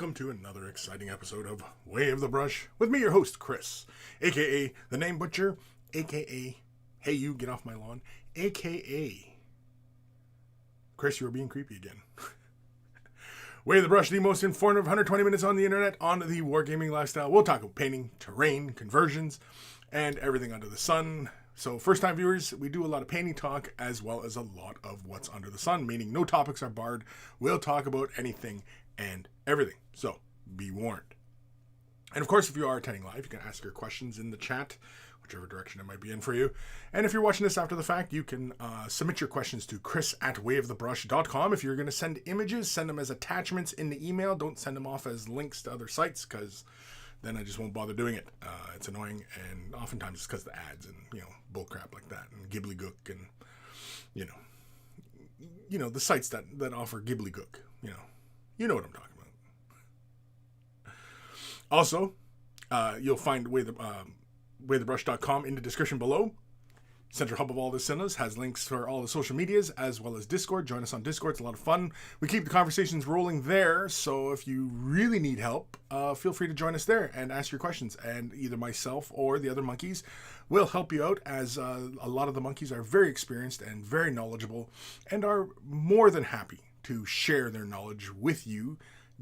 welcome to another exciting episode of Way of the Brush with me, your host, Kris, aka the Name Butcher, aka Hey You, Get Off My Lawn, aka Kris, you are being creepy again. Way of the Brush, the most informative 120 minutes on the internet on the wargaming lifestyle. We'll talk about painting, terrain, conversions, and everything under the sun. So first-time viewers, we do a lot of painting talk as well as a lot of what's under the sun, meaning no topics are barred. We'll talk about anything and everything. So be warned. And of course, if you are attending live, you can ask your questions in the chat, whichever direction it might be in for you. And if you're watching this after the fact, you can submit your questions to kris@wayofthebrush.com. If you're going to send images, send them as attachments in the email. Don't send them off as links to other sites, because then I just won't bother doing it. It's annoying, and oftentimes it's because of the ads and, bull crap like that, and gibblygook, and, the sites that offer gibblygook, you know what I'm talking about. Also, you'll find waythebrush.com in the description below. Center hub of all the cinemas has links for all the social medias as well as Discord. Join us on Discord. It's a lot of fun. We keep the conversations rolling there. So if you really need help, feel free to join us there and ask your questions. And either myself or the other monkeys will help you out, as a lot of the monkeys are very experienced and very knowledgeable and are more than happy to share their knowledge with you,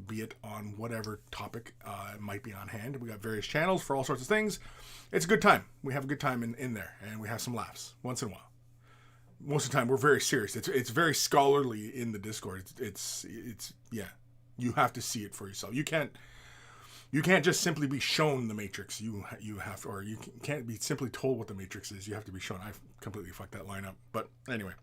be it on whatever topic might be on hand. We got various channels for all sorts of things. It's a good time. We have a good time in there, and we have some laughs once in a while. Most of the time, we're very serious. It's very scholarly in the Discord. It's you have to see it for yourself. You can't just simply be shown the Matrix. You have, or you can't be simply told what the Matrix is. You have to be shown. I've completely fucked that line up. But anyway.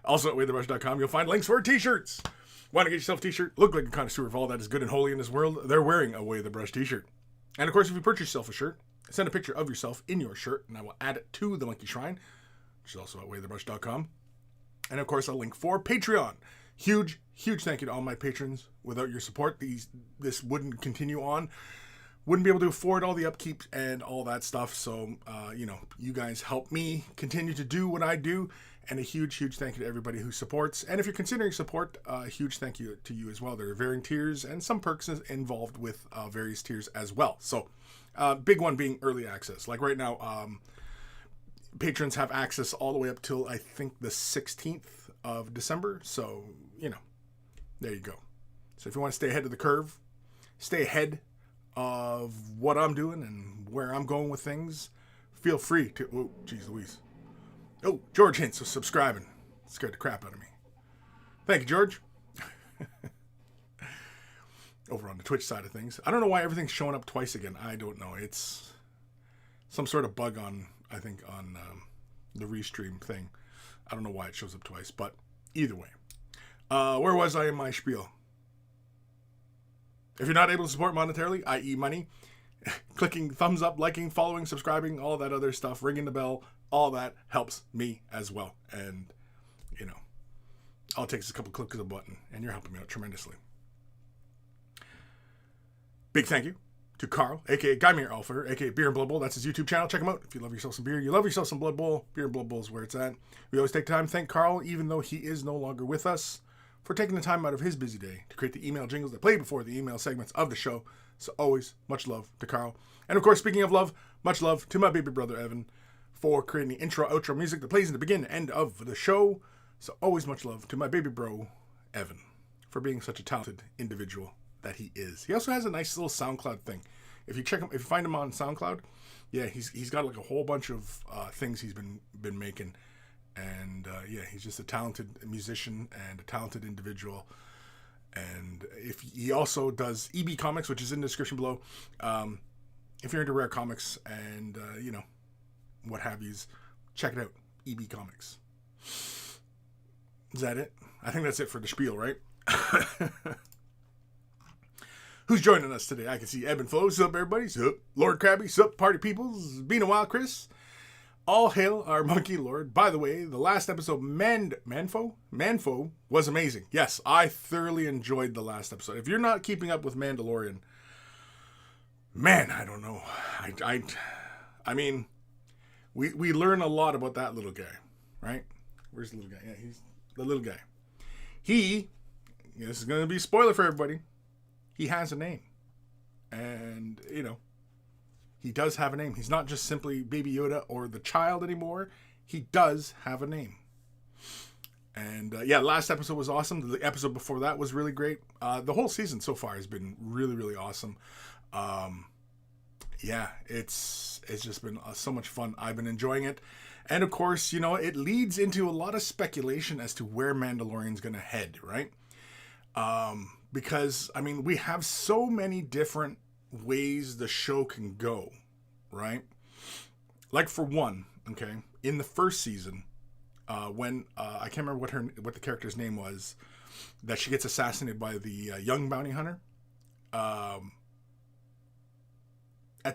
Also at waythebrush.com, you'll find links for t-shirts. Want to get yourself a t-shirt? Look like a connoisseur of all that is good and holy in this world? They're wearing a Way of the Brush t-shirt. And of course, if you purchase yourself a shirt, send a picture of yourself in your shirt, and I will add it to the Monkey Shrine, which is also at waythebrush.com. And of course, a link for Patreon. Huge thank you to all my patrons. Without your support, this wouldn't continue on. Wouldn't be able to afford all the upkeep and all that stuff. So, you guys help me continue to do what I do. And a huge thank you to everybody who supports. And if you're considering support, a huge thank you to you as well. There are varying tiers and some perks involved with various tiers as well. So, big one being early access. Like right now, patrons have access all the way up till, I think, the 16th of December. So, there you go. So if you want to stay ahead of the curve, stay ahead of what I'm doing and where I'm going with things, feel free to... Oh, geez Louise. Oh, George Hintz was subscribing. Scared the crap out of me. Thank you, George. Over on the Twitch side of things. I don't know why everything's showing up twice again. I don't know. It's some sort of bug on the restream thing. I don't know why it shows up twice, but either way. Where was I in my spiel? If you're not able to support monetarily, i.e. money, clicking thumbs up, liking, following, subscribing, all that other stuff, ringing the bell, all that helps me as well. And, all it takes is a couple clicks of a button, and you're helping me out tremendously. Big thank you to Carl, a.k.a. Guymere Alfer, a.k.a. Beer and Blood Bowl. That's his YouTube channel. Check him out. If you love yourself some beer, you love yourself some Blood Bowl, Beer and Blood Bowl is where it's at. We always take time to thank Carl, even though he is no longer with us, for taking the time out of his busy day to create the email jingles that play before the email segments of the show. So always much love to Carl. And of course, speaking of love, much love to my baby brother, Evan, for creating the intro-outro music that plays in the beginning and end of the show. So always much love to my baby bro, Evan, for being such a talented individual that he is. He also has a nice little SoundCloud thing. If you check him, if you find him on SoundCloud, yeah, he's got like a whole bunch of things he's been making. And he's just a talented musician and a talented individual. And if he also does EB Comics, which is in the description below. If you're into rare comics and what have yous, check it out. EB Comics. Is that it? I think that's it for the spiel, right? Who's joining us today? I can see Evan Belleau. Sup, everybody? Sup, Lord Krabby? Sup, party peoples? Been a while, Kris. All hail our monkey lord. By the way, the last episode, Manfo was amazing. Yes, I thoroughly enjoyed the last episode. If you're not keeping up with Mandalorian, man, I don't know. I mean, we learn a lot about that little guy, right? Where's the little guy? Yeah, he's the little guy. He this is going to be a spoiler for everybody. He has a name. And, he does have a name. He's not just simply Baby Yoda or the child anymore. He does have a name. And, last episode was awesome. The episode before that was really great. The whole season so far has been really, really awesome. It's just been so much fun. I've been enjoying it. And, of course, it leads into a lot of speculation as to where Mandalorian's going to head, right? Because, we have so many different ways the show can go, right? Like, for one, okay, in the first season, when I can't remember what the character's name was, that she gets assassinated by the young bounty hunter. At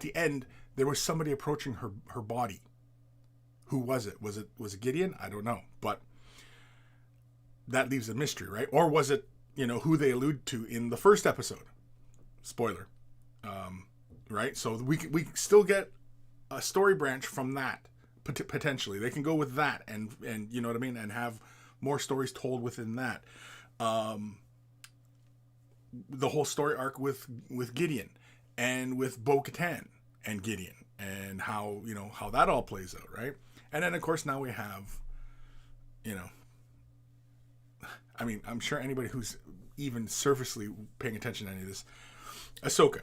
the end, there was somebody approaching her body. Who was it? Was it Gideon? I don't know, but that leaves a mystery, right? Or was it who they allude to in the first episode? Spoiler, right? So we still get a story branch from that. Potentially they can go with that and you know what I mean, and have more stories told within that. The whole story arc with Gideon and with Bo-Katan and Gideon and how that all plays out, right? And then of course now we have I'm sure anybody who's even surfacely paying attention to any of this, Ahsoka.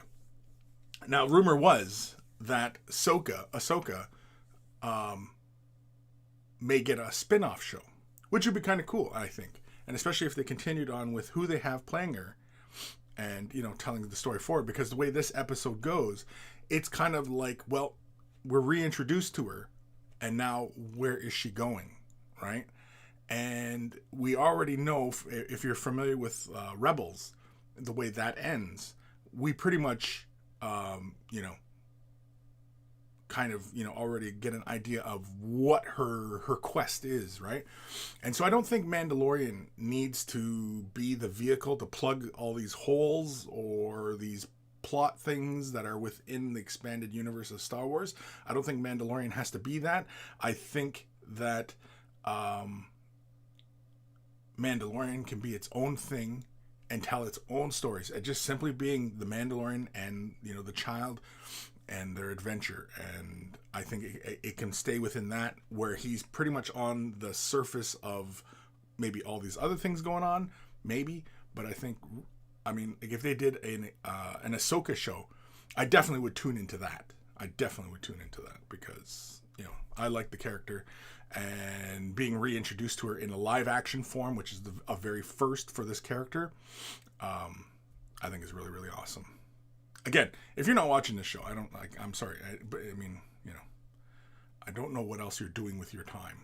Now rumor was that Ahsoka may get a spin-off show, which would be kind of cool, I think. And especially if they continued on with who they have playing her and, telling the story forward. Because the way this episode goes, it's kind of like, well, we're reintroduced to her, and now where is she going, right? And we already know, if you're familiar with Rebels, the way that ends, we pretty much, already get an idea of what her quest is, right? And so I don't think Mandalorian needs to be the vehicle to plug all these holes or these plot things that are within the expanded universe of Star Wars. I don't think Mandalorian has to be that. I think that Mandalorian can be its own thing and tell its own stories. And just simply being the Mandalorian and, the child and their adventure. And I think it can stay within that, where he's pretty much on the surface of maybe all these other things going on, maybe. But I think, if they did an Ahsoka show, I definitely would tune into that. Because, I like the character, and being reintroduced to her in a live action form, which is a very first for this character, I think is really, really awesome. Again, if you're not watching this show, I'm sorry, but I don't know what else you're doing with your time.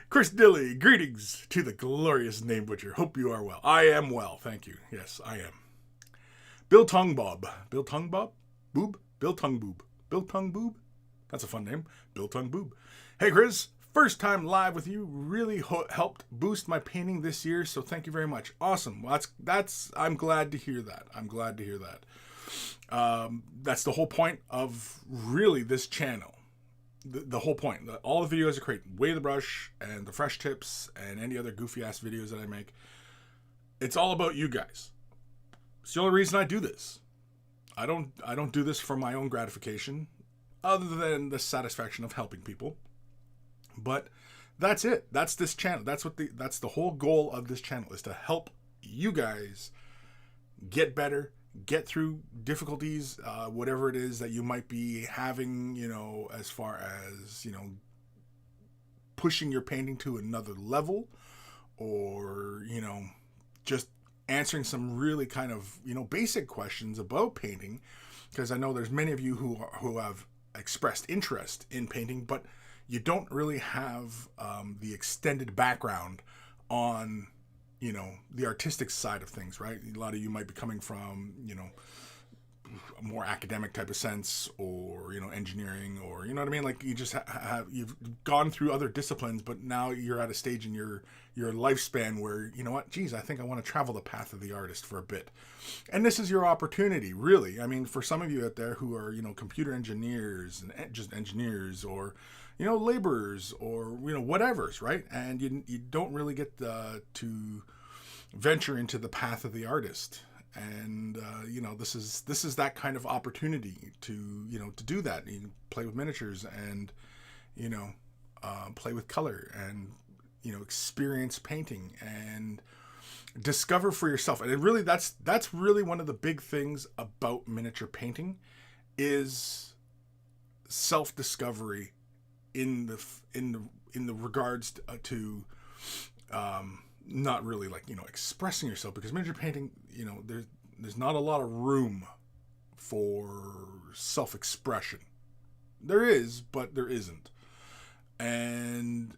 Chris Dilly, greetings to the glorious name butcher. Hope you are well. I am well, thank you. Yes, I am. Bill Tongue Boob. That's a fun name. Bill Tongue Boob. Hey, Chris. First time live with you. Really helped boost my painting this year, so thank you very much. Awesome. Well, I'm glad to hear that. That's the whole point of really this channel. The whole point. All the videos I create, Way the Brush and the Fresh Tips and any other goofy ass videos that I make, it's all about you guys. It's the only reason I do this. I don't do this for my own gratification, other than the satisfaction of helping people. But that's it. That's this channel. That's the whole goal of this channel, is to help you guys get better, get through difficulties, whatever it is that you might be having, as far as, pushing your painting to another level, or, just answering some really kind of, basic questions about painting, because I know there's many of you who have expressed interest in painting, but you don't really have the extended background on, the artistic side of things, right? A lot of you might be coming from, a more academic type of sense, or, you know, engineering, or, you know what I mean? Like, you just have, you've gone through other disciplines, but now you're at a stage in your lifespan where, you know what, geez, I think I want to travel the path of the artist for a bit. And this is your opportunity, really. I mean, for some of you out there who are, you know, computer engineers and just engineers, or, you know, laborers, or, you know, whatever's, right? And you don't really get to venture into the path of the artist. And, you know, this is that kind of opportunity to, you know, to do that. You can play with miniatures and, you know, play with color and, you know, experience painting and discover for yourself. And it really, that's really one of the big things about miniature painting, is self-discovery in the regards to not really, like, you know, expressing yourself, because miniature painting, you know, there's not a lot of room for self-expression. There is, but there isn't. And,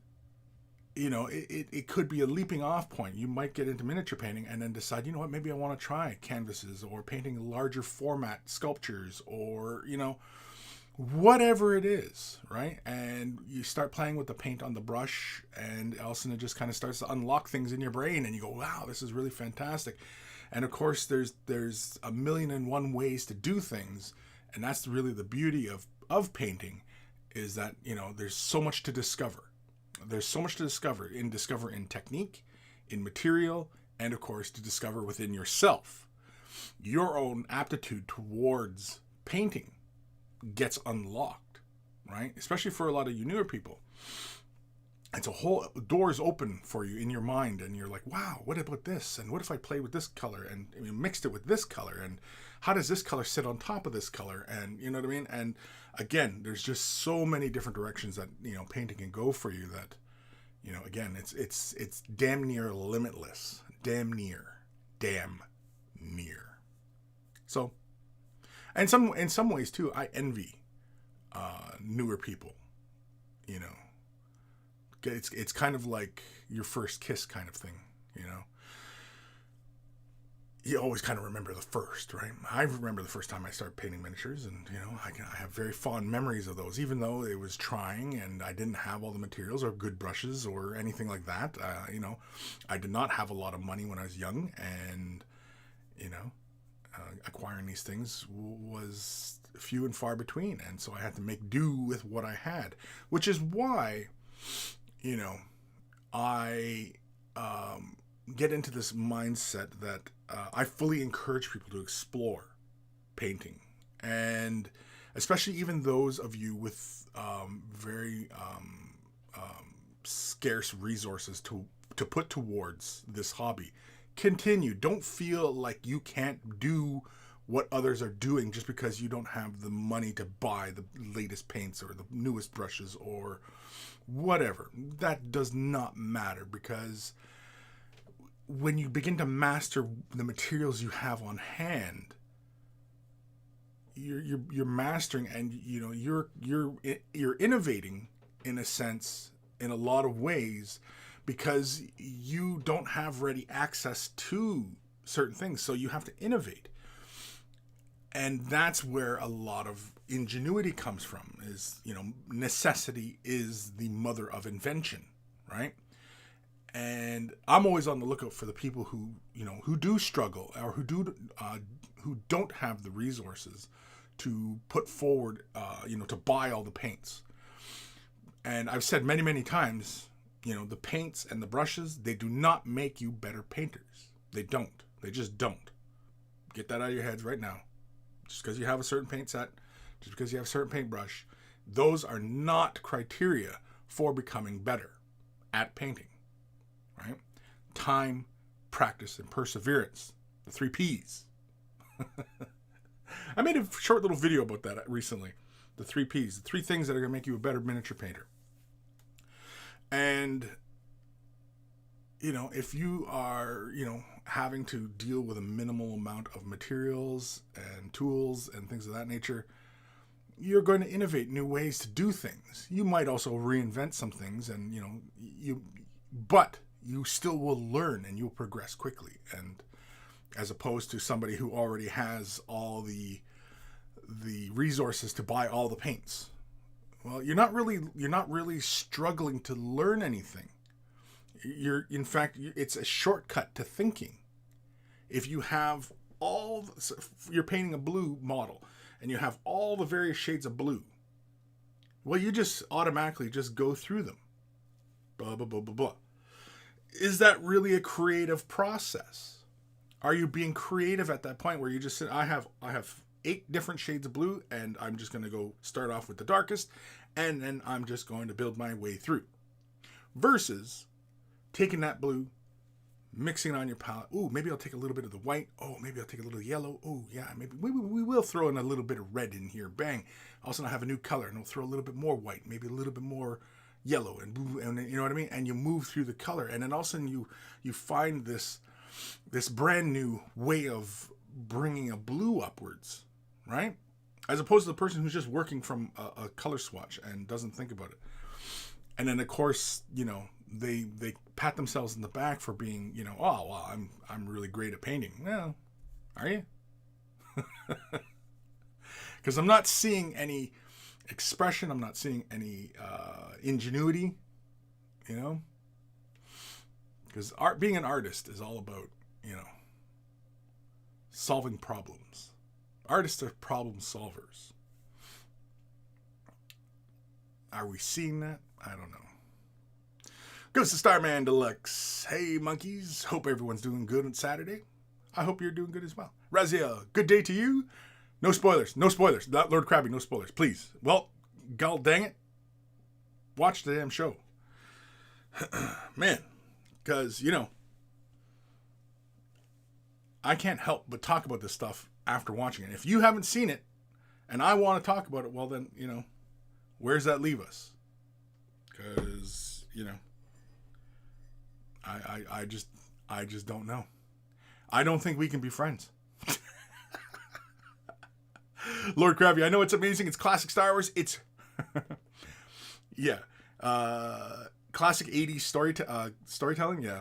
you know, it could be a leaping off point. You might get into miniature painting and then decide, you know what, maybe I want to try canvases, or painting larger format sculptures, or, you know, whatever it is, right? And you start playing with the paint on the brush, and all of a sudden it just kind of starts to unlock things in your brain, and you go, wow, this is really fantastic. And of course, there's a million and one ways to do things, and that's really the beauty of painting, is that, you know, there's so much to discover. There's so much to discover in technique, in material, and of course to discover within yourself. Your own aptitude towards painting gets unlocked, right? Especially for a lot of you newer people. It's a whole doors open for you in your mind, and you're like, wow, what about this? And what if I played with this color and mixed it with this color? And how does this color sit on top of this color? And you know what I mean? And again, there's just so many different directions that, you know, painting can go for you, that, you know, again, it's damn near limitless. Damn near. So, and in some ways too, I envy newer people. You know, it's kind of like your first kiss kind of thing. You know, you always kind of remember the first, right? I remember the first time I started painting miniatures, and, you know, I have very fond memories of those, even though it was trying and I didn't have all the materials or good brushes or anything like that. You know, I did not have a lot of money when I was young, and, you know, acquiring these things was few and far between, and so I had to make do with what I had, which is why, you know, I get into this mindset that I fully encourage people to explore painting, and especially even those of you with very scarce resources to put towards this hobby. Continue. Don't feel like you can't do what others are doing just because you don't have the money to buy the latest paints or the newest brushes or whatever. That does not matter, because when you begin to master the materials you have on hand, you're mastering, and, you know, you're innovating in a sense, in a lot of ways, because you don't have ready access to certain things, so you have to innovate. And that's where a lot of ingenuity comes from, is, you know, necessity is the mother of invention, right? And I'm always on the lookout for the people who, you know, who do struggle, or who don't have the resources to put forward, you know, to buy all the paints. And I've said many, many times, you know, the paints and the brushes, they do not make you better painters. They don't. They just don't. Get that out of your heads right now. Just because you have a certain paint set, just because you have a certain paintbrush, those are not criteria for becoming better at painting, right? Time, practice, and perseverance. The 3 Ps. I made a short little video about that recently. The 3 Ps, the 3 things that are going to make you a better miniature painter. And, you know, if you are, you know, having to deal with a minimal amount of materials and tools and things of that nature, you're going to innovate new ways to do things. You might also reinvent some things, and, you know, but you still will learn and you'll progress quickly. And as opposed to somebody who already has all the the resources to buy all the paints. Well, you're not really struggling to learn anything. In fact, it's a shortcut to thinking. If you have you're painting a blue model and you have all the various shades of blue, well, you just automatically just go through them. Blah, blah, blah, blah, blah. Is that really a creative process? Are you being creative at that point where you just say, I have 8 different shades of blue, and I'm just going to go start off with the darkest, and then I'm just going to build my way through. Versus taking that blue, mixing it on your palette. Ooh, maybe I'll take a little bit of the white. Oh, maybe I'll take a little yellow. Oh, yeah, maybe we will throw in a little bit of red in here. Bang. Also, I have a new color, and we'll throw a little bit more white, maybe a little bit more yellow, and blue, and you know what I mean? And you move through the color, and then all of a sudden you find this brand new way of bringing a blue upwards, right? As opposed to the person who's just working from a color swatch and doesn't think about it. And then, of course, they pat themselves in the back for being, oh, well, I'm really great at painting. Well, are you? Because I'm not seeing any expression. I'm not seeing any ingenuity, because being an artist is all about, solving problems. Artists are problem solvers. Are we seeing that? I don't know. Goes to Starman Deluxe. Hey, monkeys. Hope everyone's doing good on Saturday. I hope you're doing good as well. Razia, good day to you. No spoilers. No spoilers. Lord Krabby, no spoilers. Please. Well, god dang it. Watch the damn show. Man. Because, I can't help but talk about this stuff after watching it. If you haven't seen it, and I want to talk about it, well then, where's that leave us? Because, I just don't know. I don't think we can be friends. Lord Krabby, I know it's amazing. It's classic Star Wars. It's, yeah. Classic 80s storytelling. Yeah.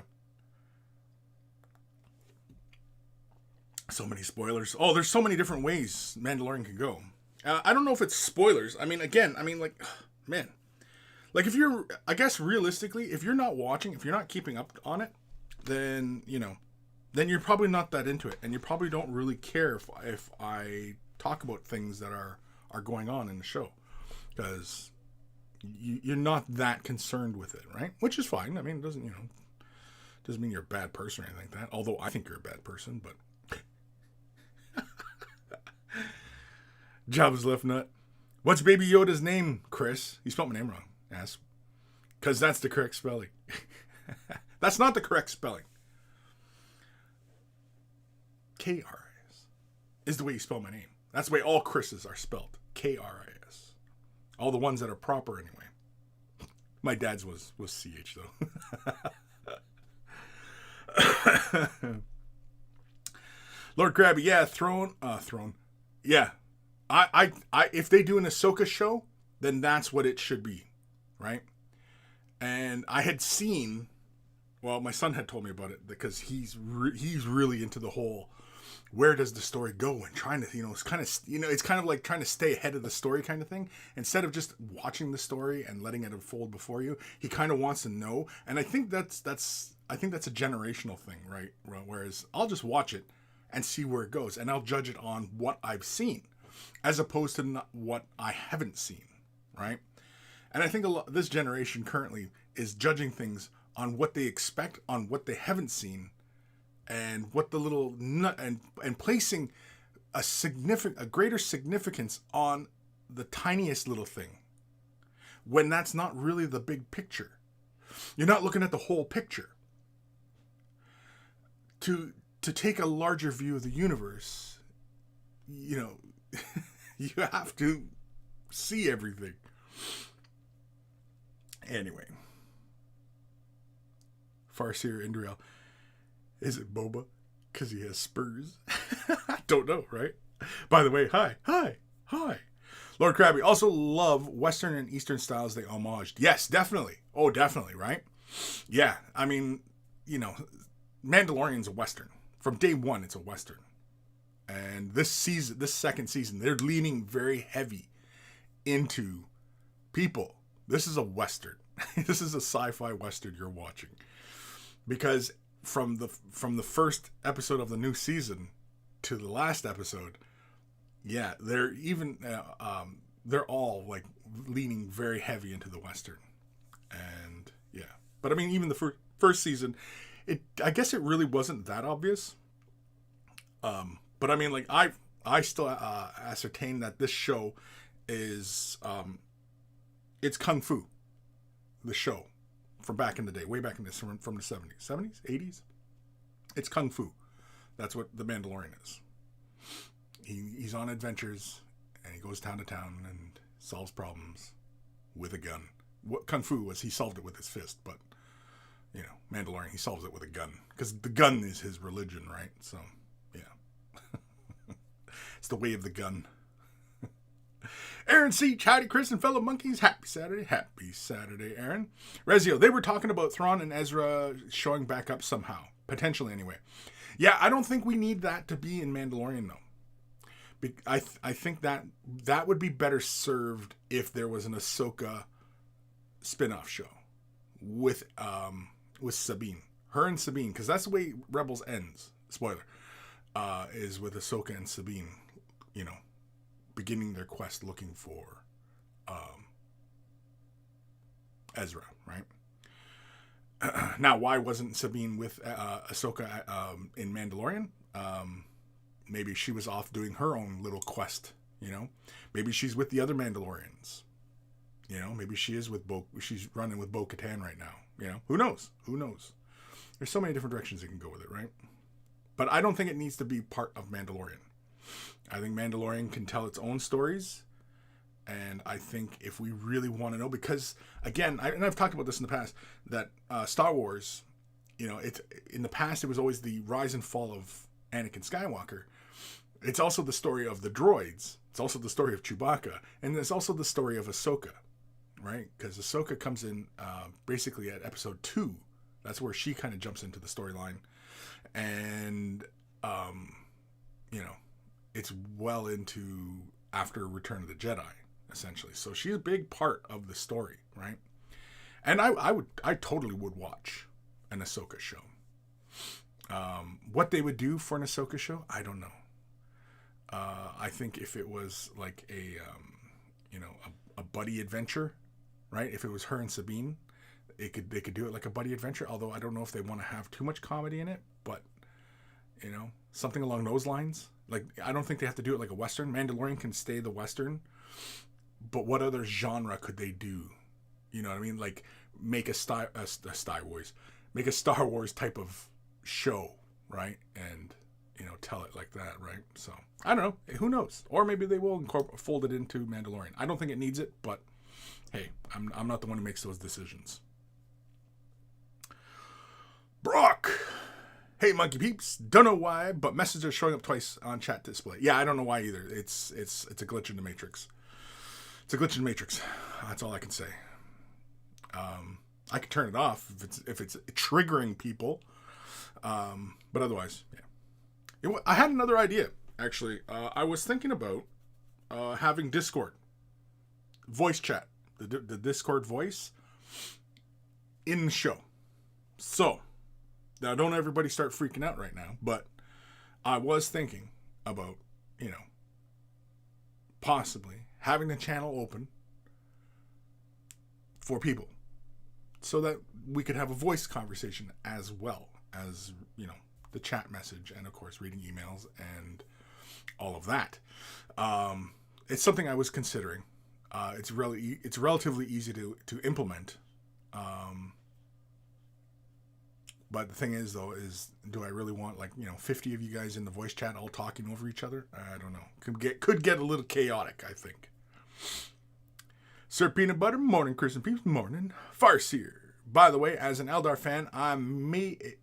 So many spoilers. Oh, there's so many different ways Mandalorian can go. I don't know if it's spoilers. I mean, man. Like, if you're, I guess realistically, if you're not watching, if you're not keeping up on it, then, then you're probably not that into it. And you probably don't really care if I talk about things that are going on in the show. Because you're not that concerned with it, right? Which is fine. I mean, it doesn't mean you're a bad person or anything like that. Although I think you're a bad person, but. Jabba's left nut. What's Baby Yoda's name, Kris? You spelled my name wrong. Ask. Because that's the correct spelling. That's not the correct spelling. K-R-I-S is the way you spell my name. That's the way all Chris's are spelled. K-R-I-S. All the ones that are proper anyway. My dad's was C-H though. Lord Krabby, yeah, Throne. Yeah. I if they do an Ahsoka show, then that's what it should be, right? And I had seen, well, my son had told me about it because he's really into the whole, where does the story go, and trying to, it's kind of like trying to stay ahead of the story kind of thing. Instead of just watching the story and letting it unfold before you, he kind of wants to know. And I think that's a generational thing, right? Whereas I'll just watch it and see where it goes, and I'll judge it on what I've seen, as opposed to what I haven't seen, right? And I think this generation currently is judging things on what they expect, on what they haven't seen, and what the little and placing a greater significance on the tiniest little thing, when that's not really the big picture. You're not looking at the whole picture. To take a larger view of the universe, you have to see everything. Anyway. Farseer Indriel. Is it Boba? Because he has spurs? I don't know, right? By the way, hi. Lord Krabby, also love Western and Eastern styles they homaged. Yes, definitely. Oh, definitely, right? Yeah, I mean, Mandalorian's a Western. From day one, it's a Western. And this second season, they're leaning very heavy into people. This is a Western. This is a sci-fi Western you're watching. Because from the first episode of the new season to the last episode, yeah, they're all like leaning very heavy into the Western. And yeah. But I mean, even the first season, I guess it really wasn't that obvious. But I mean, like I still ascertain that this show is it's Kung Fu, the show from back in the day, way back in this from the 70s, 80s. It's Kung Fu. That's what the Mandalorian is. He's on adventures and he goes town to town and solves problems with a gun. What Kung Fu was, he solved it with his fist, but you know, Mandalorian, he solves it with a gun because the gun is his religion, right? So yeah, it's the way of the gun. Aaron C. Howdy, Kris, and fellow monkeys. Happy Saturday, Aaron. Rezio, they were talking about Thrawn and Ezra showing back up somehow. Potentially, anyway. Yeah, I don't think we need that to be in Mandalorian, though. I think that would be better served if there was an Ahsoka spin-off show with Sabine. Her and Sabine, because that's the way Rebels ends. Spoiler. Is with Ahsoka and Sabine, you know, beginning their quest looking for Ezra, right? Now, why wasn't Sabine with Ahsoka in Mandalorian? Maybe she was off doing her own little quest, you know? Maybe she's with the other Mandalorians. You know, maybe she is with she's running with Bo-Katan right now, you know? Who knows? There's so many different directions you can go with it, right? But I don't think it needs to be part of Mandalorian. I think Mandalorian can tell its own stories. And I think if we really want to know, because again, I've talked about this in the past, that Star Wars, you know, in the past it was always the rise and fall of Anakin Skywalker. It's also the story of the droids. It's also the story of Chewbacca. And it's also the story of Ahsoka, right? Because Ahsoka comes in basically at episode 2. That's where she kind of jumps into the storyline. And, you know, it's well into after Return of the Jedi, essentially. So she's a big part of the story, right? And I totally would watch an Ahsoka show. What they would do for an Ahsoka show, I don't know. I think if it was like a buddy adventure, right? If it was her and Sabine, they could do it like a buddy adventure. Although I don't know if they want to have too much comedy in it, but you know, something along those lines. Like, I don't think they have to do it like a Western. Mandalorian can stay the Western, but what other genre could they do? You know what I mean? Like, make a Star Wars type of show, right? And, you know, tell it like that, right? So, I don't know. Who knows? Or maybe they will fold it into Mandalorian. I don't think it needs it, but hey, I'm not the one who makes those decisions. Brock! Hey, monkey peeps. Don't know why, but messages are showing up twice on chat display. Yeah, I don't know why either. It's a glitch in the Matrix. It's a glitch in the Matrix. That's all I can say. I could turn it off if it's triggering people. But otherwise, yeah. I had another idea, actually. I was thinking about having Discord. Voice chat. The Discord voice in the show. So, now don't everybody start freaking out right now, but I was thinking about, you know, possibly having the channel open for people so that we could have a voice conversation as well as, you know, the chat message and, of course, reading emails and all of that. It's something I was considering. It's relatively easy to implement. But the thing is, though, do I really want, 50 of you guys in the voice chat all talking over each other? I don't know. Could get a little chaotic, I think. Sir Peanut Butter, morning, Kris and Peeps, morning. Farseer. By the way, as an Eldar fan,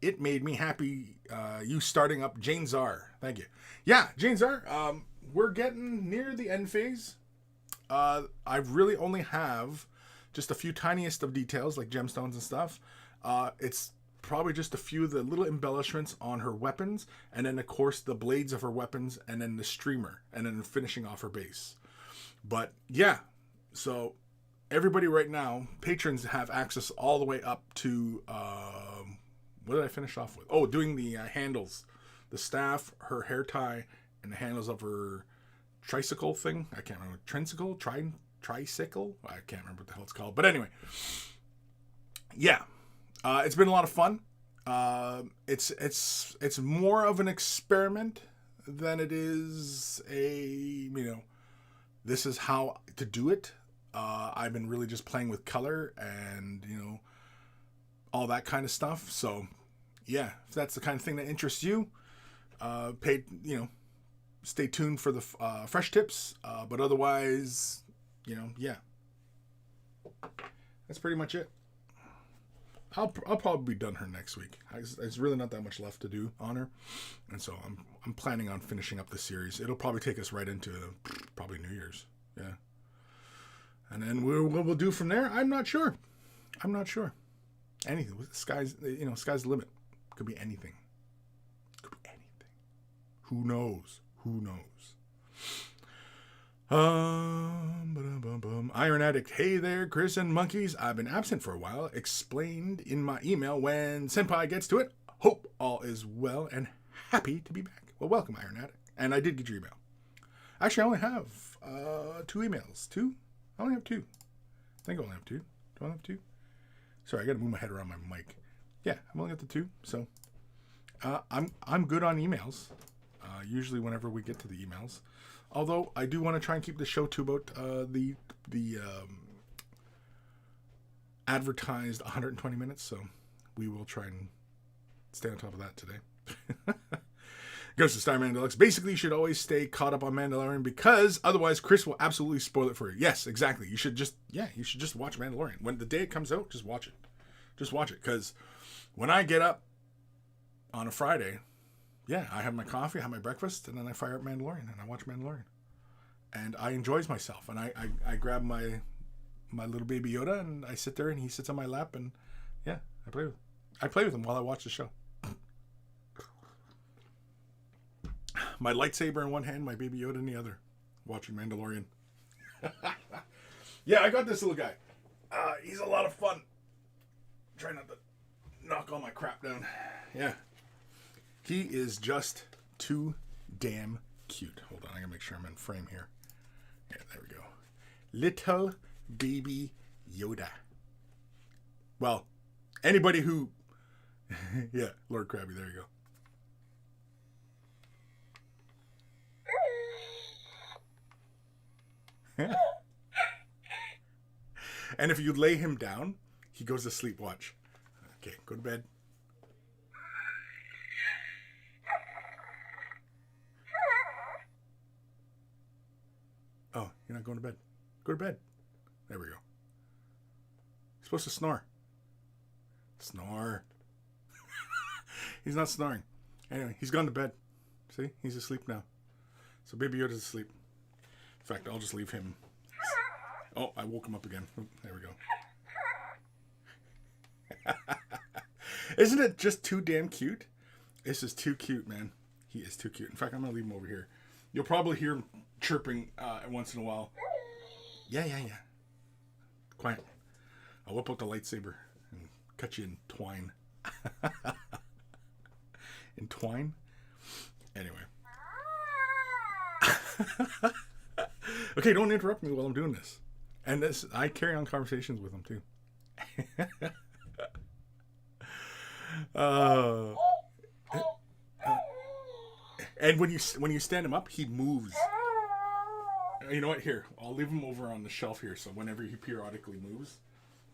it made me happy you starting up Jane Czar. Thank you. Yeah, Jane Czar, we're getting near the end phase. I really only have just a few tiniest of details, like gemstones and stuff. It's probably just a few of the little embellishments on her weapons, and then of course the blades of her weapons, and then the streamer, and then finishing off her base. But yeah, so everybody right now, patrons have access all the way up to what did I finish off with? Oh, doing the handles, the staff, her hair tie, and the handles of her tricycle thing. I can't remember. Tricycle? Tricycle? I can't remember what the hell it's called. But anyway, yeah, it's been a lot of fun. It's more of an experiment than it is a, this is how to do it. I've been really just playing with color and, all that kind of stuff. So, yeah, if that's the kind of thing that interests you, stay tuned for the fresh tips. But otherwise, yeah, that's pretty much it. I'll probably be done her next week. There's really not that much left to do on her, and so I'm planning on finishing up the series. It'll probably take us right into probably New Year's, yeah. And then what we'll do from there, I'm not sure. Anything. Sky's the limit. Could be anything. Who knows? Iron Addict, hey there, Kris and monkeys. I've been absent for a while. Explained in my email when Senpai gets to it. Hope all is well and happy to be back. Well, welcome, Iron Addict. And I did get your email. Actually, I only have 2 emails. 2? I only have 2. I think I only have 2. Do I only have 2? Sorry, I got to move my head around my mic. Yeah, I've only got the 2. So I'm good on emails. Usually whenever we get to the emails. Although I do want to try and keep the show to about the advertised 120 minutes. So we will try and stay on top of that today. Goes to Starman Deluxe. Basically, you should always stay caught up on Mandalorian because otherwise Kris will absolutely spoil it for you. Yes, exactly. You should just watch Mandalorian. When the day it comes out, just watch it. Just watch it. Because when I get up on a Friday, yeah, I have my coffee, I have my breakfast, and then I fire up Mandalorian and I watch Mandalorian. And I enjoys myself. And I grab my little baby Yoda and I sit there and he sits on my lap and yeah, I play with him while I watch the show. My lightsaber in one hand, my baby Yoda in the other, watching Mandalorian. Yeah, I got this little guy. He's a lot of fun. Try not to knock all my crap down. Yeah. He is just too damn cute. Hold on, I gotta make sure I'm in frame here. Yeah, there we go. Little baby Yoda. Well, anybody who... yeah, Lord Krabby, there you go. And if you lay him down, he goes to sleep. Watch. Okay, go to bed. Oh, you're not going to bed. Go to bed. There we go. You're supposed to snore. Snore. He's not snoring. Anyway, he's gone to bed. See? He's asleep now. So Baby Yoda's asleep. In fact, I'll just leave him. Oh, I woke him up again. Oh, there we go. Isn't it just too damn cute? This is too cute, man. He is too cute. In fact, I'm going to leave him over here. You'll probably hear him chirping once in a while. Yeah. Quiet. I'll whip out the lightsaber and cut you in twine. In twine? Anyway. Okay, don't interrupt me while I'm doing this. And this, I carry on conversations with him too. And when you stand him up, he moves. You know what? Here, I'll leave him over on the shelf here, so whenever he periodically moves,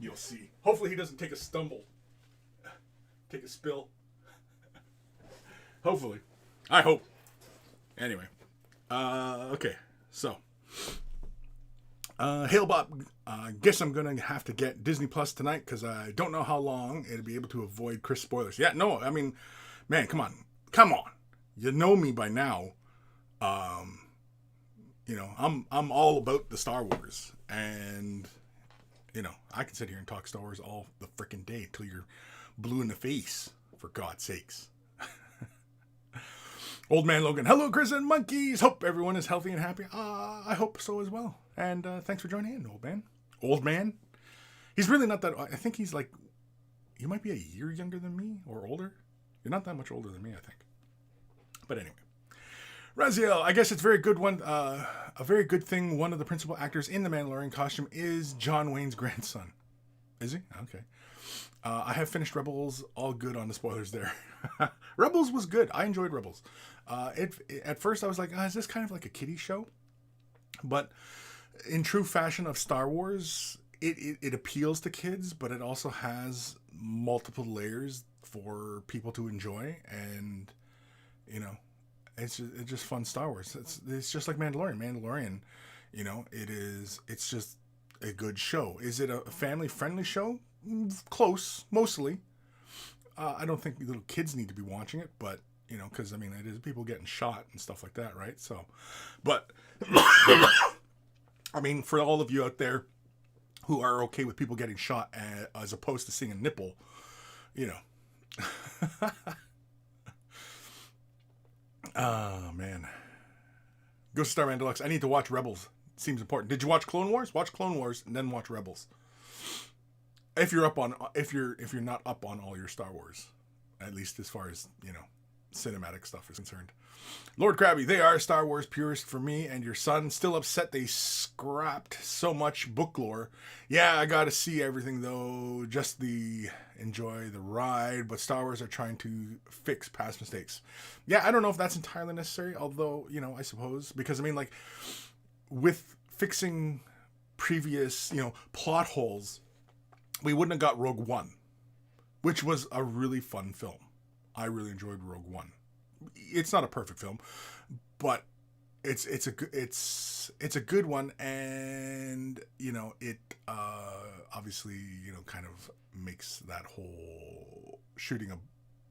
you'll see. Hopefully, he doesn't take a stumble, take a spill. Hopefully, I hope. Anyway, okay, so. Hail Bob, guess I'm gonna have to get Disney Plus tonight because I don't know how long it'll be able to avoid Kris spoilers. Yeah, no, I mean, man, come on. You know me by now. I'm all about the Star Wars, and I can sit here and talk Star Wars all the frickin' day till you're blue in the face, for God's sakes. Old Man Logan, hello, Kris and monkeys. Hope everyone is healthy and happy. I hope so as well. And thanks for joining in, old man. Old man? He's really not that... I think he's like... He might be a year younger than me or older. You're not that much older than me, I think. But anyway. Raziel, I guess it's very good one. A very good thing one of the principal actors in the Mandalorian costume is John Wayne's grandson. Is he? Okay. I have finished Rebels. All good on the spoilers there. Rebels was good. I enjoyed Rebels. At first I was like, is this kind of like a kiddie show? But in true fashion of Star Wars, it appeals to kids, but it also has multiple layers for people to enjoy. And, you know, it's just fun Star Wars. It's just like Mandalorian. Mandalorian, you know, it's just a good show. Is it a family-friendly show? Close, mostly. I don't think little kids need to be watching it, but, you know, because, I mean, it is people getting shot and stuff like that, right? So, but, I mean, for all of you out there who are okay with people getting shot as opposed to seeing a nipple, you know. Oh, man. Ghost Starman Deluxe. I need to watch Rebels. Seems important. Did you watch Clone Wars? Watch Clone Wars and then watch Rebels. If you're not up on all your Star Wars, at least as far as, you know, cinematic stuff is concerned. Lord Krabby, they are Star Wars purists for me and your son. Still upset they scrapped so much book lore. Yeah, I gotta see everything though. Just enjoy the ride, but Star Wars are trying to fix past mistakes. Yeah, I don't know if that's entirely necessary, although, you know, I suppose, because I mean, like, with fixing previous, you know, plot holes, we wouldn't have got Rogue One, which was a really fun film. I really enjoyed Rogue One. It's not a perfect film, but it's a good one, and you know it obviously, you know, kind of makes that whole shooting a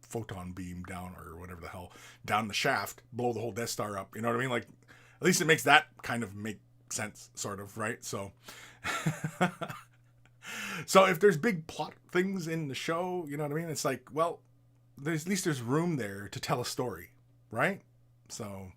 photon beam down or whatever the hell down the shaft, blow the whole Death Star up. You know what I mean? Like, at least it makes that kind of make sense, sort of, right? So. So if there's big plot things in the show, you know what I mean? It's like, well, at least there's room there to tell a story, right? So,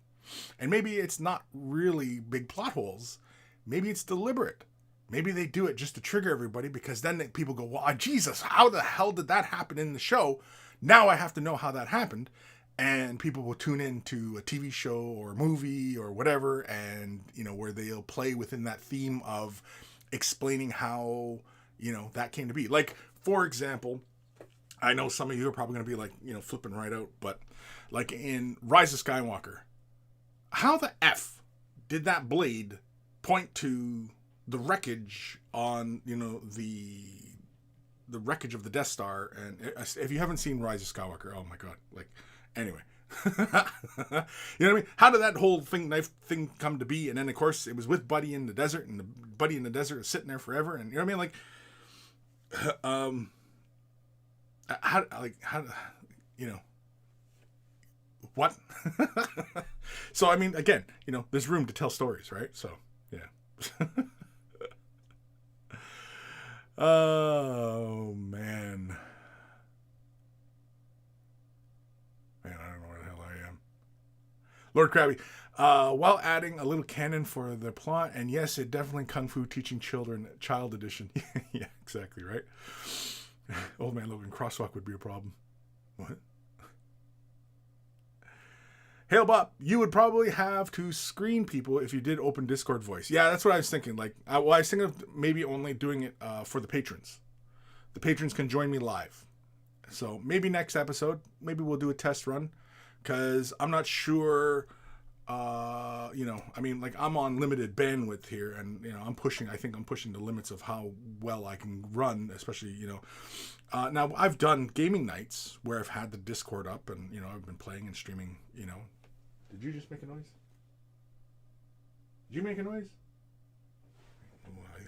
and maybe it's not really big plot holes. Maybe it's deliberate. Maybe they do it just to trigger everybody, because then people go, well, Jesus, how the hell did that happen in the show? Now I have to know how that happened. And people will tune in to a TV show or movie or whatever, and, you know, where they'll play within that theme of explaining how, you know, that came to be. Like, for example, I know some of you are probably going to be like, you know, flipping right out, but like in Rise of Skywalker, how the F did that blade point to the wreckage on, you know, the wreckage of the Death Star? And if you haven't seen Rise of Skywalker, oh my God, like, anyway. You know what I mean? How did that whole knife thing come to be? And then, of course, it was with Buddy in the desert, and the Buddy in the desert is sitting there forever. And you know what I mean? Like, how, you know, what? So, I mean, again, you know, there's room to tell stories, right? So, yeah. Oh, man. Man, I don't know where the hell I am. Lord Krabby, while adding a little canon for the plot, and yes, it definitely Kung Fu Teaching Children, Child Edition. Yeah, exactly, right? Old Man Logan, crosswalk would be a problem. What? Hail Bob, you would probably have to screen people if you did open Discord voice. Yeah, that's what I was thinking. Like, I was thinking of maybe only doing it for the patrons. The patrons can join me live. So maybe next episode, maybe we'll do a test run, because I'm not sure, you know, I mean, like, I'm on limited bandwidth here, and, you know, I think I'm pushing the limits of how well I can run, especially, you know, now I've done gaming nights where I've had the Discord up, and, you know, I've been playing and streaming, you know. Did you just make a noise? Did you make a noise?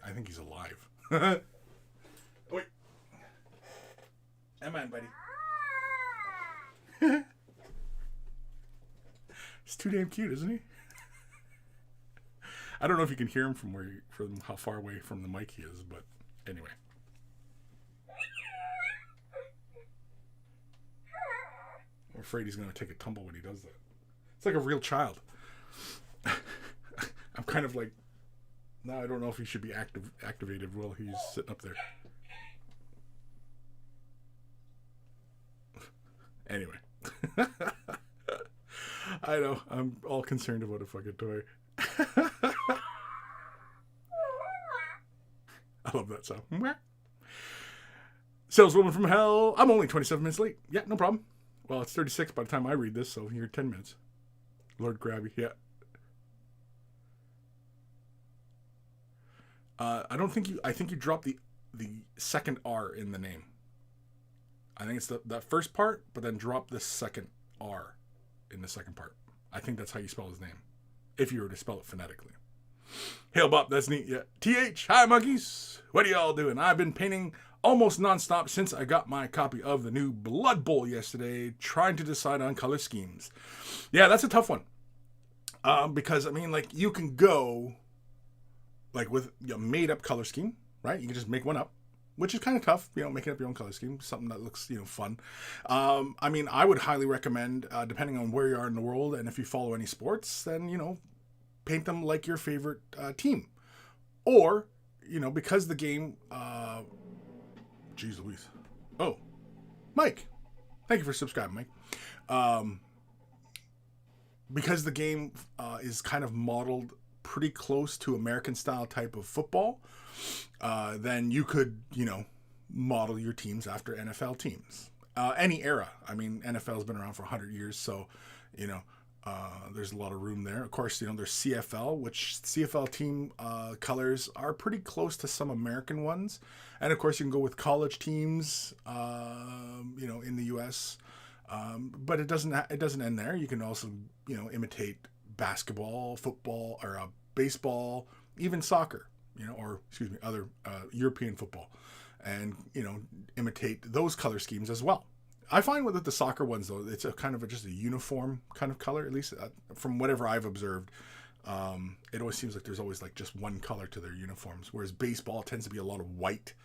I think he's alive. Wait. Come on, buddy. He's too damn cute, isn't he? I don't know if you can hear him from how far away from the mic he is, but anyway. afraid he's going to take a tumble when he does that. It's like a real child. I'm kind of like, now I don't know if he should be activated while he's sitting up there. Anyway. I know, I'm all concerned about a fucking toy. I love that sound. Saleswoman from Hell. I'm only 27 minutes late. Yeah, no problem. Well, it's 36 by the time I read this, so you're 10 minutes. Lord Grabby, yeah. I think you dropped the second R in the name. I think it's that first part, but then drop the second R in the second part. I think that's how you spell his name, if you were to spell it phonetically. Hail Bop, that's neat. Yeah. TH, hi monkeys. What are y'all doing? I've been painting almost nonstop since I got my copy of the new Blood Bowl yesterday, trying to decide on color schemes. Yeah, that's a tough one. Because, I mean, like, you can go, like, with a made-up color scheme, right? You can just make one up, which is kind of tough, making up your own color scheme, something that looks, fun. I mean, I would highly recommend, depending on where you are in the world, and if you follow any sports, then, paint them like your favorite team. Or, because the game... Jeez Louise. Oh, Mike. Thank you for subscribing, Mike. Because the game is kind of modeled pretty close to American-style type of football, then you could, model your teams after NFL teams. Any era. I mean, NFL's been around for 100 years, so, there's a lot of room there. Of course, there's CFL, which CFL team colors are pretty close to some American ones. And of course, you can go with college teams, in the U.S. But it doesn't end there. You can also, imitate basketball, football, or baseball, even soccer, other European football, and, imitate those color schemes as well. I find with the soccer ones, though, it's a kind of just a uniform kind of color, at least from whatever I've observed. It always seems like there's always like just one color to their uniforms, whereas baseball tends to be a lot of white.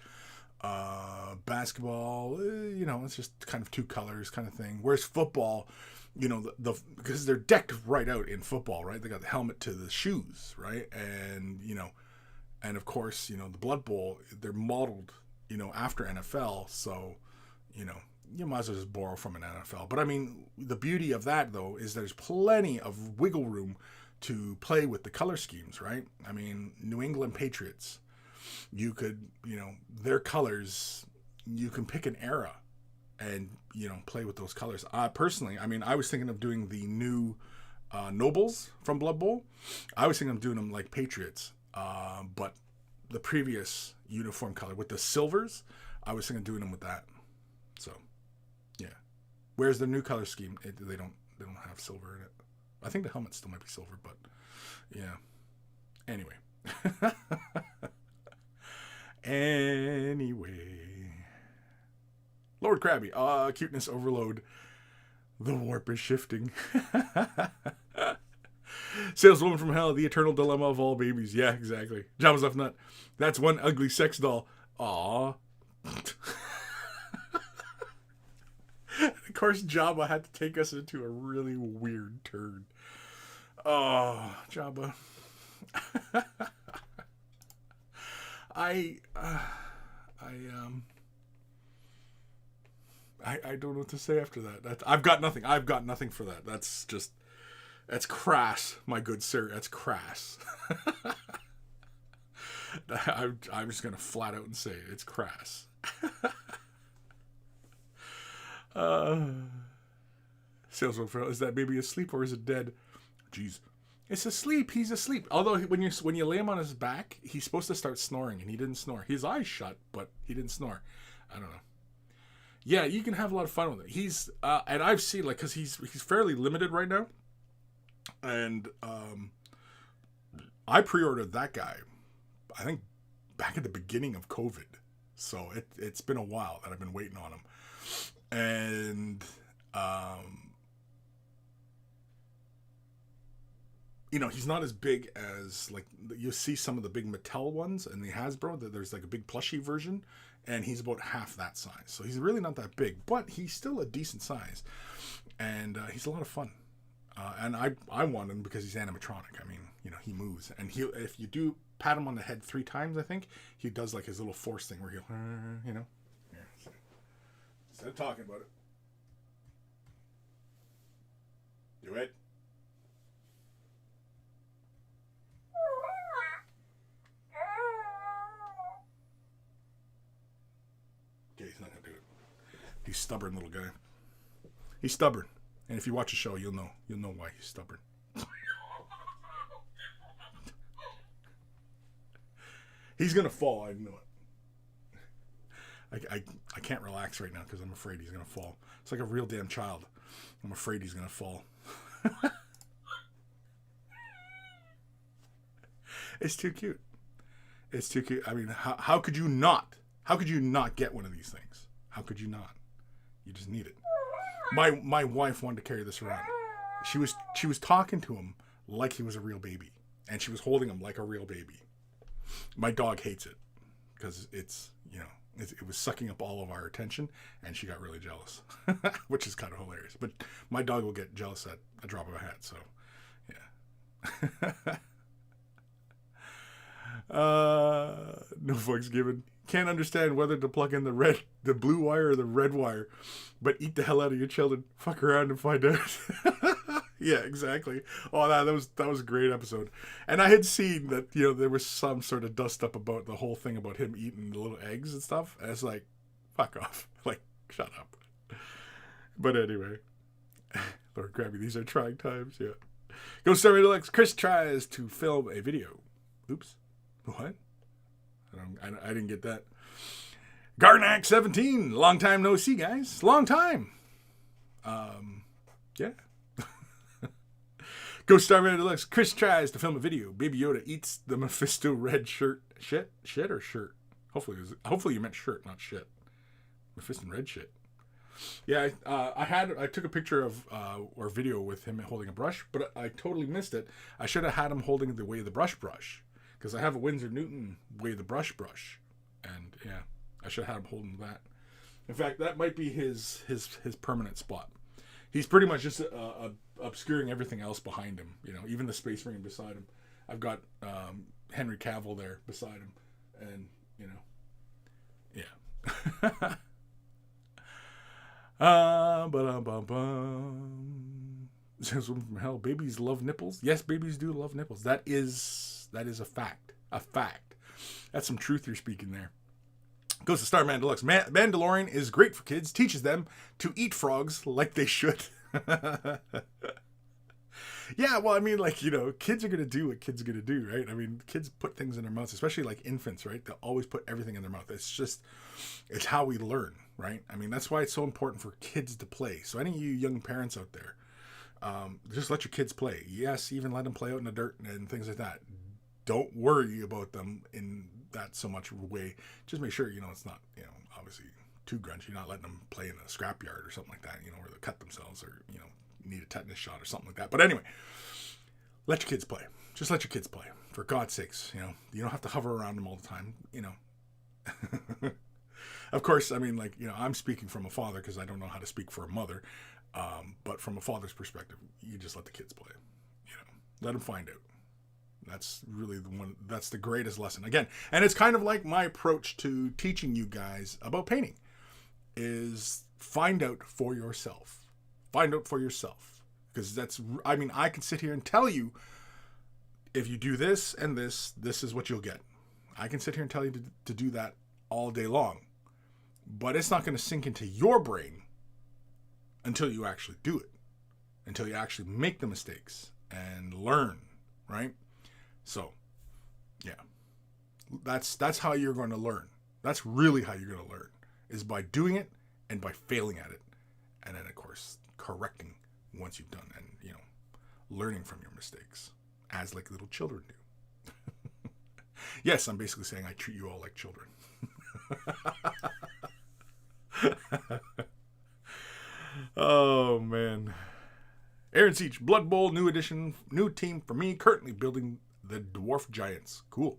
Basketball, it's just kind of two colors kind of thing. Whereas football, because they're decked right out in football, right? They got the helmet to the shoes, right? And, and of course, the Blood Bowl, they're modeled, after NFL. So, you might as well just borrow from an NFL. But I mean, the beauty of that, though, is there's plenty of wiggle room to play with the color schemes, right? I mean, New England Patriots, you could, their colors, you can pick an era and, play with those colors. Personally, I mean, I was thinking of doing the new Nobles from Blood Bowl. I was thinking of doing them like Patriots, but the previous uniform color with the silvers, I was thinking of doing them with that. So, yeah. Whereas the new color scheme, they don't have silver in it. I think the helmet still might be silver, but yeah. Anyway. Lord Krabby, cuteness overload. The warp is shifting. Saleswoman from Hell, the eternal dilemma of all babies. Yeah, exactly. Jabba's left nut. That's one ugly sex doll. Aww. Of course, Jabba had to take us into a really weird turn. Oh, Jabba. I don't know what to say after that. I've got nothing. I've got nothing for that. That's crass, my good sir. That's crass. I'm just gonna flat out and say it. It's crass. Salesman, is that baby asleep or is it dead? Jeez. It's asleep. He's asleep. Although when you lay him on his back, he's supposed to start snoring, and he didn't snore. His eyes shut, but he didn't snore. I don't know. Yeah, you can have a lot of fun with it. He's and I've seen because he's fairly limited right now, and I pre-ordered that guy, I think back at the beginning of COVID. So it's been a while that I've been waiting on him, and he's not as big as, like, you see some of the big Mattel ones and the Hasbro, there's like a big plushie version, and he's about half that size. So he's really not that big, but he's still a decent size. And he's a lot of fun. And I want him because he's animatronic. I mean, he moves. And if you do pat him on the head 3 times, I think, he does like his little force thing where he'll, Yeah. Instead of talking about it. Do it. Okay, he's not going to do it. He's stubborn little guy. He's stubborn. And if you watch the show, you'll know why he's stubborn. He's gonna fall. I know it. I can't relax right now because I'm afraid he's gonna fall. It's like a real damn child. I'm afraid he's gonna fall. It's too cute. It's too cute. I mean, how could you not? How could you not get one of these things? How could you not? You just need it. My wife wanted to carry this around. She was talking to him like he was a real baby, and she was holding him like a real baby. My dog hates it because it was sucking up all of our attention, and she got really jealous, which is kind of hilarious. But my dog will get jealous at a drop of a hat, so yeah. No fucks given. Can't understand whether to plug in the blue wire or the red wire, but eat the hell out of your children. Fuck around and find out. Yeah, exactly. Oh, that was a great episode. And I had seen that, there was some sort of dust up about the whole thing about him eating the little eggs and stuff. And it's like, fuck off. Like, shut up. But anyway. Lord grab me, these are trying times, yeah. Go Star Deluxe. Kris tries to film a video. Oops. What? I didn't get that. Garnack 17. Long time no see, guys. Long time. Yeah. Ghost Star Deluxe. Kris tries to film a video. Baby Yoda eats the Mephisto red shirt. Shit or shirt? Hopefully you meant shirt, not shit. Mephisto red shit. Yeah, I took a picture of or video with him holding a brush, but I totally missed it. I should have had him holding the Way the Brush, because I have a Winsor Newton Way the Brush, and yeah, I should have had him holding that. In fact, that might be his permanent spot. He's pretty much just obscuring everything else behind him. Even the Space Marine beside him. I've got Henry Cavill there beside him, and yeah. Says one from hell. Babies love nipples. Yes, babies do love nipples. That is a fact. A fact. That's some truth you're speaking there. Goes to Starman Deluxe. Mandalorian is great for kids. Teaches them to eat frogs like they should. Yeah, well, I mean, kids are going to do what kids are going to do, right? I mean, kids put things in their mouths, especially like infants, right? They'll always put everything in their mouth. It's how we learn, right? I mean, that's why it's so important for kids to play. So any of you young parents out there, just let your kids play. Yes, even let them play out in the dirt and things like that. Don't worry about them in that so much way. Just make sure, it's not, obviously too grungy. You're not letting them play in a scrapyard or something like that, where they'll cut themselves or, need a tetanus shot or something like that. But anyway, let your kids play. Just let your kids play. For God's sakes, you don't have to hover around them all the time, Of course, I mean, I'm speaking from a father because I don't know how to speak for a mother. But from a father's perspective, you just let the kids play. Let them find out. That's really that's the greatest lesson. Again, and it's kind of like my approach to teaching you guys about painting is find out for yourself. Find out for yourself. Because I can sit here and tell you, if you do this and this is what you'll get. I can sit here and tell you to do that all day long. But it's not going to sink into your brain until you actually do it. Until you actually make the mistakes and learn, right? So, yeah. That's how you're going to learn. That's really how you're going to learn, is by doing it and by failing at it. And then, of course, correcting once you've done and, learning from your mistakes, as like little children do. Yes, I'm basically saying I treat you all like children. Oh, man. Aaron Siege, Blood Bowl, new edition, new team for me, currently building the Dwarf Giants. Cool.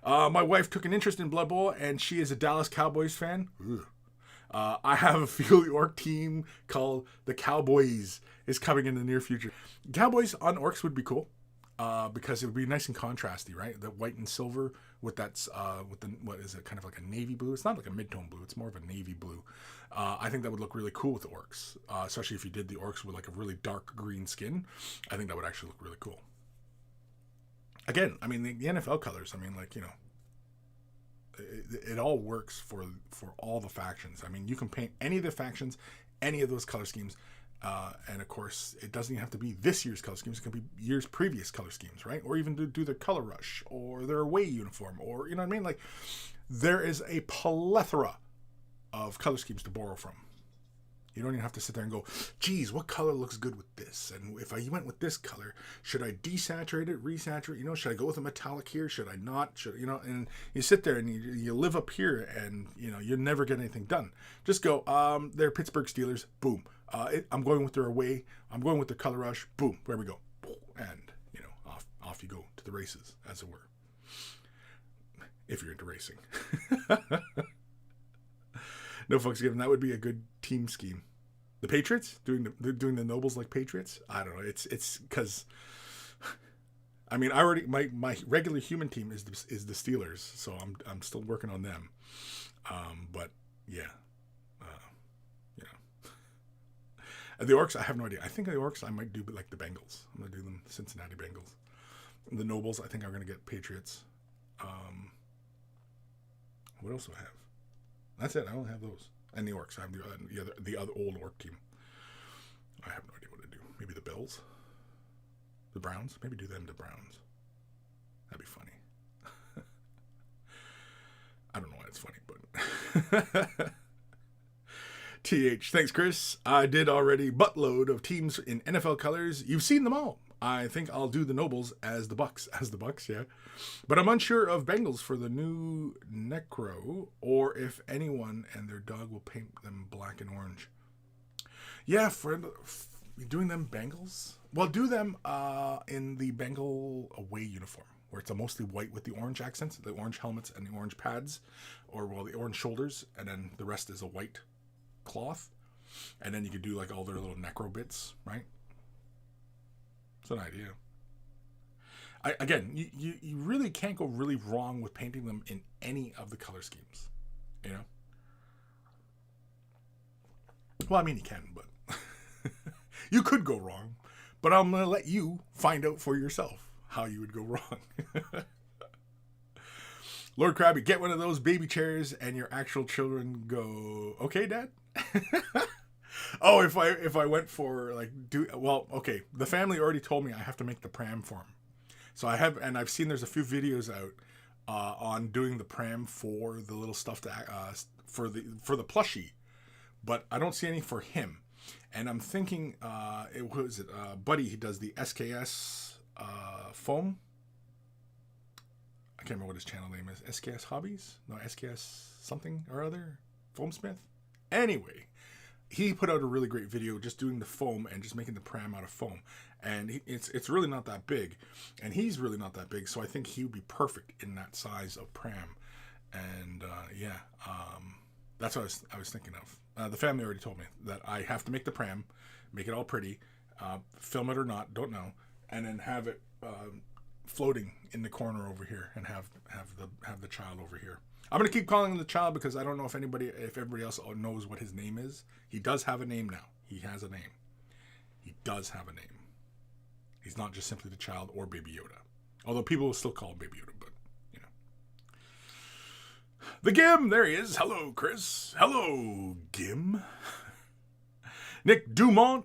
My wife took an interest in Blood Bowl, and she is a Dallas Cowboys fan. I have a feel the orc team called the Cowboys is coming in the near future. Cowboys on orcs would be cool. Because it would be nice and contrasty, right? The white and silver with that, with the, what is it, kind of like a navy blue? It's not like a mid-tone blue. It's more of a navy blue. I think that would look really cool with the orcs, especially if you did the orcs with like a really dark green skin. I think that would actually look really cool. Again, I mean, the NFL colors, I mean, like, you know, it all works for all the factions. I mean, you can paint any of the factions, any of those color schemes. And of course, it doesn't even have to be this year's color schemes. It can be years previous color schemes, right? Or even do their color rush or their away uniform, or, you know what I mean? Like, there is a plethora of color schemes to borrow from. You don't even have to sit there and go, geez, what color looks good with this? And if I went with this color, should I desaturate it, resaturate? You know, should I go with a metallic here? Should I not? Should, you know, and you sit there and you live up here and, you know, you never get anything done. Just go, they're Pittsburgh Steelers, boom. I'm going with their away. I'm going with their color rush, boom, there we go. And, you know, off you go to the races, as it were. If you're into racing. No fucks given. That would be a good team scheme. The Patriots doing the nobles like Patriots. I don't know. It's because, I mean, I already my regular human team is the Steelers, so I'm still working on them. But yeah, you know, and the Orcs. I have no idea. I think the Orcs I might do like the Bengals. I'm gonna do them the Cincinnati Bengals. The nobles I think are gonna get Patriots. What else do I have? That's it. I don't have those. And the Orcs. I have the other old Orc team. I have no idea what to do. Maybe the Bills? The Browns? Maybe do them the Browns. That'd be funny. I don't know why it's funny, but... TH. Thanks, Kris. I did already buttload of teams in NFL colors. You've seen them all. I think I'll do the Nobles as the Bucks. As the Bucks, yeah. But I'm unsure of Bengals for the new Necro, or if anyone and their dog will paint them black and orange. Yeah, for doing them Bengals? Well, do them in the Bengal away uniform, where it's a mostly white with the orange accents, the orange helmets and the orange pads, or well, the orange shoulders, and then the rest is a white cloth. And then you could do like all their little Necro bits, right? It's an idea. Again, you really can't go really wrong with painting them in any of the color schemes, you know? Well, I mean, you can, but you could go wrong, but I'm going to let you find out for yourself how you would go wrong. Lord Krabby, get one of those baby chairs and your actual children go, okay, Dad? Oh, if I went for like okay. The family already told me I have to make the pram for him, so I have, and I've seen there's a few videos out on doing the pram for the little stuff for the plushie, but I don't see any for him, and I'm thinking Buddy, he does the SKS foam. I can't remember what his channel name is. SKS Hobbies? No, SKS something or other. Foamsmith. Anyway. He put out a really great video just doing the foam and just making the pram out of foam. And it's really not that big. And he's really not that big, so I think he would be perfect in that size of pram. And that's what I was thinking of. The family already told me that I have to make the pram, make it all pretty, film it or not, don't know, and then have it floating in the corner over here and have the child over here. I'm going to keep calling him the child because I don't know if everybody else knows what his name is. He does have a name now. He has a name. He does have a name. He's not just simply the child or Baby Yoda. Although people will still call him Baby Yoda, but, you know. The Gim, there he is. Hello, Kris. Hello, Gim. Nick Dumont,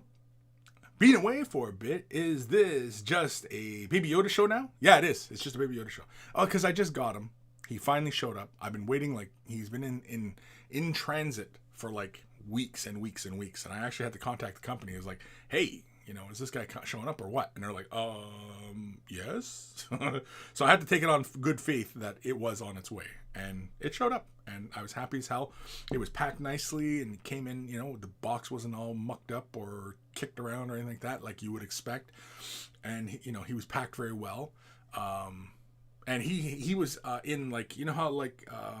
being away for a bit. Is this just a Baby Yoda show now? Yeah, it is. It's just a Baby Yoda show. Oh, because I just got him. He finally showed up. I've been waiting, like, he's been in transit for, like, weeks and weeks and weeks. And I actually had to contact the company. I was like, hey, you know, is this guy showing up or what? And they're like, yes. So I had to take it on good faith that it was on its way. And it showed up. And I was happy as hell. It was packed nicely and it came in, you know, the box wasn't all mucked up or kicked around or anything like that, like you would expect. And, he was packed very well. And he was in, like, you know how like a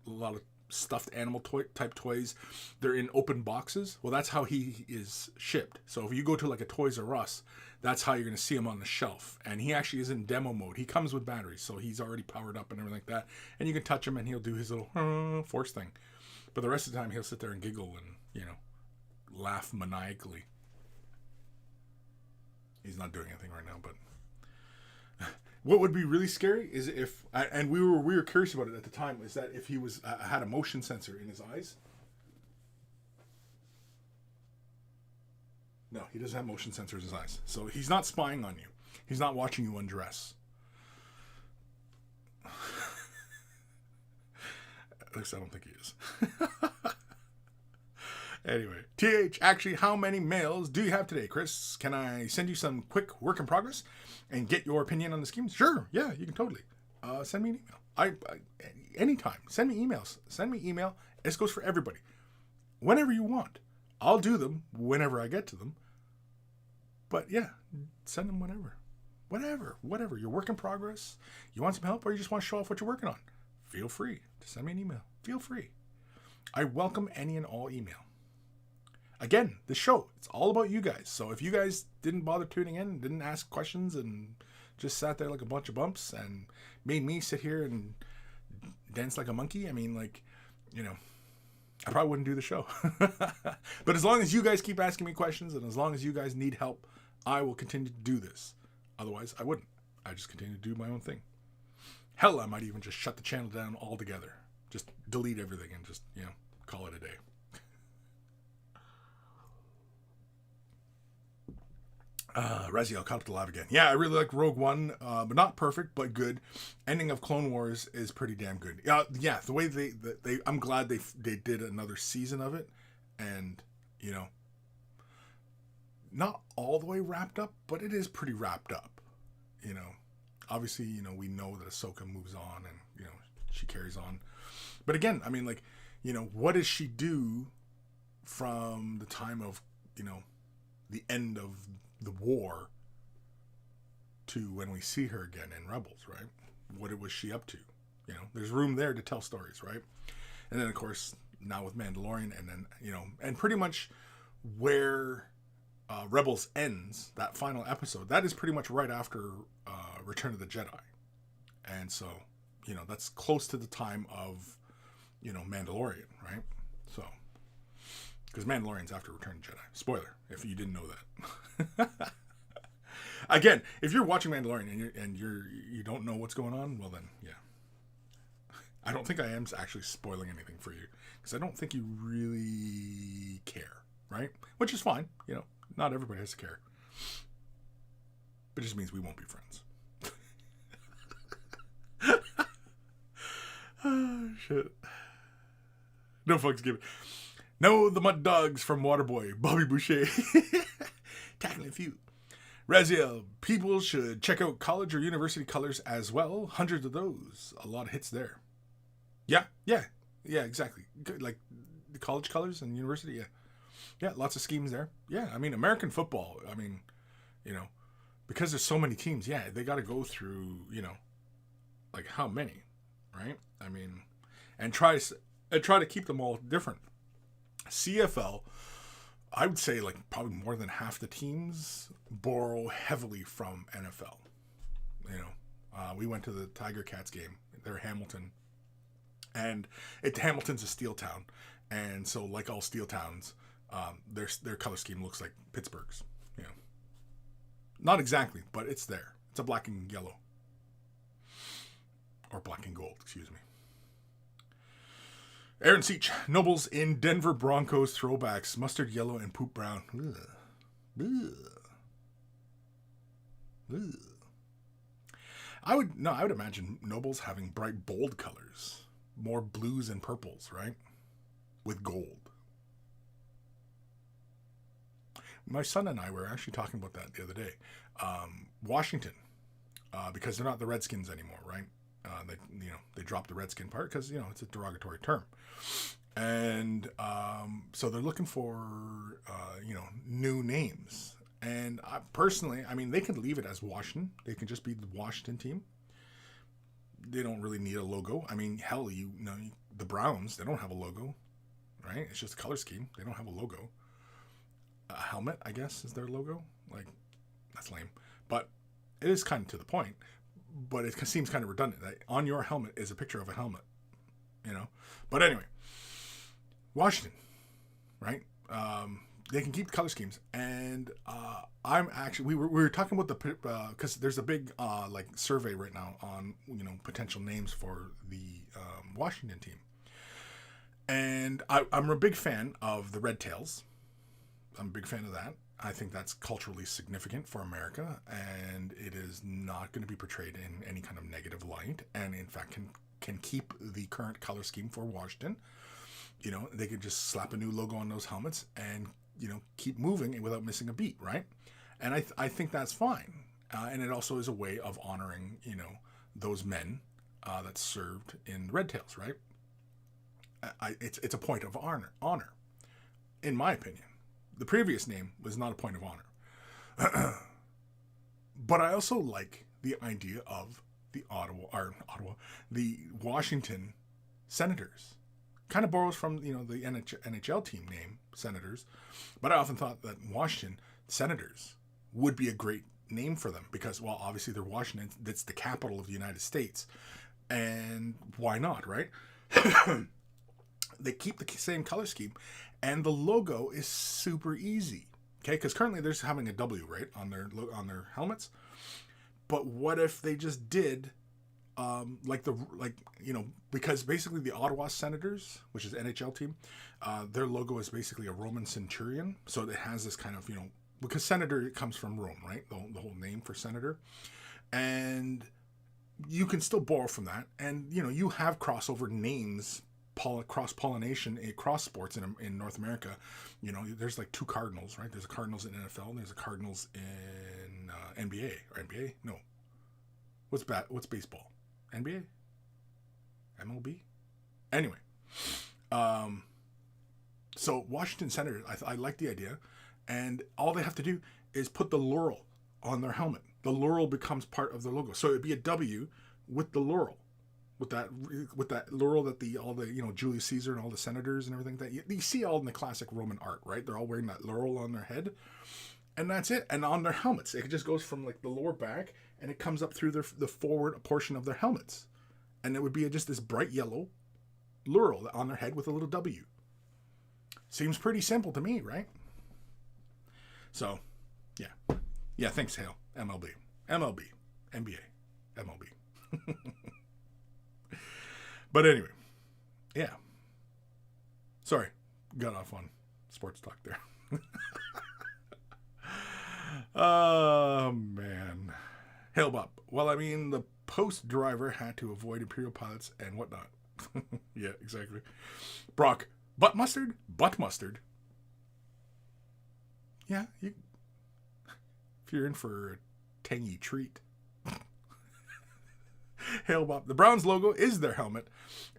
lot of stuffed animal type toys. They're in open boxes. Well, that's how he is shipped. So if you go to like a Toys R Us, that's how you're going to see him on the shelf. And he actually is in demo mode. He comes with batteries, so he's already powered up and everything like that. And you can touch him and he'll do his little force thing. But the rest of the time he'll sit there and giggle and, laugh maniacally. He's not doing anything right now, but what would be really scary is if, and we were curious about it at the time, is that if he was had a motion sensor in his eyes. No, he doesn't have motion sensors in his eyes, so he's not spying on you. He's not watching you undress. At least I don't think he is. Anyway, TH, actually, how many mails do you have today, Kris? Can I send you some quick work in progress and get your opinion on the schemes? Sure, yeah, you can totally. Send me an email. Anytime. Send me emails. Send me email. This goes for everybody. Whenever you want. I'll do them whenever I get to them. But yeah, send them whenever. Whatever. Your work in progress. You want some help or you just want to show off what you're working on? Feel free to send me an email. Feel free. I welcome any and all email. Again, the show, it's all about you guys. So if you guys didn't bother tuning in, didn't ask questions, and just sat there like a bunch of bumps and made me sit here and dance like a monkey, I mean, I probably wouldn't do the show. But as long as you guys keep asking me questions and as long as you guys need help, I will continue to do this. Otherwise, I wouldn't. I just continue to do my own thing. Hell, I might even just shut the channel down altogether. Just delete everything and just, call it a day. Raziel, caught up to live again. Yeah, I really like Rogue One, but not perfect, but good. Ending of Clone Wars is pretty damn good. Yeah, the way they I'm glad they did another season of it, and not all the way wrapped up, but it is pretty wrapped up. Obviously, we know that Ahsoka moves on, and she carries on. But again, I mean, what does she do from the time of the end of the war to when we see her again in Rebels, right? What was she up to? There's room there to tell stories, right? And then of course now with Mandalorian, and then and pretty much where Rebels ends, that final episode, that is pretty much right after Return of the Jedi, and so that's close to the time of Mandalorian, right? So because Mandalorian's after Return of the Jedi. Spoiler, if you didn't know that. Again, if you're watching Mandalorian and you don't know what's going on, well then, yeah. I don't think I am actually spoiling anything for you because I don't think you really care, right? Which is fine, not everybody has to care. But it just means we won't be friends. Oh, shit. No fucks given. No, the Mud Dogs from Waterboy, Bobby Boucher. Tackling a few. Raziel, people should check out college or university colors as well. Hundreds of those. A lot of hits there. Yeah, exactly. Like the college colors and university, yeah. Yeah, lots of schemes there. Yeah, I mean, American football, I mean, because there's so many teams, yeah, they got to go through, like how many, right? I mean, and try to keep them all different. CFL, I would say probably more than half the teams borrow heavily from NFL. We went to the Tiger Cats game. They're Hamilton, and Hamilton's a steel town, and so like all steel towns, their color scheme looks like Pittsburgh's. Not exactly, but it's there. It's a black and yellow, or black and gold. Excuse me. Aaron Seach, Nobles in Denver Broncos throwbacks, mustard yellow and poop brown. Ugh. Ugh. Ugh. I would imagine Nobles having bright, bold colors, more blues and purples, right? With gold. My son and I were actually talking about that the other day. Washington, because they're not the Redskins anymore, right? They dropped the Redskin part because, it's a derogatory term. And so they're looking for, new names. And personally, I mean, they could leave it as Washington. They can just be the Washington team. They don't really need a logo. I mean, hell, the Browns, they don't have a logo, right? It's just a color scheme. They don't have a logo. A helmet, I guess, is their logo. Like, that's lame. But it is kind of to the point. But it seems kind of redundant. That on your helmet is a picture of a helmet, But anyway, Washington, right? They can keep the color schemes, and I'm actually we were talking about because there's a big survey right now on potential names for the Washington team, and I'm a big fan of the Red Tails. I'm a big fan of that. I think that's culturally significant for America, and it is not going to be portrayed in any kind of negative light, and in fact can keep the current color scheme for Washington. They could just slap a new logo on those helmets and keep moving without missing a beat, right? And I think that's fine, and it also is a way of honoring those men that served in Red Tails, right? It's a point of honor, in my opinion. The previous name was not a point of honor. But I also like the idea of the the Washington Senators. Kind of borrows from, the NHL team name, Senators. But I often thought that Washington Senators would be a great name for them because, well, obviously they're Washington. That's the capital of the United States. And why not, right? They keep the same color scheme, and the logo is super easy. Okay, because currently they're just having a W, right, on their helmets. But what if they just did, because basically the Ottawa Senators, which is an NHL team, their logo is basically a Roman centurion. So it has this kind of, because senator comes from Rome, right? The whole name for senator, and you can still borrow from that, and you have crossover names. Cross-pollination across sports in North America. There's like two Cardinals, right? There's a Cardinals in NFL and there's a Cardinals in NBA. Or NBA? No. What's baseball? NBA? MLB? Anyway. So Washington Senators, I like the idea. And all they have to do is put the laurel on their helmet. The laurel becomes part of the logo. So it'd be a W with the laurel. With that laurel that all the Julius Caesar and all the senators and everything that you see all in the classic Roman art, right? They're all wearing that laurel on their head, and that's it. And on their helmets, it just goes from like the lower back and it comes up through the forward portion of their helmets, and it would be just this bright yellow laurel on their head with a little W. Seems pretty simple to me, right? So, yeah. Thanks, Hale. MLB, NBA, MLB. But anyway, yeah. Sorry, got off on sports talk there. Oh, man. Hail Bob. Well, I mean, the post driver had to avoid Imperial pilots and whatnot. Yeah, exactly. Brock, butt mustard? Yeah, if you're in for a tangy treat. Hail Bob. The Browns logo is their helmet,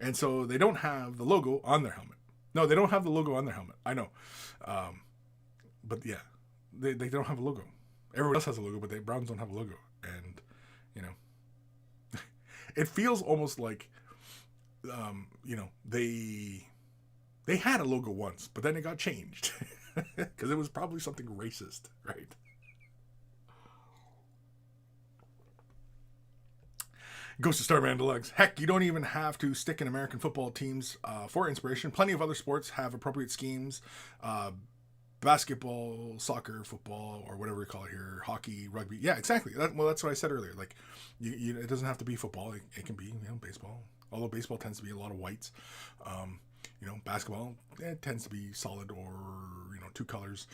and so they don't have the logo on their helmet. No, they don't have the logo on their helmet. I know. But yeah, they don't have a logo. Everyone else has a logo, but the Browns don't have a logo. And, it feels almost like, they had a logo once, but then it got changed. Because it was probably something racist, right? Goes to Starman Deluxe. Heck, you don't even have to stick in American football teams for inspiration. Plenty of other sports have appropriate schemes. Basketball, soccer, football, or whatever we call it here. Hockey, rugby. Yeah, exactly. That's what I said earlier. Like, it doesn't have to be football. It can be, baseball. Although baseball tends to be a lot of whites. Basketball, it tends to be solid or, two colors.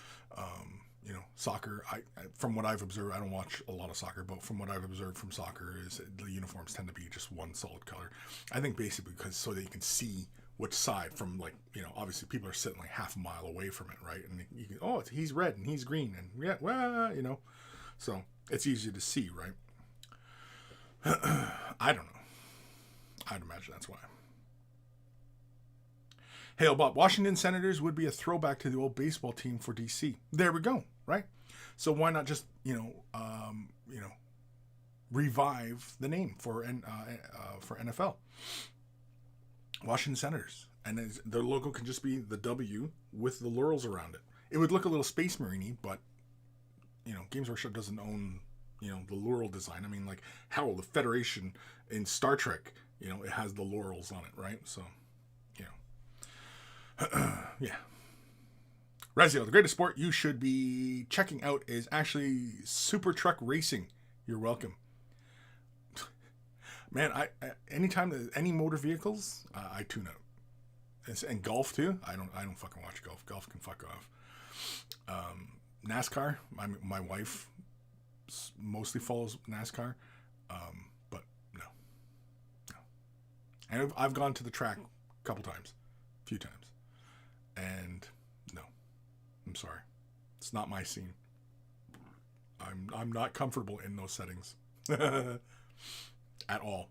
Soccer, I from what I've observed, I don't watch a lot of soccer, but from what I've observed from soccer is the uniforms tend to be just one solid color. I think basically because so that you can see which side from, like, obviously people are sitting like half a mile away from it, right? And you can, he's red and he's green and yeah, well, so it's easy to see, right? I don't know. I'd imagine that's why. Hail Bob. Washington Senators would be a throwback to the old baseball team for DC. There we go, right? So why not just, revive the name for NFL. Washington Senators. And their logo can just be the W with the laurels around it. It would look a little Space Marine-y, but, Games Workshop doesn't own, the laurel design. I mean, like, hell, the Federation in Star Trek, it has the laurels on it, right? So, yeah. Razio, the greatest sport you should be checking out is actually Super Truck Racing. You're welcome. Man, I anytime there's any motor vehicles, I tune out. And golf too. I don't fucking watch golf. Golf can fuck off. NASCAR. My wife mostly follows NASCAR, but no. And I've gone to the track a few times, and no, I'm sorry, it's not my scene. I'm not comfortable in those settings at all.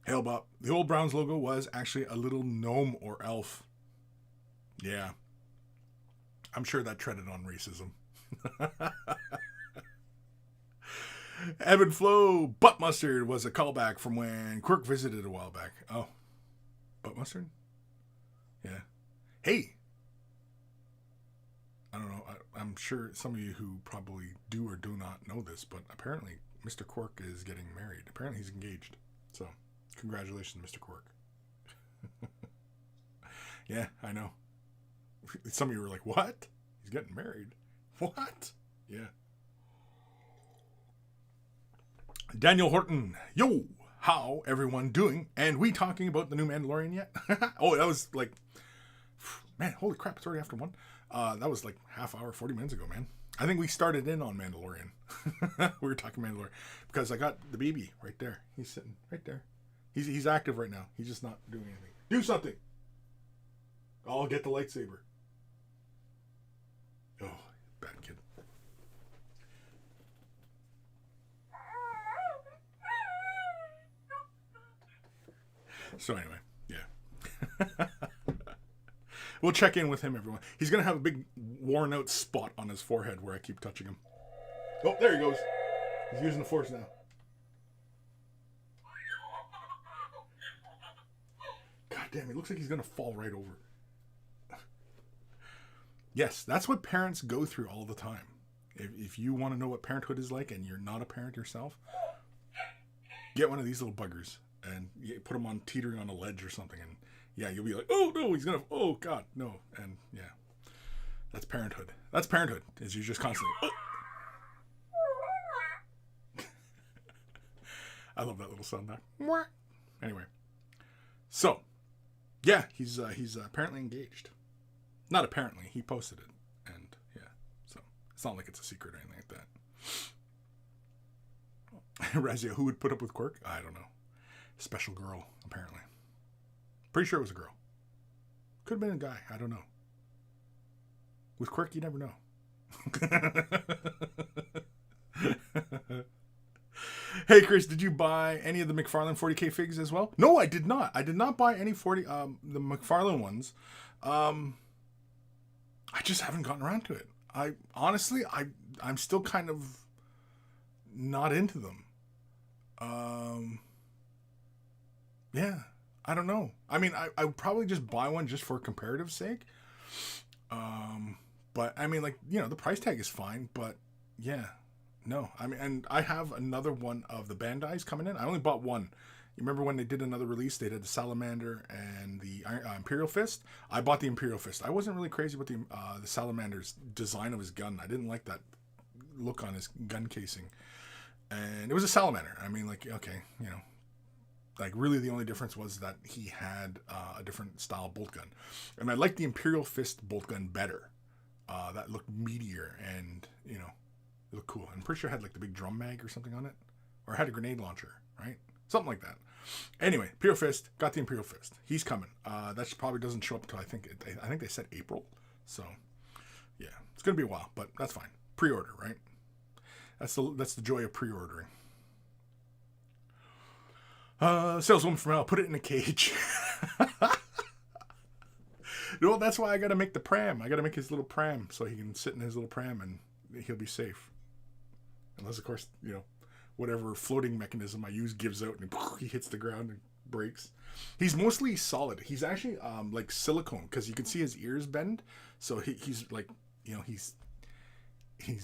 Hail Bob. The old Browns logo was actually a little gnome or elf. Yeah. I'm sure that treaded on racism. Evan Belleau, Butt Mustard was a callback from when Quirk visited a while back. Oh. Butt Mustard? Yeah. Hey. I don't know. I'm sure some of you who probably do or do not know this, but apparently Mr. Quirk is getting married. Apparently he's engaged. So, congratulations, Mr. Quirk. Yeah, I know. Some of you were like, what? He's getting married. What? Yeah. Daniel Horton. Yo, how everyone doing? And we talking about the new Mandalorian yet? Oh, that was like, man, holy crap, it's already after 1. That was like half hour, 40 minutes ago, man. I think we started in on Mandalorian. We were talking Mandalorian because I got the baby right there. He's sitting right there. He's active right now. He's just not doing anything. Do something. I'll get the lightsaber. Oh, bad kid. So anyway, yeah. We'll check in with him, everyone. He's going to have a big worn out spot on his forehead where I keep touching him. Oh, there he goes. He's using the force now. God damn, he looks like he's going to fall right over. Yes, that's what parents go through all the time. If you want to know what parenthood is like and you're not a parent yourself, get one of these little buggers and put them on teetering on a ledge or something, and yeah, you'll be like, oh no, he's gonna, oh god, no. And yeah, that's parenthood. That's parenthood, is you just constantly, oh. I love that little sound there. Anyway, so yeah, he's apparently engaged. Not apparently, he posted it, and yeah, so it's not like it's a secret or anything like that. Razia, who would put up with Quirk? I don't know. Special girl, apparently. Pretty sure it was a girl. Could have been a guy. I don't know. With Quirk, you never know. Hey, Kris, did you buy any of the McFarlane 40K figs as well? No, I did not. I did not buy any the McFarlane ones. I just haven't gotten around to it. I'm still kind of not into them. Yeah, I don't know. I mean, I would probably just buy one just for comparative sake. But I mean, like, the price tag is fine, but yeah, no. I mean, and I have another one of the Bandai's coming in. I only bought one. You remember when they did another release? They did the Salamander and the Imperial Fist. I bought the Imperial Fist. I wasn't really crazy with the Salamander's design of his gun. I didn't like that look on his gun casing. And it was a Salamander. I mean, like, okay, like really the only difference was that he had a different style bolt gun. And I liked the Imperial Fist bolt gun better. That looked meatier and, it looked cool. I'm pretty sure it had like the big drum mag or something on it. Or it had a grenade launcher, right? Something like that. Anyway, Imperial Fist, got the Imperial Fist. He's coming. That probably doesn't show up until I think they said April. So, yeah, it's gonna be a while, but that's fine. Pre-order, right? That's the joy of pre-ordering. Saleswoman from hell, put it in a cage. No, that's why I gotta make the pram. I gotta make his little pram so he can sit in his little pram and he'll be safe. Unless, of course, whatever floating mechanism I use gives out and he hits the ground and breaks. He's mostly solid. He's actually like silicone, because you can see his ears bend. So he's like, he's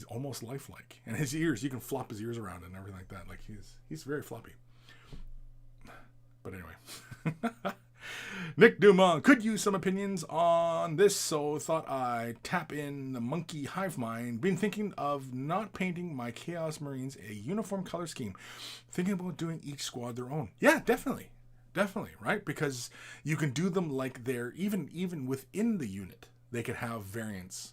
almost lifelike. And his ears, you can flop his ears around and everything like that. Like he's very floppy. But anyway. Nick Dumont could use some opinions on this, so thought I'd tap in the monkey hive mind. Been thinking of not painting my Chaos Marines a uniform color scheme. Thinking about doing each squad their own. Yeah, definitely. Definitely, right? Because you can do them like they're, even within the unit, they could have variants.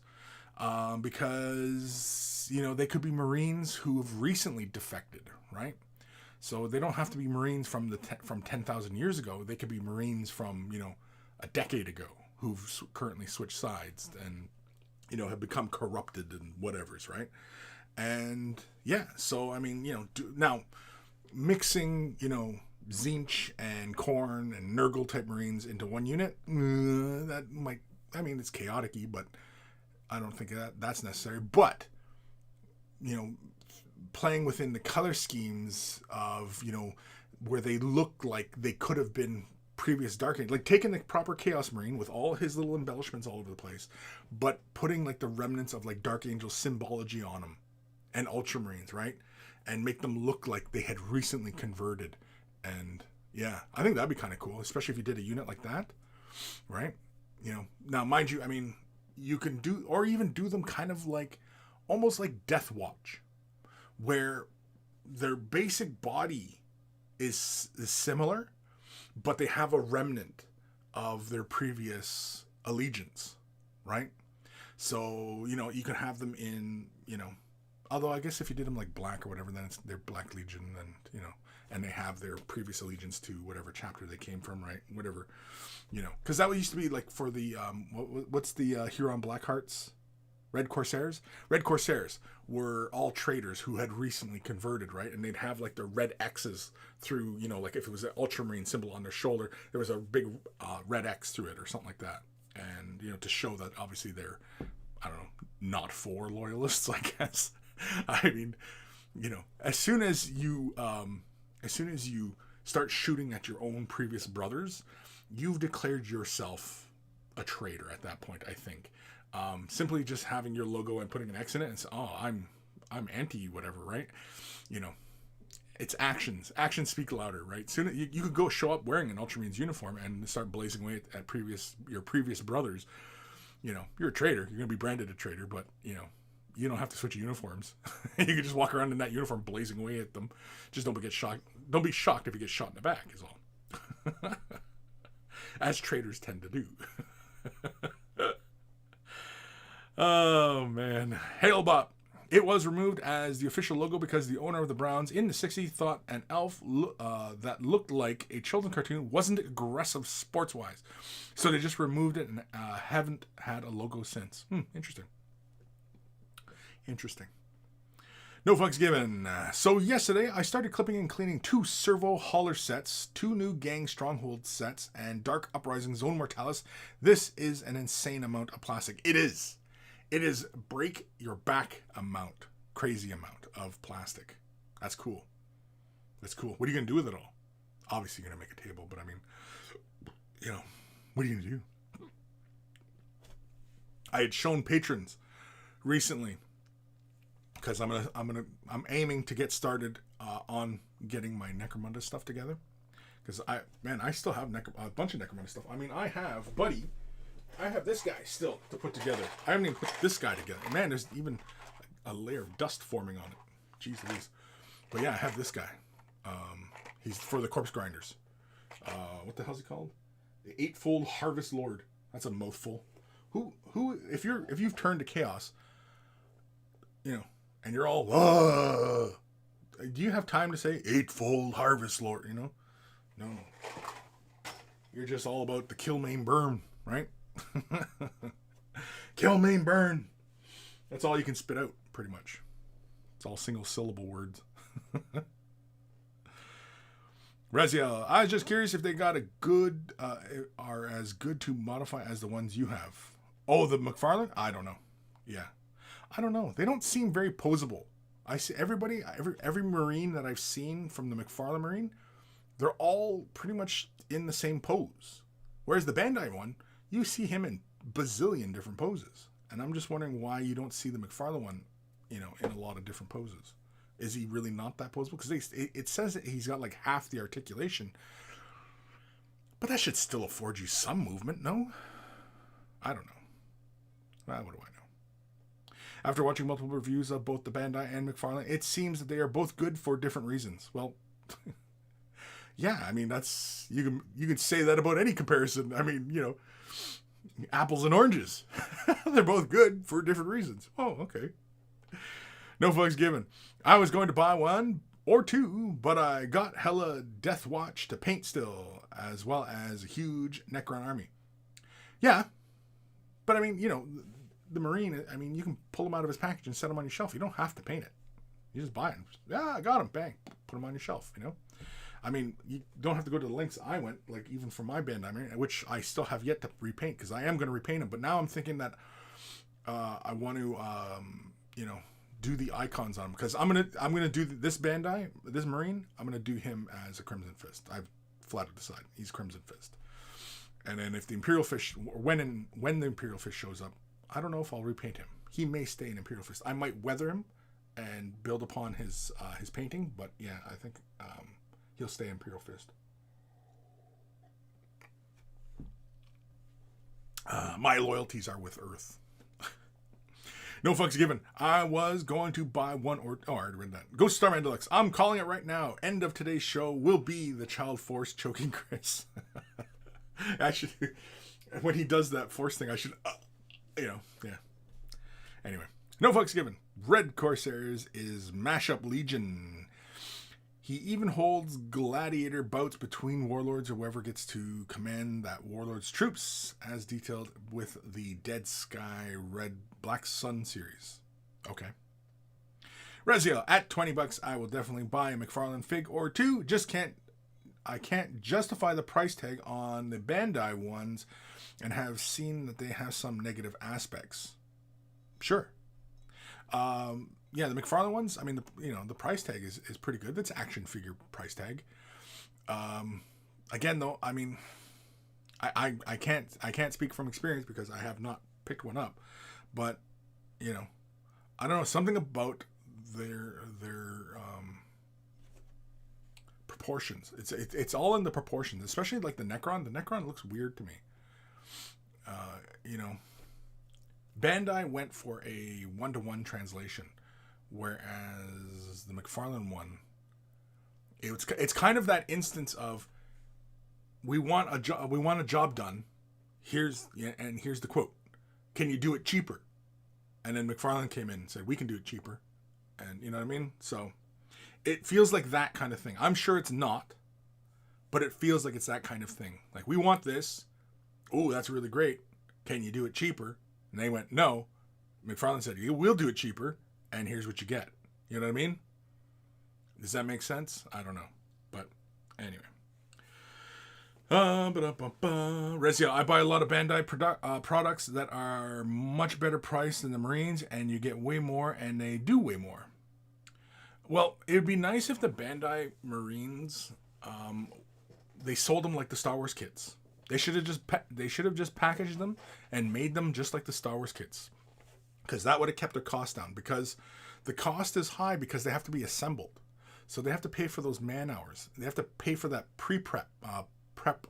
Because, they could be Marines who have recently defected, right? So they don't have to be Marines from 10,000 years ago. They could be Marines from, a decade ago who've currently switched sides and, have become corrupted and whatever's, right? And yeah, so, I mean, now mixing, Zinch and Khorne and Nurgle type Marines into one unit, that might, it's chaotic-y, but I don't think that's necessary. But, playing within the color schemes of, where they look like they could have been previous Dark Age, like taking the proper Chaos Marine with all his little embellishments all over the place, but putting like the remnants of like Dark Angel symbology on them and Ultramarines, right? And make them look like they had recently converted. And yeah, I think that'd be kind of cool, especially if you did a unit like that, right? Now mind you, you can do, or even do them kind of like, almost like Death Watch, where their basic body is similar, but they have a remnant of their previous allegiance, right? So, you can have them in, although I guess if you did them like black or whatever, then it's their Black Legion, and, and they have their previous allegiance to whatever chapter they came from, right? Whatever, because that used to be like for the, what's the Huron Blackhearts? Red Corsairs? Red Corsairs were all traders who had recently converted, right? And they'd have like the red X's through, like if it was an Ultramarine symbol on their shoulder, there was a big red X through it or something like that. And, to show that obviously they're, I don't know, not for loyalists, I guess. As soon as you start shooting at your own previous brothers, you've declared yourself a traitor at that point, I think. Simply just having your logo and putting an X in it and say, oh, I'm anti whatever, right? It's actions. Actions speak louder, right? Soon you could go show up wearing an Ultramarines uniform and start blazing away at your previous brothers. You're a traitor. You're gonna be branded a traitor, but you don't have to switch uniforms. You can just walk around in that uniform blazing away at them. Just don't get shocked. Don't be shocked if you get shot in the back, is all. As traitors tend to do. Oh, man. Hailbop. It was removed as the official logo because the owner of the Browns in the 60s thought an elf that looked like a children's cartoon wasn't aggressive sports-wise. So they just removed it and haven't had a logo since. Interesting. Interesting. No fucks given. So yesterday, I started clipping and cleaning 2 Servo Hauler sets, 2 new Gang Stronghold sets, and Dark Uprising Zone Mortalis. This is an insane amount of plastic. It is. It is break your back amount, crazy amount of plastic. That's cool. That's cool. What are you going to do with it all? Obviously, you're going to make a table, but what are you going to do? I had shown patrons recently, because I'm aiming to get started on getting my Necromunda stuff together. Because I still have a bunch of Necromunda stuff. I have this guy still to put together. I haven't even put this guy together. Man, there's even a layer of dust forming on it. Jeez Louise. But yeah, I have this guy. He's for the Corpse Grinders. What the hell's he called? The Eightfold Harvest Lord. That's a mouthful. Who if you've turned to chaos, and you're all, do you have time to say Eightfold Harvest Lord? No. You're just all about the kill, maim, burn, right? Kill, maim, burn. That's all you can spit out, pretty much. It's all single syllable words. Reziel, I was just curious if they got a good, are as good to modify as the ones you have. Oh, the McFarlane? I don't know. Yeah. I don't know. They don't seem very posable. I see every Marine that I've seen from the McFarlane Marine, they're all pretty much in the same pose. Whereas the Bandai one, you see him in bazillion different poses. And I'm just wondering why you don't see the McFarlane one, in a lot of different poses. Is he really not that poseable? Because it says that he's got like half the articulation. But that should still afford you some movement, no? I don't know. Well, what do I know? After watching multiple reviews of both the Bandai and McFarlane, it seems that they are both good for different reasons. Well, yeah, I mean, that's... You can say that about any comparison. I mean, apples and oranges. They're both good for different reasons. Oh, okay. No fucks given. I was going to buy one or two, but I got hella Death Watch to paint still, as well as a huge Necron army. Yeah, but I mean, the Marine, I mean, you can pull him out of his package and set him on your shelf. You don't have to paint it. You just buy it. Yeah, I got him. Bang. Put him on your shelf, I mean, you don't have to go to the lengths I went, like even for my Bandai Marine, which I still have yet to repaint, because I am going to repaint him. But now I'm thinking that I want to, do the icons on him, because I'm gonna do this Bandai, this Marine. I'm gonna do him as a Crimson Fist. I've flat decided he's Crimson Fist. And then if the Imperial Fist, when the Imperial Fist shows up, I don't know if I'll repaint him. He may stay in Imperial Fist. I might weather him and build upon his painting, but yeah, I think he'll stay Imperial Fist. My loyalties are with Earth. No fucks given. I was going to buy one or... Oh, I already read that. Ghost Starman Deluxe. I'm calling it right now. End of today's show will be the child force choking Kris. I should... When he does that force thing, I should... yeah. Anyway. No fucks given. Red Corsairs is Mashup Legion. He even holds gladiator bouts between warlords or whoever gets to command that warlord's troops, as detailed with the Dead Sky Red Black Sun series. Okay. Reziel, at $20, I will definitely buy a McFarlane fig or two. I can't justify the price tag on the Bandai ones and have seen that they have some negative aspects. Sure. Yeah, the McFarlane ones, I mean, the price tag is pretty good. That's action figure price tag. Again, though, I mean, I can't speak from experience because I have not picked one up. But, I don't know, something about their proportions. It's all in the proportions, especially like the Necron. The Necron looks weird to me. Bandai went for a 1-to-1 translation, whereas the McFarlane one, it's kind of that instance of we want a job done. Here's the quote. Can you do it cheaper? And then McFarlane came in and said, we can do it cheaper. And you know what I mean? So it feels like that kind of thing. I'm sure it's not, but it feels like it's that kind of thing. Like, we want this. Oh, that's really great. Can you do it cheaper? And they went, no. McFarlane said, we'll do it cheaper, and here's what you get. You know what I mean? Does that make sense? I don't know. But anyway. Reziel, I buy a lot of Bandai products that are much better priced than the Marines, and you get way more, and they do way more. Well, it would be nice if the Bandai Marines, they sold them like the Star Wars kits. They should have just packaged them and made them just like the Star Wars kits, because that would have kept their cost down. Because the cost is high because they have to be assembled, so they have to pay for those man hours. They have to pay for that prep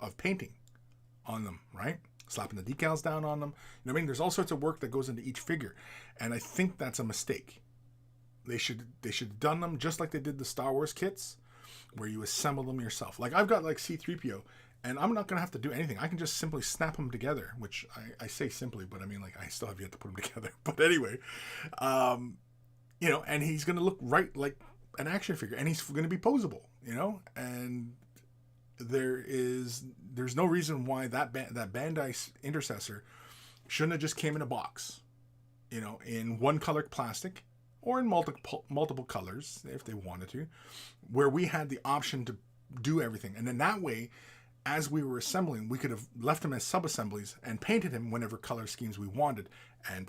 of painting on them, right? Slapping the decals down on them. You know what I mean? There's all sorts of work that goes into each figure, and I think that's a mistake. They should have done them just like they did the Star Wars kits, where you assemble them yourself. Like, I've got like C-3PO. And I'm not going to have to do anything. I can just simply snap them together, which I say simply, but I mean, like, I still have yet to put them together. But anyway, and he's going to look right like an action figure, and he's going to be posable, and there's no reason why that Bandai Intercessor shouldn't have just came in a box, in one color plastic or in multiple colors if they wanted to, where we had the option to do everything. And then that way, as we were assembling, we could have left him as sub-assemblies and painted him whenever color schemes we wanted. And,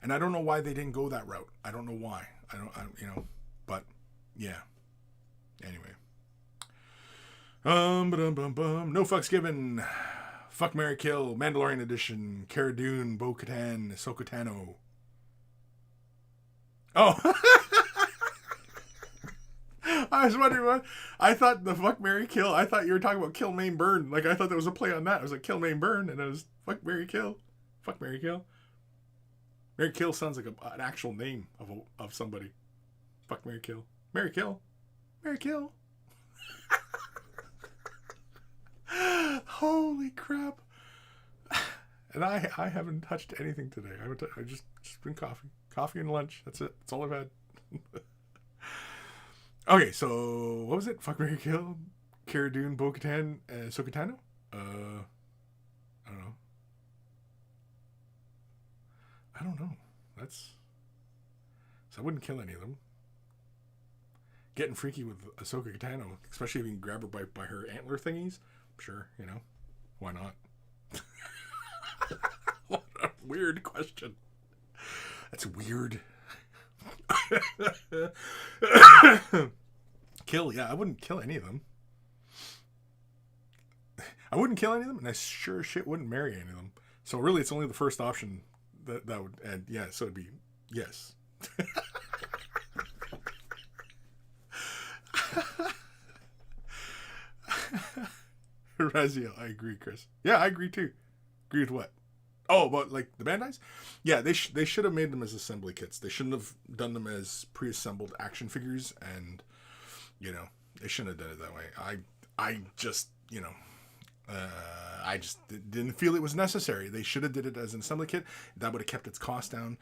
And I don't know why they didn't go that route. I don't know why. But yeah. Anyway. No fucks given. Fuck, Marry, Kill, Mandalorian Edition, Cara Dune, Bo-Katan, Ahsoka Tano. Oh. I was wondering what. I thought the fuck, Marry, Kill. I thought you were talking about Kill, Maim, Burn. Like, I thought there was a play on that. I was like, Kill, Maim, Burn. And it was fuck, Marry, Kill. Fuck, Marry, Kill. Marry, Kill sounds like an actual name of somebody. Fuck, Marry, Kill. Marry, Kill. Marry, Kill. Holy crap. And I haven't touched anything today. I just been coffee and lunch. That's it. That's all I've had. Okay, so what was it? Fuck, Marry, Kill, Cara Dune, Bo-Katan, Ahsoka Tano. I don't know. So I wouldn't kill any of them. Getting freaky with Ahsoka Tano, especially if you can grab her by her antler thingies. Sure, why not? What a weird question. That's weird. Kill, yeah, I wouldn't kill any of them. I wouldn't kill any of them, and I sure shit wouldn't marry any of them. So really, it's only the first option that would, and yeah, so it'd be yes. Razia, I agree, Kris. Yeah, I agree too. Agree with what? Oh, about like the Bandais? Yeah, they should have made them as assembly kits. They shouldn't have done them as pre-assembled action figures, and they shouldn't have done it that way. I just didn't feel it was necessary. They should have did it as an assembly kit. That would have kept its cost down.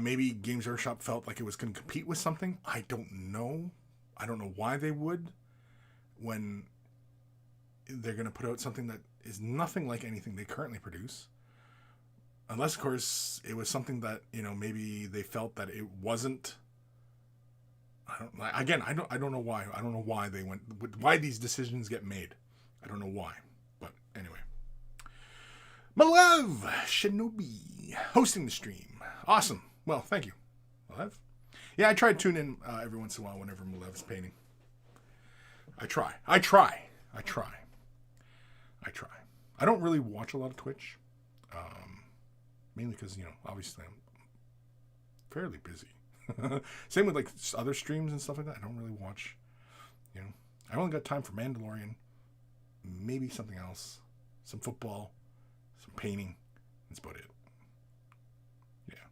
Maybe Games Workshop felt like it was going to compete with something. I don't know. I don't know why they would, when they're going to put out something that is nothing like anything they currently produce. Unless, of course, it was something that, maybe they felt that it wasn't. I don't know why. I don't know why they went. Why these decisions get made. I don't know why. But anyway. My love, Shinobi, hosting the stream. Awesome. Well, thank you, Malev. Yeah, I try to tune in every once in a while whenever Malev's painting. I try. I don't really watch a lot of Twitch. Mainly because, obviously I'm fairly busy. Same with like other streams and stuff like that. I don't really watch, I only got time for Mandalorian, maybe something else, some football, some painting. That's about it. Yeah.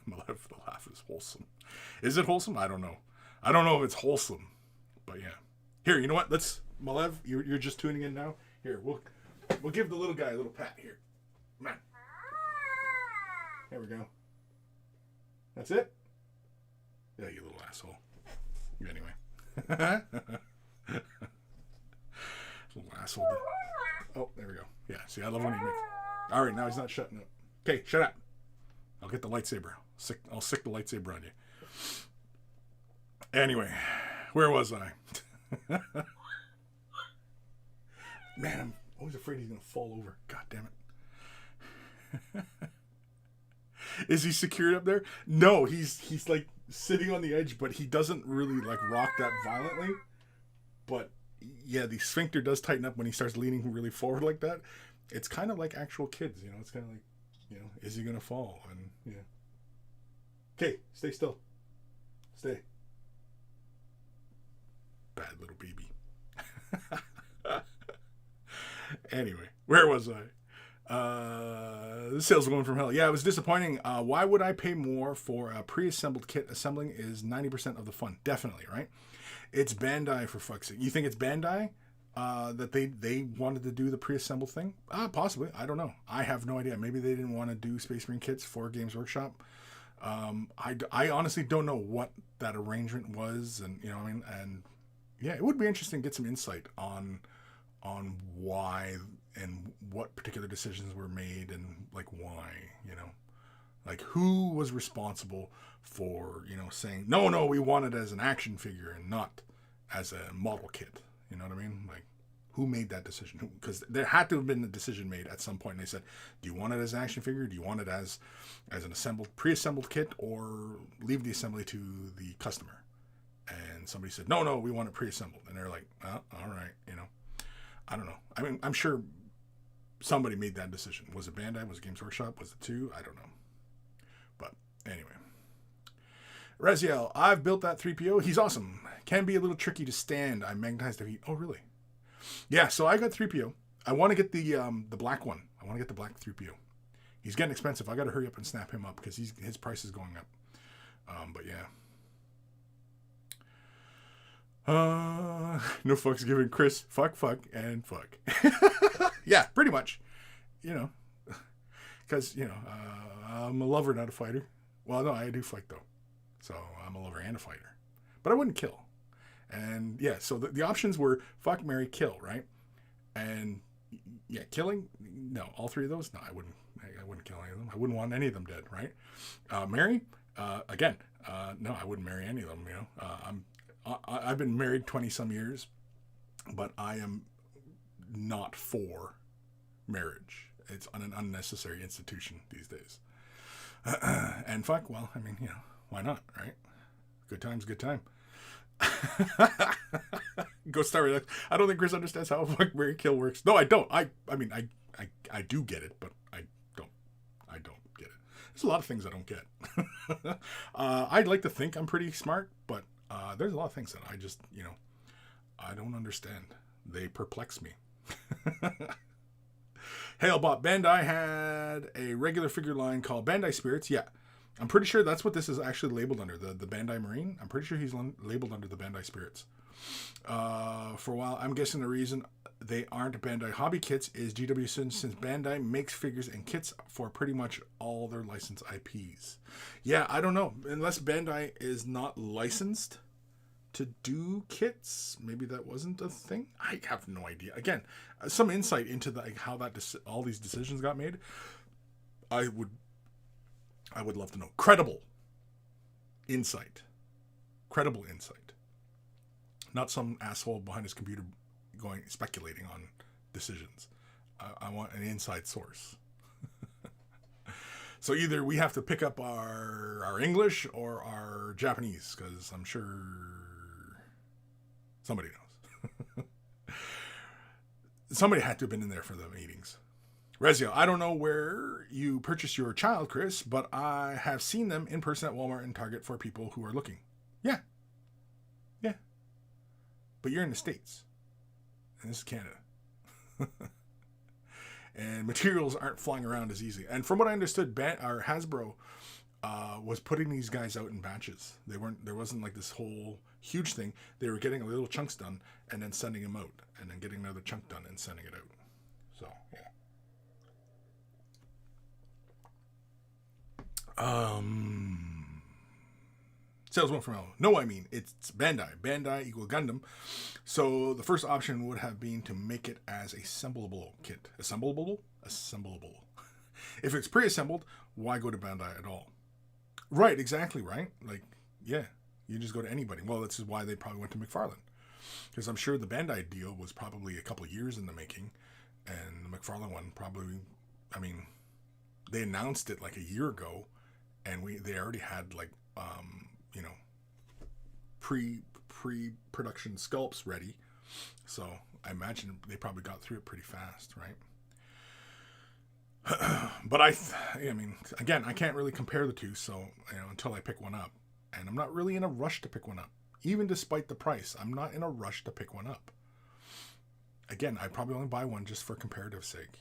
The laugh is wholesome. Is it wholesome? I don't know. I don't know if it's wholesome, but yeah. Here, you know what? Malev, you're just tuning in now. Here, we'll give the little guy a little pat here. Come on. There we go. That's it? Yeah, you little asshole. Anyway. Little asshole. Oh, there we go. Yeah, see, I love when he makes... All right, now he's not shutting up. Okay, shut up. I'll get the lightsaber. I'll sick the lightsaber on you. Anyway, where was I? Man, I'm always afraid he's going to fall over. God damn it. Is he secured up there? No, he's like sitting on the edge, but he doesn't really like rock that violently. But yeah, the sphincter does tighten up when he starts leaning really forward like that. It's kind of like actual kids, It's kind of like, is he going to fall? And yeah. Okay, stay still. Stay. Bad little baby. Anyway, where was I? The sales are going from hell. Yeah, it was disappointing. Why would I pay more for a pre-assembled kit? Assembling is 90% of the fun. Definitely, right? It's Bandai, for fuck's sake. You think it's Bandai that they wanted to do the pre-assembled thing? Possibly. I don't know. I have no idea. Maybe they didn't want to do Space Marine kits for Games Workshop. I honestly don't know what that arrangement was, and and yeah, it would be interesting to get some insight on why and what particular decisions were made and like why, like who was responsible for, saying, no, we want it as an action figure and not as a model kit. You know what I mean? Like Who made that decision? Because there had to have been a decision made at some point. And they said, do you want it as an action figure? Do you want it as an pre-assembled kit, or leave the assembly to the customer? And somebody said, no, we want it pre-assembled. And they're like, oh, all right, I don't know. I mean, I'm sure somebody made that decision. Was it Bandai? Was it Games Workshop? Was it 2? I don't know. But anyway. Raziel, I've built that 3PO. He's awesome. Can be a little tricky to stand. I'm magnetized to heat. Oh, really? Yeah, so I got 3PO. I want to get the black one. I want to get the black 3PO. He's getting expensive. I got to hurry up and snap him up because his price is going up. But yeah. No fucks given. Kris, fuck, and fuck. Yeah, pretty much. Because, I'm a lover, not a fighter. Well, no, I do fight, though. So I'm a lover and a fighter. But I wouldn't kill. And, yeah, so the options were fuck, marry, kill, right? And, yeah, killing? No, all 3 of those? No, I wouldn't kill any of them. I wouldn't want any of them dead, right? Marry? Again, no, I wouldn't marry any of them, I've been married 20-some years, but I am not for marriage. It's an unnecessary institution these days. And fuck, well, I mean, why not, right? Good time's good time. Go start with that. I don't think Kris understands how fuck, marry, kill works. No, I don't. I mean, I do get it, but I don't get it. There's a lot of things I don't get. I'd like to think I'm pretty smart, but there's a lot of things that I just, I don't understand. They perplex me. Hailbot, Bandai had a regular figure line called Bandai Spirits. Yeah, I'm pretty sure that's what this is actually labeled under, the Bandai Marine. I'm pretty sure he's labeled under the Bandai Spirits. For a while, I'm guessing the reason they aren't Bandai Hobby Kits is GW since Bandai makes figures and kits for pretty much all their licensed IPs. Yeah, I don't know. Unless Bandai is not licensed to do kits, maybe that wasn't a thing. I have no idea. Again, some insight into how all these decisions got made. I would love to know. Credible insight. Not some asshole behind his computer speculating on decisions. I want an inside source. So either we have to pick up our English or our Japanese, because I'm sure somebody knows. Somebody had to have been in there for the meetings. Rezio, I don't know where you purchase your child, Kris, but I have seen them in person at Walmart and Target for people who are looking. Yeah. But you're in the States. And this is Canada. And materials aren't flying around as easy. And from what I understood, Hasbro was putting these guys out in batches. There wasn't like this whole huge thing. They were getting little chunks done and then sending them out, and then getting another chunk done and sending it out. So yeah. Salesman from Hell. No, I mean, it's Bandai. Bandai equal Gundam. So the first option would have been to make it as a assemblable kit. Assemblable? If it's pre-assembled, why go to Bandai at all? Right, exactly, right? Like, yeah, you just go to anybody. Well, this is why they probably went to McFarlane. Because I'm sure the Bandai deal was probably a couple of years in the making. And the McFarlane one probably, I mean, they announced it like a year ago. And they already had like, pre-production sculpts ready. So I imagine they probably got through it pretty fast, right? But I mean, again, I can't really compare the two, so until I pick one up. And I'm not really in a rush to pick one up. Even despite the price, I'm not in a rush to pick one up. Again, I'd probably only buy one just for comparative sake,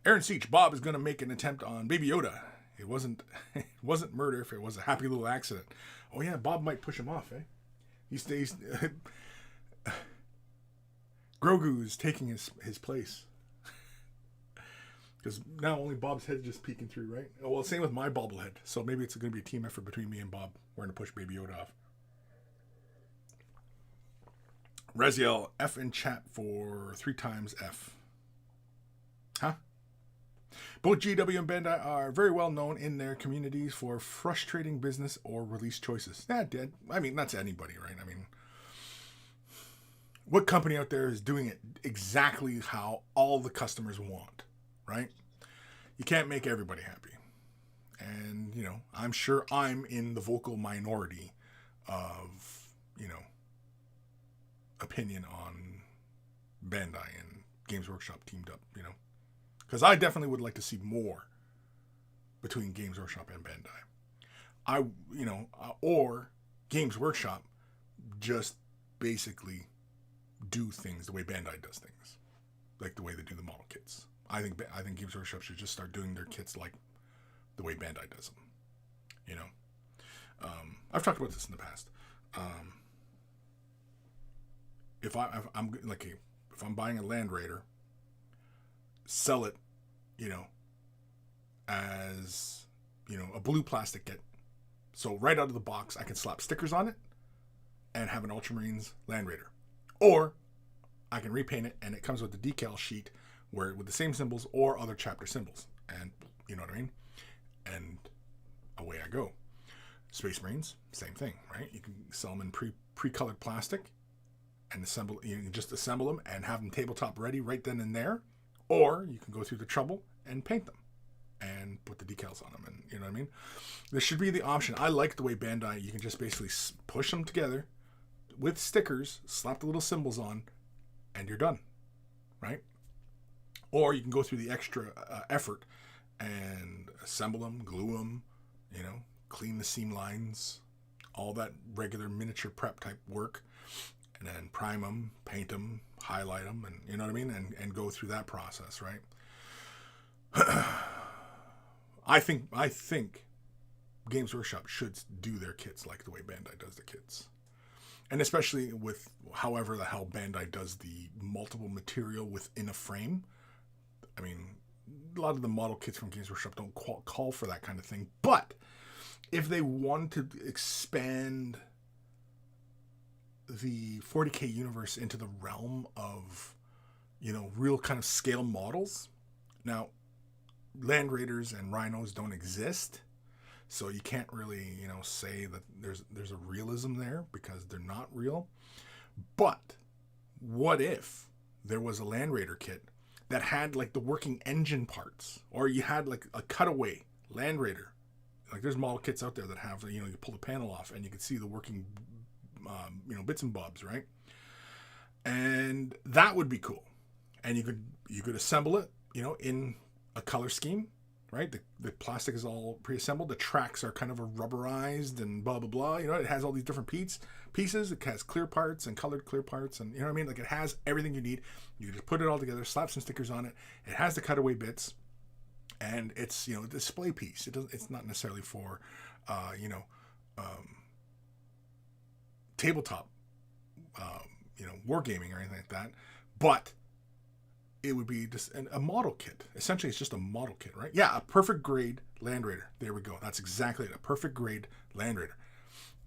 Aaron Seach, Bob is going to make an attempt on Baby Yoda. It wasn't murder if it was a happy little accident. Oh yeah, Bob might push him off, eh? He stays. Grogu's taking his place. Because now only Bob's head is just peeking through, right? Oh, well, same with my bobblehead. So maybe it's going to be a team effort between me and Bob. We're going to push Baby Yoda off. Raziel, F in chat for 3 times F. Huh? Both GW and Bandai are very well known in their communities for frustrating business or release choices. I mean, that's anybody, right? I mean, what company out there is doing it exactly how all the customers want, right? You can't make everybody happy. And, you know, I'm sure I'm in the vocal minority of, you know, opinion on Bandai and Games Workshop teamed up, you know. Because I definitely would like to see more between Games Workshop and Bandai. Or Games Workshop just basically do things the way Bandai does things, like the way they do the model kits. I think Games Workshop should just start doing their kits like the way Bandai does them. You know, I've talked about this in the past. If I'm buying a Land Raider, sell it, you know, as, you know, a blue plastic kit. So right out of the box, I can slap stickers on it and have an Ultramarines Land Raider. Or I can repaint it and it comes with the decal sheet where with the same symbols or other chapter symbols. And you know what I mean? And away I go. Space Marines, same thing, right? You can sell them in pre-colored plastic and assemble. You can just assemble them and have them tabletop ready right then and there. Or you can go through the trouble and paint them and put the decals on them. And you know what I mean? There should be the option. I like the way Bandai, you can just basically push them together with stickers, slap the little symbols on, and you're done, right? Or you can go through the extra effort and assemble them, glue them, you know, clean the seam lines, all that regular miniature prep type work, and then prime them, paint them, highlight them, and you know what I mean, and go through that process, right? I think Games Workshop should do their kits like the way Bandai does the kits. And especially with however the hell Bandai does the multiple material within a frame. I mean, a lot of the model kits from Games Workshop don't call for that kind of thing. But if they want to expand the 40K universe into the realm of, you know, real kind of scale models. Now, Land Raiders and Rhinos don't exist. So you can't really, you know, say that there's a realism there because they're not real. But what if there was a Land Raider kit that had like the working engine parts, or you had like a cutaway Land Raider? Like there's model kits out there that have, you know, you pull the panel off and you can see the working, you know, bits and bobs, right? And that would be cool. And you could assemble it, you know, in a color scheme. Right, the plastic is all pre-assembled. The tracks are kind of rubberized and blah blah blah. You know, it has all these different pieces. It has clear parts and colored clear parts, and you know what I mean. Like it has everything you need. You just put it all together, slap some stickers on it. It has the cutaway bits, and it's, you know, a display piece. It's not necessarily for, you know, tabletop, you know, wargaming or anything like that. But it would be just a model kit. Essentially, it's just a model kit, right? Yeah, a perfect grade Land Raider. There we go. That's exactly it. A perfect grade Land Raider.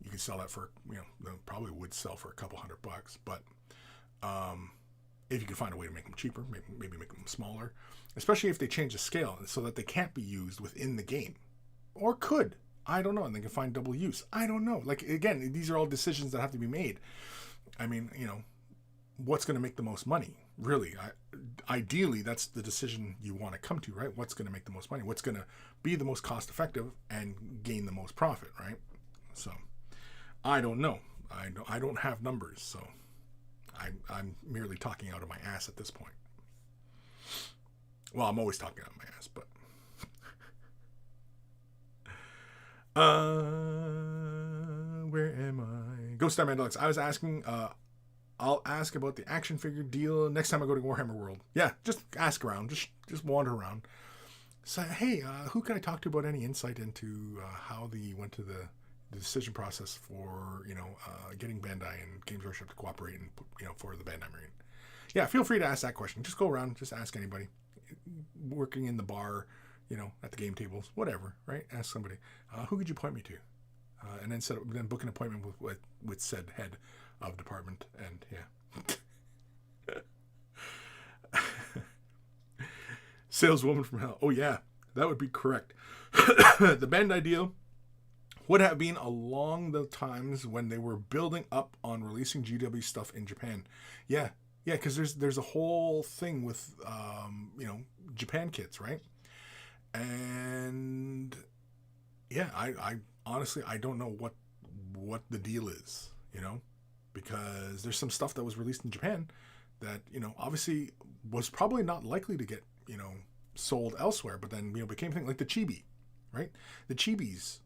You can sell that for, you know, probably would sell for a couple $100. But if you can find a way to make them cheaper, maybe make them smaller, especially if they change the scale so that they can't be used within the game. Or could. I don't know. And they can find double use. I don't know. Like, again, these are all decisions that have to be made. I mean, you know, what's going to make the most money? Really, ideally, that's the decision you want to come to, right? What's going to make the most money? What's going to be the most cost effective and gain the most profit, right? So, I don't know. I don't have numbers, so I'm merely talking out of my ass at this point. Well, I'm always talking out of my ass, but where am I? Ghost Star Mandalux. I was asking. I'll ask about the action figure deal next time I go to Warhammer World. Yeah, just ask around. Just wander around. Say, hey, who can I talk to about any insight into how they went to the decision process for, you know, getting Bandai and Games Workshop to cooperate and, you know, for the Bandai Marine? Yeah, feel free to ask that question. Just go around. Just ask anybody. Working in the bar, you know, at the game tables, whatever, right? Ask somebody. Who could you point me to? And then book an appointment with said head of department, and yeah. Saleswoman from hell. Oh yeah, that would be correct. The Bandai deal would have been along the times when they were building up on releasing GW stuff in Japan. Yeah, because there's a whole thing with Japan kits, right? And yeah, I honestly I don't know what the deal is, because there's some stuff that was released in Japan that obviously was probably not likely to get sold elsewhere, but then became a thing, like the chibi, right? The chibis,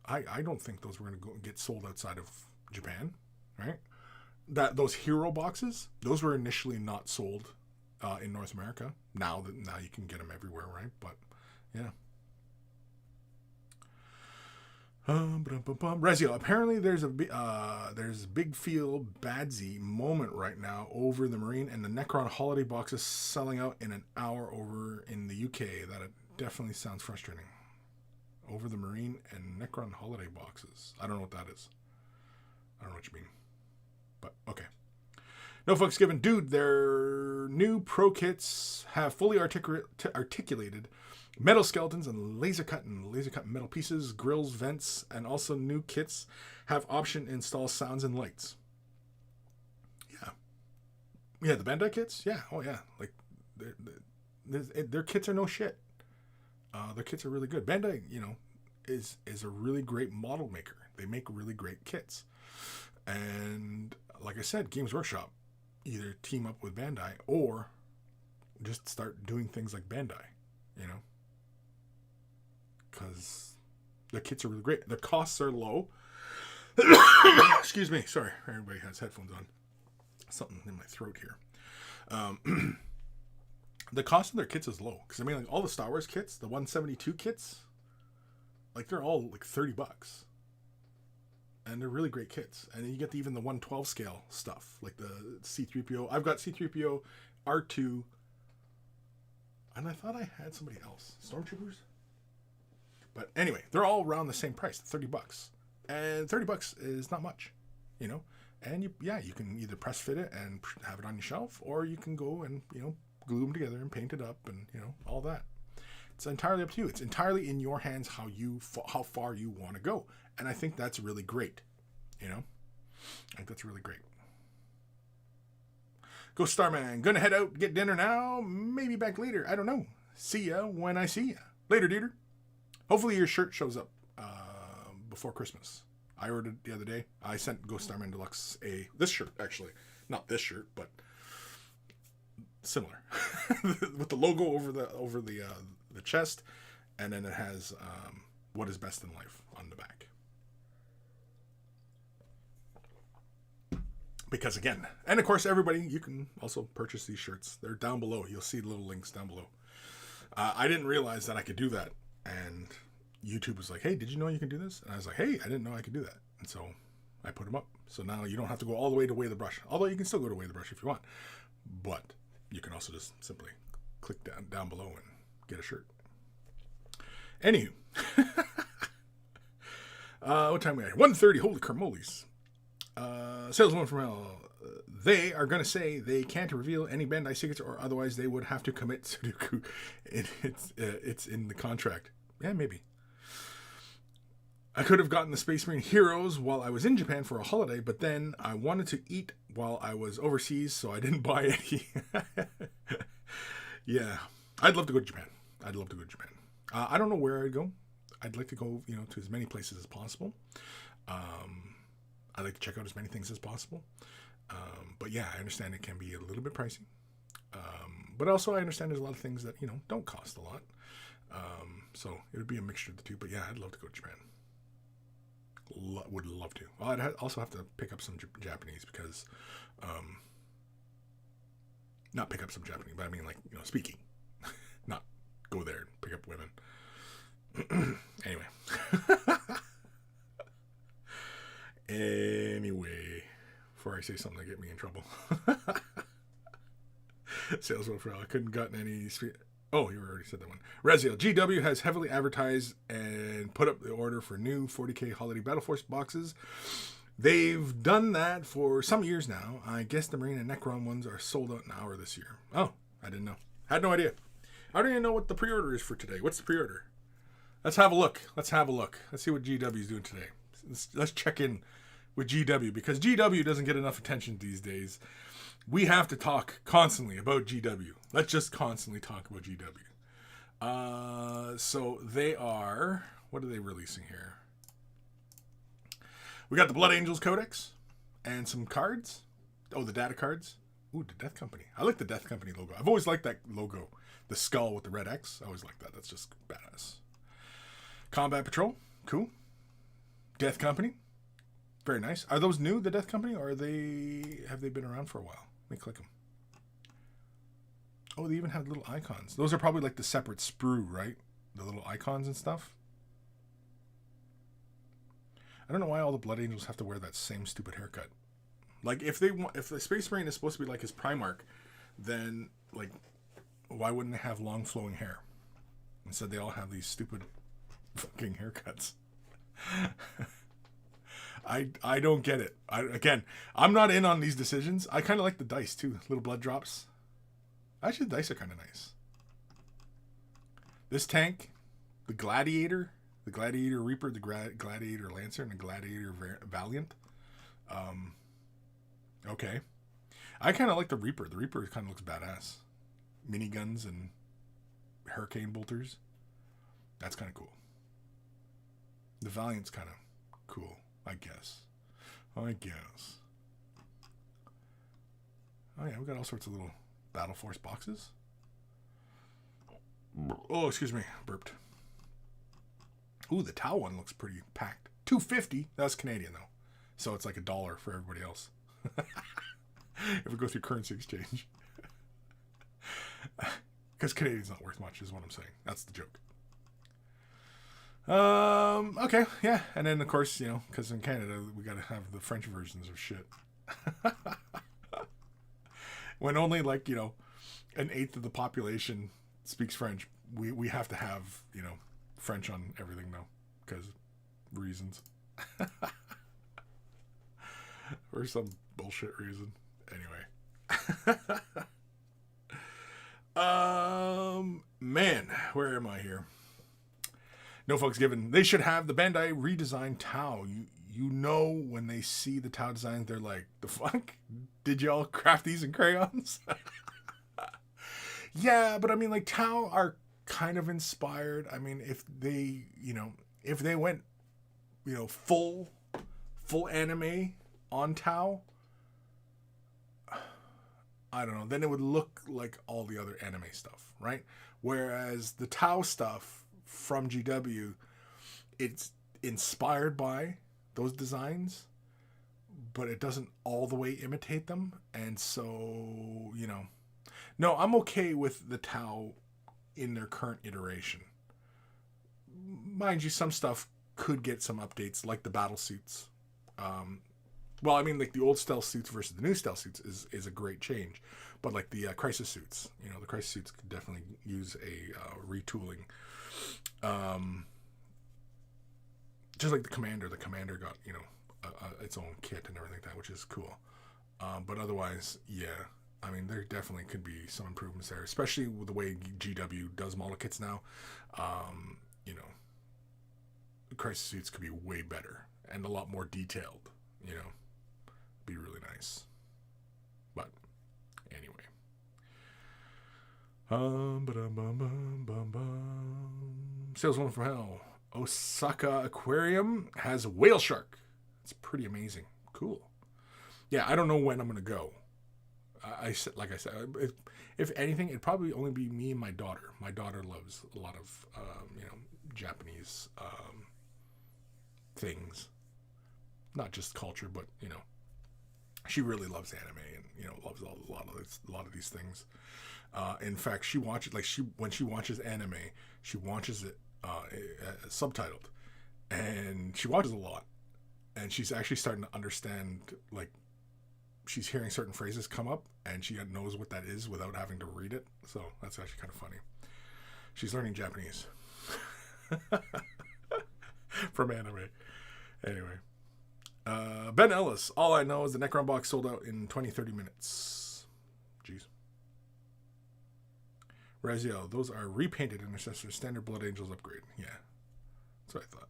I don't think those were going to go get sold outside of Japan, right? Those hero boxes, those were initially not sold in North America. Now you can get them everywhere, right? But yeah. Rezio, apparently there's a big feel badsy moment right now over the Marine and the Necron holiday boxes selling out in an hour over in the UK. That it definitely sounds frustrating. Over the Marine and Necron holiday boxes. I don't know what that is. I don't know what you mean. But okay. No fucks given. Dude, their new pro kits have fully articulated metal skeletons and laser cut metal pieces, grills, vents, and also new kits have option to install sounds and lights. Yeah, the Bandai kits. Yeah, oh yeah, like their kits are no shit. Their kits are really good. Bandai, is a really great model maker. They make really great kits, and like I said, Games Workshop either team up with Bandai or just start doing things like Bandai. Because the kits are really great. The costs are low. Excuse me. Sorry. Everybody has headphones on. Something in my throat here. The cost of their kits is low. Because, like all the Star Wars kits, the 172 kits, like they're all like $30. And they're really great kits. And then you get even the 112 scale stuff. Like the C-3PO. I've got C-3PO, R2. And I thought I had somebody else. Stormtroopers? But anyway, they're all around the same price, $30. And $30 is not much, And you can either press fit it and have it on your shelf, or you can go and, glue them together and paint it up and, all that. It's entirely up to you. It's entirely in your hands how far you want to go. And I think that's really great, I think that's really great. Go Starman. Gonna head out, get dinner now. Maybe back later. I don't know. See ya when I see ya. Later, Dieter. Hopefully your shirt shows up before Christmas. I ordered the other day. I sent Ghost Starman Deluxe this shirt, actually. Not this shirt, but similar. With the logo over the chest, and then it has what is best in life on the back. Because again, and of course everybody, you can also purchase these shirts. They're down below. You'll see little links down below. I didn't realize that I could do that. And YouTube was like, hey, did you know you can do this? And I was like, hey, I didn't know I could do that. And so I put them up. So now you don't have to go all the way to Weigh the Brush. Although you can still go to Weigh the Brush if you want. But you can also just simply click down below and get a shirt. Anywho. What time are we at? 1:30. Holy carmoles. Saleswoman from hell. They are going to say they can't reveal any Bandai secrets, or otherwise they would have to commit Sudoku. It's in the contract. Yeah, maybe. I could have gotten the Space Marine Heroes while I was in Japan for a holiday, but then I wanted to eat while I was overseas, so I didn't buy any. Yeah. I'd love to go to Japan. I don't know where I'd go. I'd like to go, to as many places as possible. I'd like to check out as many things as possible. But yeah, I understand it can be a little bit pricey. But also I understand there's a lot of things that, don't cost a lot. So it would be a mixture of the two. But yeah, I'd love to go to Japan. Would love to. Well, I'd also have to pick up some Japanese because, not pick up some Japanese, but I mean speaking. Not go there and pick up women. Anyway, before I say something that get me in trouble. Salesman for I couldn't gotten any. Oh, you already said that one. Reziel, GW has heavily advertised and put up the order for new 40k Holiday Battle Force boxes. They've done that for some years now. I guess the Marine and Necron ones are sold out in an hour this year. Oh, I didn't know. Had no idea. I don't even know what the pre-order is for today. What's the pre-order? Let's have a look. Let's see what GW is doing today. Let's check in with GW, because GW doesn't get enough attention these days. We have to talk constantly about GW. Let's just constantly talk about GW. So they are... What are they releasing here? We got the Blood Angels Codex and some cards. Oh, the data cards. Ooh, the Death Company. I like the Death Company logo. I've always liked that logo. The skull with the red X. I always like that. That's just badass. Combat Patrol. Cool. Death Company. Very nice. Are those new, the Death Company, or have they been around for a while? Let me click them. Oh, they even have little icons. Those are probably like the separate sprue, right? The little icons and stuff. I don't know why all the Blood Angels have to wear that same stupid haircut. Like, if the Space Marine is supposed to be like his Primarch, then, like, why wouldn't they have long flowing hair? Instead, they all have these stupid fucking haircuts. I don't get it. I'm not in on these decisions. I kind of like the dice, too. Little blood drops. Actually, the dice are kind of nice. This tank, the Gladiator Reaper, the Gladiator Lancer, and the Gladiator Valiant. Okay. I kind of like the Reaper. The Reaper kind of looks badass. Miniguns and hurricane bolters. That's kind of cool. The Valiant's kind of cool, I guess. Oh, yeah, we got all sorts of little Battle Force boxes. Oh, excuse me. Burped. Ooh, the Tau one looks pretty packed. $2.50. That's Canadian, though. So it's like $1 for everybody else. If we go through currency exchange. Because Canadian's not worth much, is what I'm saying. That's the joke. Okay, yeah. And then, of course, you know, because in Canada, we got to have the French versions of shit. When only, like, you know, 1/8 of the population speaks French, we have to have, you know, French on everything now, because reasons. For some bullshit reason. Anyway. Man, where am I here? No fucks given. They should have the Bandai redesigned Tau. You know, when they see the Tau design, they're like, the fuck? Did y'all craft these in crayons? Yeah, but I mean, like, Tau are kind of inspired. I mean, if they went, you know, full anime on Tau, I don't know, then it would look like all the other anime stuff, right? Whereas the Tau stuff from GW, it's inspired by those designs, but it doesn't all the way imitate them. And so, you know, no, I'm okay with the Tau in their current iteration. Mind you, some stuff could get some updates, like the battle suits. Well, I mean, like the old stealth suits versus the new stealth suits is a great change. But like the crisis suits, you know, the crisis suits could definitely use a retooling. Just like the commander got, you know, its own kit and everything like that, which is cool. But otherwise, yeah, I mean, there definitely could be some improvements there, especially with the way GW does model kits now. You know, crisis suits could be way better and a lot more detailed, you know. Be really nice. But anyway. Saleswoman from Hell. Osaka Aquarium has a whale shark. It's pretty amazing. Cool. Yeah, I don't know when I'm gonna go. Like I said, if anything, it'd probably only be me and my daughter. My daughter loves a lot of you know, Japanese things, not just culture, but you know, she really loves anime and, you know, loves a lot of these things. In fact, she watches, like, when she watches anime, she watches it subtitled, and she watches a lot, and she's actually starting to understand, like, she's hearing certain phrases come up, and she knows what that is without having to read it. So that's actually kind of funny. She's learning Japanese from anime. Anyway. Ben Ellis. All I know is the Necron box sold out in 20-30 minutes. Jeez. Raziel. Those are repainted Intercessors. Standard Blood Angels upgrade. Yeah. That's what I thought.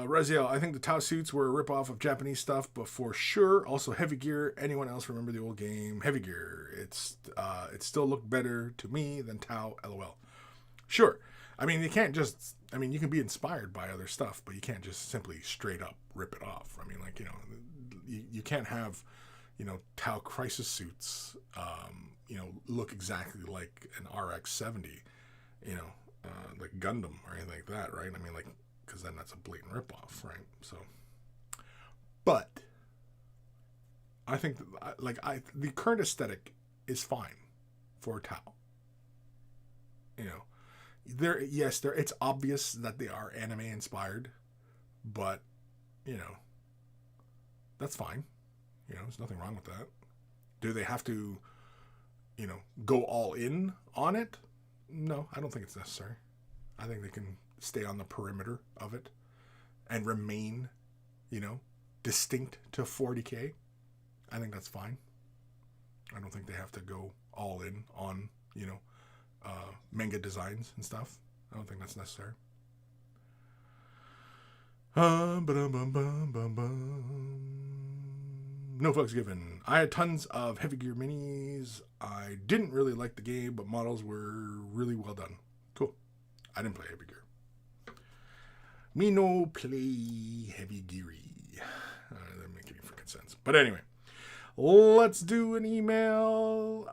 Raziel, I think the Tau suits were a ripoff of Japanese stuff, but for sure, also Heavy Gear. Anyone else remember the old game Heavy Gear? It still looked better to me than Tau. LOL. Sure. I mean, you can't just. I mean, you can be inspired by other stuff, but you can't just simply straight up rip it off. I mean, like, you can't have, Tau Crisis suits, look exactly like an RX-70, like Gundam or anything like that, right? I mean, like, because then that's a blatant ripoff, right? So, but I think the current aesthetic is fine for Tau. It's obvious that they are anime inspired, but that's fine. There's nothing wrong with that. Do they have to, go all in on it? No, I don't think it's necessary. I think they can stay on the perimeter of it and remain, distinct to 40K. I think that's fine. I don't think they have to go all in on, manga designs and stuff. I don't think that's necessary. No fucks given. I had tons of Heavy Gear minis. I didn't really like the game, but models were really well done. Cool. I didn't play Heavy Gear. Me no play Heavy Geary. That make any freaking sense. But anyway, let's do an email.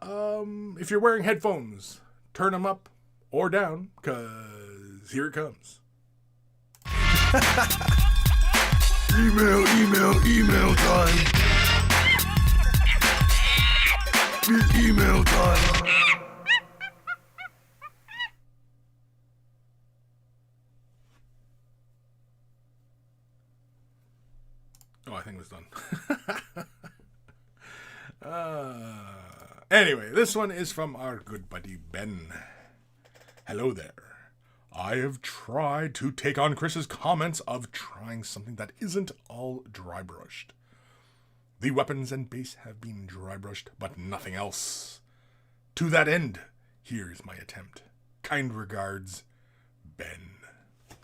If you're wearing headphones, turn them up or down, because here it comes. Email time. It's email time. Oh, I think it was done. Anyway, this one is from our good buddy Ben. Hello there. I have tried to take on Kris's comments of trying something that isn't all dry brushed. The weapons and base have been dry brushed, but nothing else. To that end, here's my attempt. Kind regards, Ben.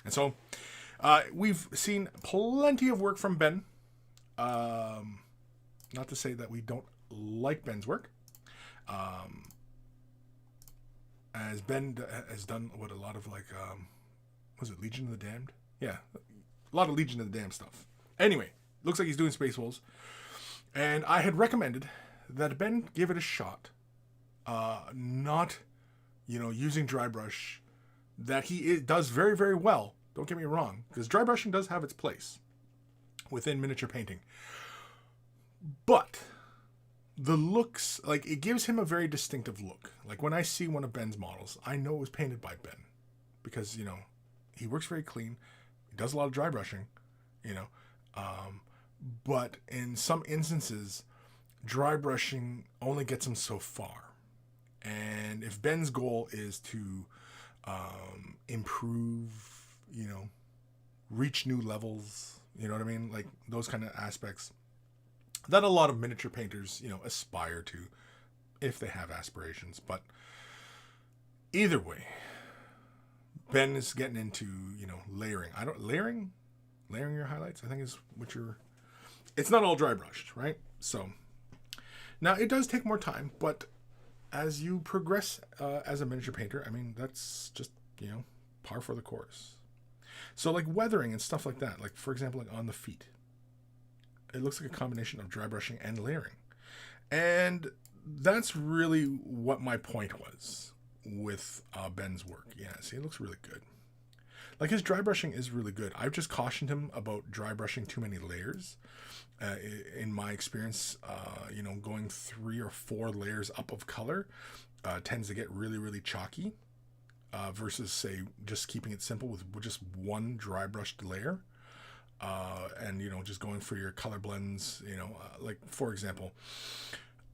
And so, we've seen plenty of work from Ben. Not to say that we don't like Ben's work. As Ben has done what a lot of was it Legion of the Damned? Yeah, a lot of Legion of the Damned stuff. Anyway, looks like he's doing Space Wolves. And I had recommended that Ben give it a shot. Not, using dry brush. That he does very, very well. Don't get me wrong. Because dry brushing does have its place within miniature painting. But the looks, it gives him a very distinctive look. Like when I see one of Ben's models, I know it was painted by Ben. Because, he works very clean. He does a lot of dry brushing, but in some instances, dry brushing only gets him so far. And if Ben's goal is to improve, reach new levels, you know what I mean? Like those kind of aspects that a lot of miniature painters, aspire to if they have aspirations. But either way, Ben is getting into, layering. Layering your highlights, I think is what you're... It's not all dry brushed, right? So now it does take more time, but as you progress as a miniature painter, I mean, that's just, par for the course. So like weathering and stuff like that, like for example, like on the feet, it looks like a combination of dry brushing and layering. And that's really what my point was with Ben's work. Yeah, see, it looks really good. Like his dry brushing is really good. I've just cautioned him about dry brushing too many layers. In my experience, going 3 or 4 layers up of color tends to get really, really chalky versus, say, just keeping it simple with just one dry brushed layer. And, just going for your color blends, like, for example,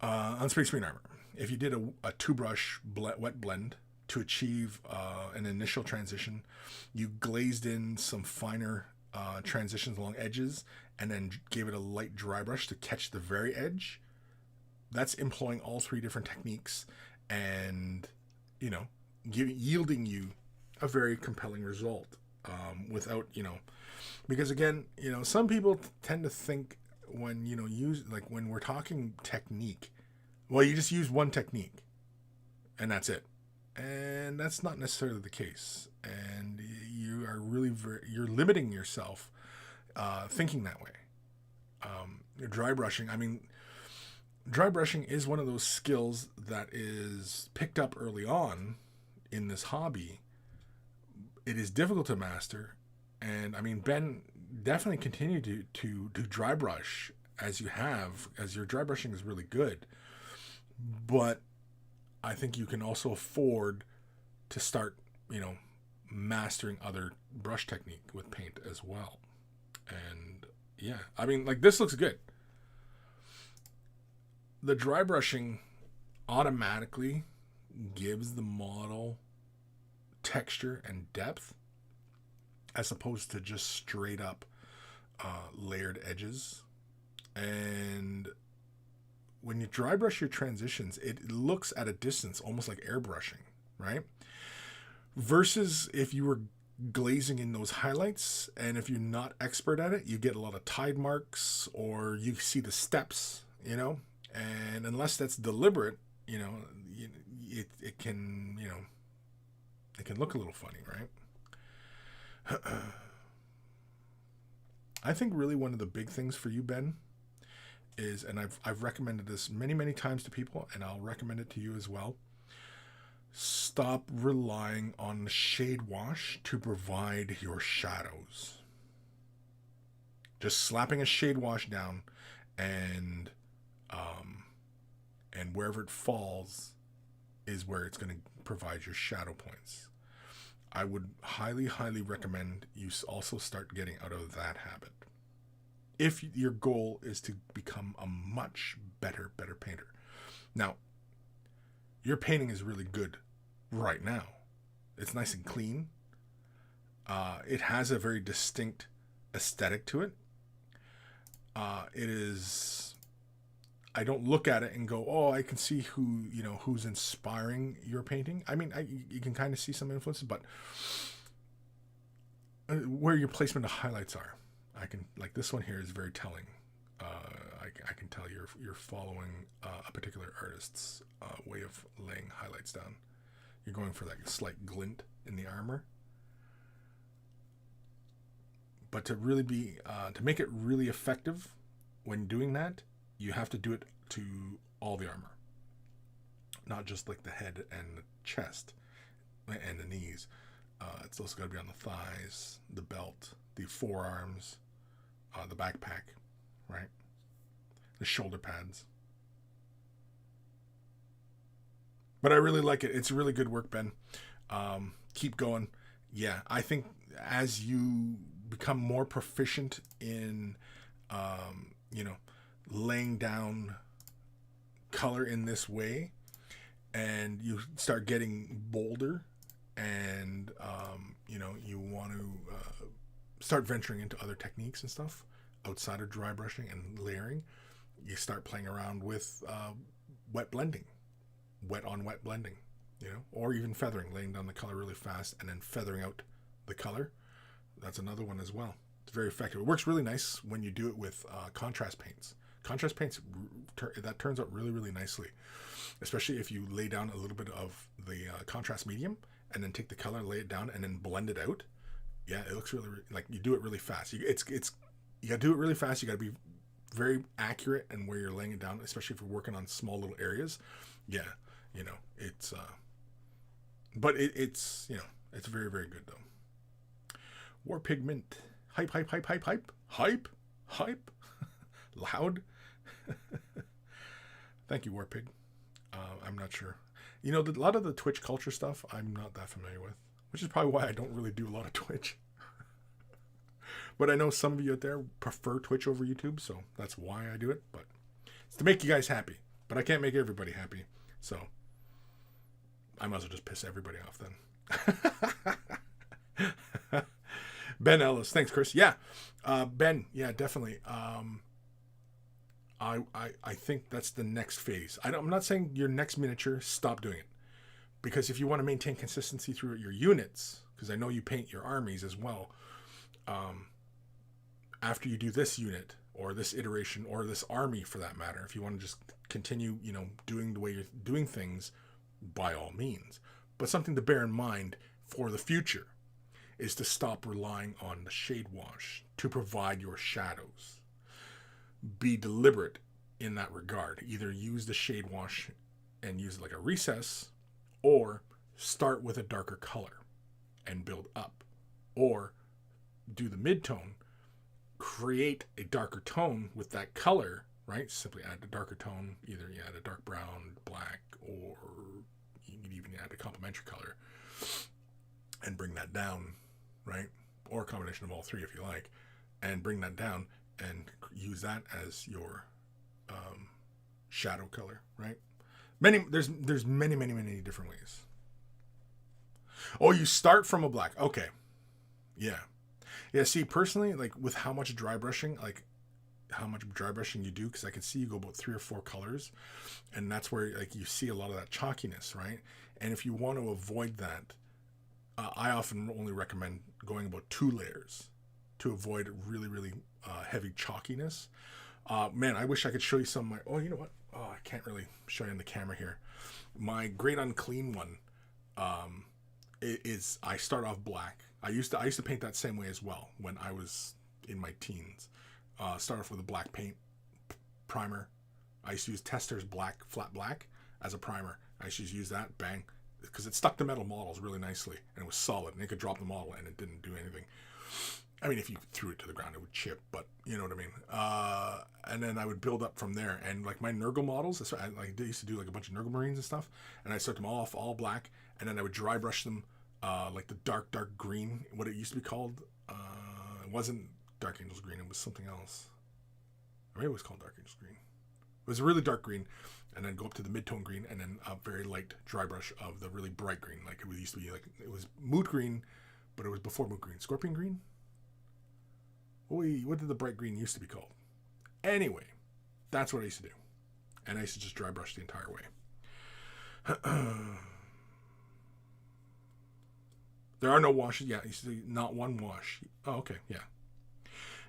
on Space Marine Armor, if you did a 2-brush wet blend to achieve an initial transition, you glazed in some finer transitions along edges and then gave it a light dry brush to catch the very edge. That's employing all 3 different techniques and, yielding you a very compelling result. without, because again, some people tend to think when, when we're talking technique, well, you just use one technique and that's it. And that's not necessarily the case. And you are really, you're limiting yourself thinking that way. Dry brushing, dry brushing is one of those skills that is picked up early on in this hobby. It is difficult to master. And Ben, definitely continue to dry brush as your dry brushing is really good. But I think you can also afford to start, mastering other brush technique with paint as well. And yeah, this looks good. The dry brushing automatically gives the model texture and depth as opposed to just straight up layered edges. And when you dry brush your transitions, it looks at a distance almost like airbrushing, right? Versus if you were glazing in those highlights, and if you're not expert at it, you get a lot of tide marks, or you see the steps, and unless that's deliberate, it can, it can look a little funny, right? I think really one of the big things for you, Ben, is, and I've recommended this many, many times to people, and I'll recommend it to you as well. Stop relying on the shade wash to provide your shadows. Just slapping a shade wash down and wherever it falls is where it's going to provide your shadow points. I would highly, highly recommend you also start getting out of that habit. If your goal is to become a much better painter. Now, your painting is really good right now. It's nice and clean. It has a very distinct aesthetic to it. It is, I don't look at it and go, oh, I can see who's inspiring your painting. You can kind of see some influences, but where your placement of highlights are, I can, like this one here is very telling. I can tell you're following a particular artist's way of laying highlights down. You're going for that slight glint in the armor. But to really be, to make it really effective when doing that, you have to do it to all the armor. Not just like the head and the chest and the knees. It's also got to be on the thighs, the belt, the forearms, the backpack, right? The shoulder pads. But I really like it. It's really good work, Ben. Keep going. Yeah, I think as you become more proficient in, laying down color in this way, and you start getting bolder, and, you want to start venturing into other techniques and stuff outside of dry brushing and layering, you start playing around with wet blending. Wet on wet blending, or even feathering, laying down the color really fast and then feathering out the color. That's another one as well. It's very effective. It works really nice when you do it with contrast paints. Contrast paints, that turns out really, really nicely, especially if you lay down a little bit of the contrast medium and then take the color, lay it down, and then blend it out. Yeah, it looks really, like you do it really fast. You got to do it really fast. You got to be very accurate in where you're laying it down, especially if you're working on small little areas. Yeah. It's, but it's very, very good though. War Pigment. Hype. Loud. Thank you, War Pig. I'm not sure. A lot of the Twitch culture stuff I'm not that familiar with, which is probably why I don't really do a lot of Twitch. But I know some of you out there prefer Twitch over YouTube, so that's why I do it. But it's to make you guys happy. But I can't make everybody happy, so I might as well just piss everybody off then. Ben Ellis. Thanks, Kris. Yeah. Ben, yeah, definitely. I think that's the next phase. I'm not saying your next miniature, stop doing it. Because if you want to maintain consistency through your units, because I know you paint your armies as well. After you do this unit or this iteration or this army for that matter, if you want to just continue, doing the way you're doing things, by all means. But something to bear in mind for the future is to stop relying on the shade wash to provide your shadows. Be deliberate in that regard. Either use the shade wash and use it like a recess, or start with a darker color and build up. Or do the mid-tone, create a darker tone with that color, right? Simply add a darker tone. Either you add a dark brown, black, or you can even add a complementary color and bring that down, right? Or a combination of all three if you like, and bring that down and use that as your shadow color, right? There's many different ways. Oh, you start from a black. Okay. Yeah. See, personally, like with how much dry brushing you do, because I can see you go about 3 or 4 colors, and that's where like you see a lot of that chalkiness, right? And if you want to avoid that, I often only recommend going about 2 layers to avoid really heavy chalkiness. Man, I wish I could show you some of my... Oh, you know what? Oh, I can't really show you on the camera here. My Great Unclean one is... I start off black. I used to paint that same way as well when I was in my teens. Start off with a black paint primer. I used to use Tester's flat black as a primer. I used to use that, bang, because it stuck to metal models really nicely, and it was solid, and it could drop the model, and it didn't do anything. I mean, if you threw it to the ground, it would chip, but you know what I mean. And then I would build up from there, and like my Nurgle models, I used to do like a bunch of Nurgle Marines and stuff, and I start them all off all black, and then I would dry brush them like the dark green, what it used to be called. It wasn't Dark Angels green, it was something else. Or maybe it was called Dark Angels green. It was a really dark green, and then go up to the mid-tone green, and then a very light dry brush of the really bright green. Like it used to be like, it was moot green, but it was before moot green. Scorpion green? What did the bright green used to be called? Anyway, that's what I used to do. And I used to just dry brush the entire way. There are no washes. Yeah, you see, not one wash. Oh, okay, yeah.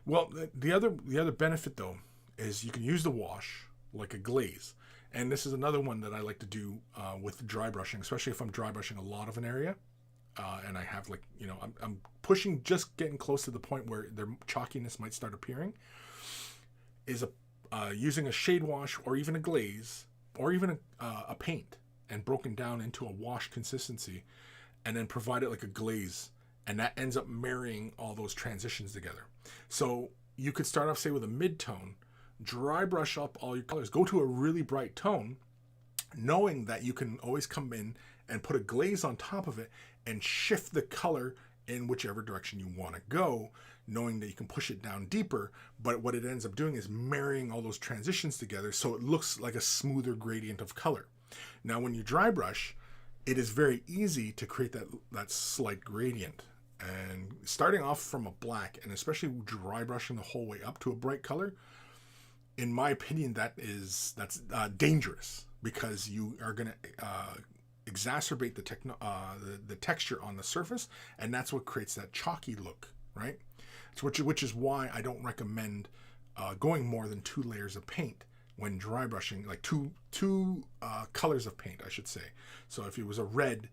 Well, the other benefit though is you can use the wash like a glaze, and this is another one that I like to do with dry brushing, especially if I'm dry brushing a lot of an area, and I have like I'm pushing, just getting close to the point where their chalkiness might start appearing. Is using a shade wash or even a glaze or even a paint and broken down into a wash consistency, and then provide it like a glaze, and that ends up marrying all those transitions together. So you could start off, say, with a mid-tone, dry brush up all your colors, go to a really bright tone, knowing that you can always come in and put a glaze on top of it and shift the color in whichever direction you want to go, knowing that you can push it down deeper. But what it ends up doing is marrying all those transitions together so it looks like a smoother gradient of color. Now, when you dry brush, it is very easy to create that slight gradient. And starting off from a black, and especially dry brushing the whole way up to a bright color, in my opinion, that's dangerous, because you are going to exacerbate the texture on the surface, and that's what creates that chalky look, right? So which is why I don't recommend going more than 2 layers of paint when dry brushing, like two colors of paint, I should say. So if it was a red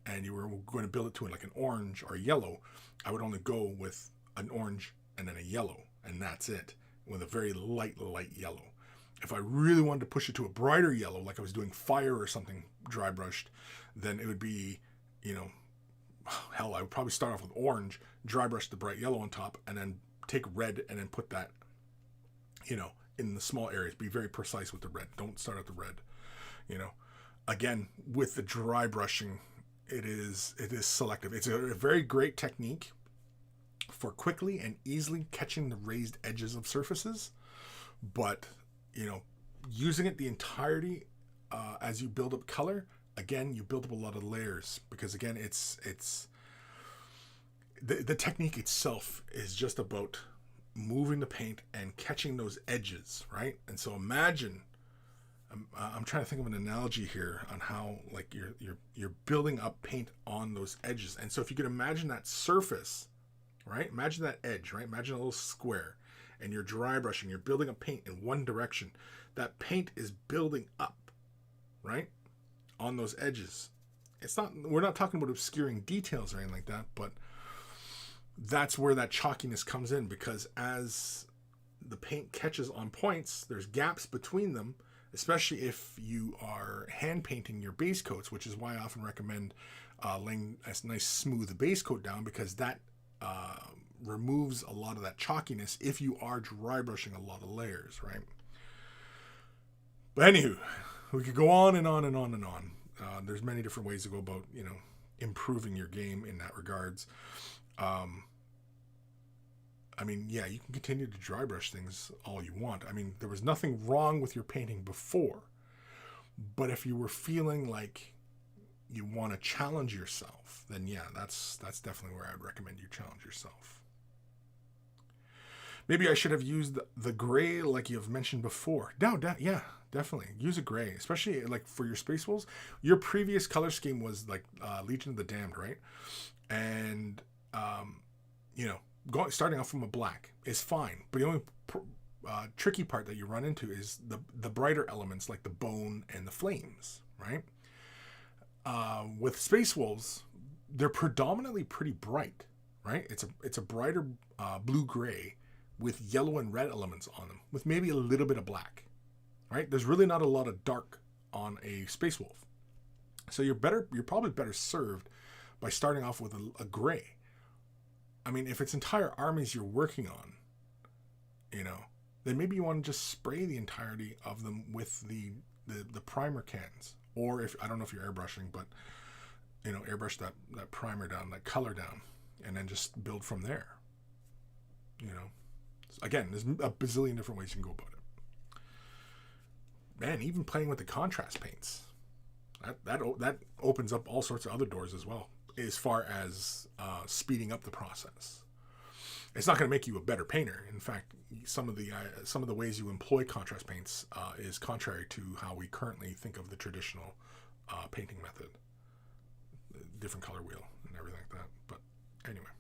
and you were going to build it to like an orange or a yellow, I would only go with an orange and then a yellow, and that's it, with a very light yellow. If I really wanted to push it to a brighter yellow, like I was doing fire or something dry brushed, then it would be, hell, I would probably start off with orange, dry brush the bright yellow on top, and then take red and then put that, in the small areas. Be very precise with the red. Don't start at the red. Again, with the dry brushing, it is selective. It's a very great technique for quickly and easily catching the raised edges of surfaces, but using it the entirety as you build up color, again, you build up a lot of layers, because again, it's the technique itself is just about moving the paint and catching those edges, right? And so imagine I'm trying to think of an analogy here on how like you're building up paint on those edges. And so if you could imagine that surface, right? Imagine that edge, right? Imagine a little square, and you're dry brushing. You're building up paint in one direction. That paint is building up, right, on those edges. It's not. We're not talking about obscuring details or anything like that, but that's where that chalkiness comes in, because as the paint catches on points, there's gaps between them, especially if you are hand painting your base coats, which is why I often recommend laying a nice smooth base coat down, because that removes a lot of that chalkiness if you are dry brushing a lot of layers, right? But anywho, we could go on and on and on and on. There's many different ways to go about, improving your game in that regards. I mean, yeah, you can continue to dry brush things all you want. I mean, there was nothing wrong with your painting before. But if you were feeling like you want to challenge yourself, then yeah, that's definitely where I'd recommend you challenge yourself. Maybe I should have used the gray like you've mentioned before. No, yeah, definitely. Use a gray, especially like for your Space Wolves. Your previous color scheme was like Legion of the Damned, right? And, starting off from a black is fine. But the only tricky part that you run into is the brighter elements like the bone and the flames, right? With Space Wolves, they're predominantly pretty bright, right? It's a brighter blue-gray with yellow and red elements on them, with maybe a little bit of black, right? There's really not a lot of dark on a Space Wolf. So you're probably better served by starting off with a gray. I mean, if it's entire armies you're working on, then maybe you want to just spray the entirety of them with the primer cans. Or if, I don't know if you're airbrushing, but, airbrush that primer down, that color down, and then just build from there. Again, there's a bazillion different ways you can go about it. Man, even playing with the contrast paints, that opens up all sorts of other doors as well, as far as speeding up the process. It's not going to make you a better painter. In fact, some of the ways you employ contrast paints is contrary to how we currently think of the traditional painting method, the different color wheel and everything like that. But anyway.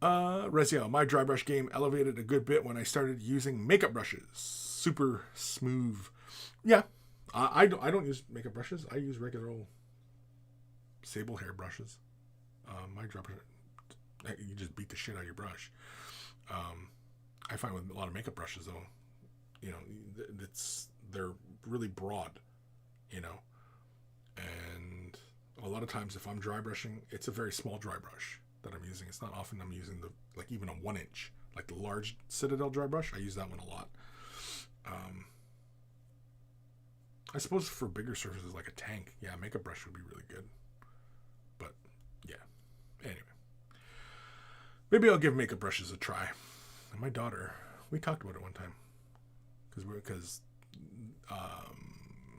Reziel, my dry brush game elevated a good bit when I started using makeup brushes. Super smooth. Yeah, I don't use makeup brushes. I use regular old sable hair brushes. My dry brush, you just beat the shit out of your brush. I find with a lot of makeup brushes though, they're really broad, and a lot of times if I'm dry brushing, it's a very small dry brush that I'm using. It's not often I'm using even a 1-inch, like the large Citadel dry brush. I use that one a lot. I suppose for bigger surfaces like a tank, yeah, makeup brush would be really good. But yeah, anyway, maybe I'll give makeup brushes a try. And my daughter, we talked about it one time because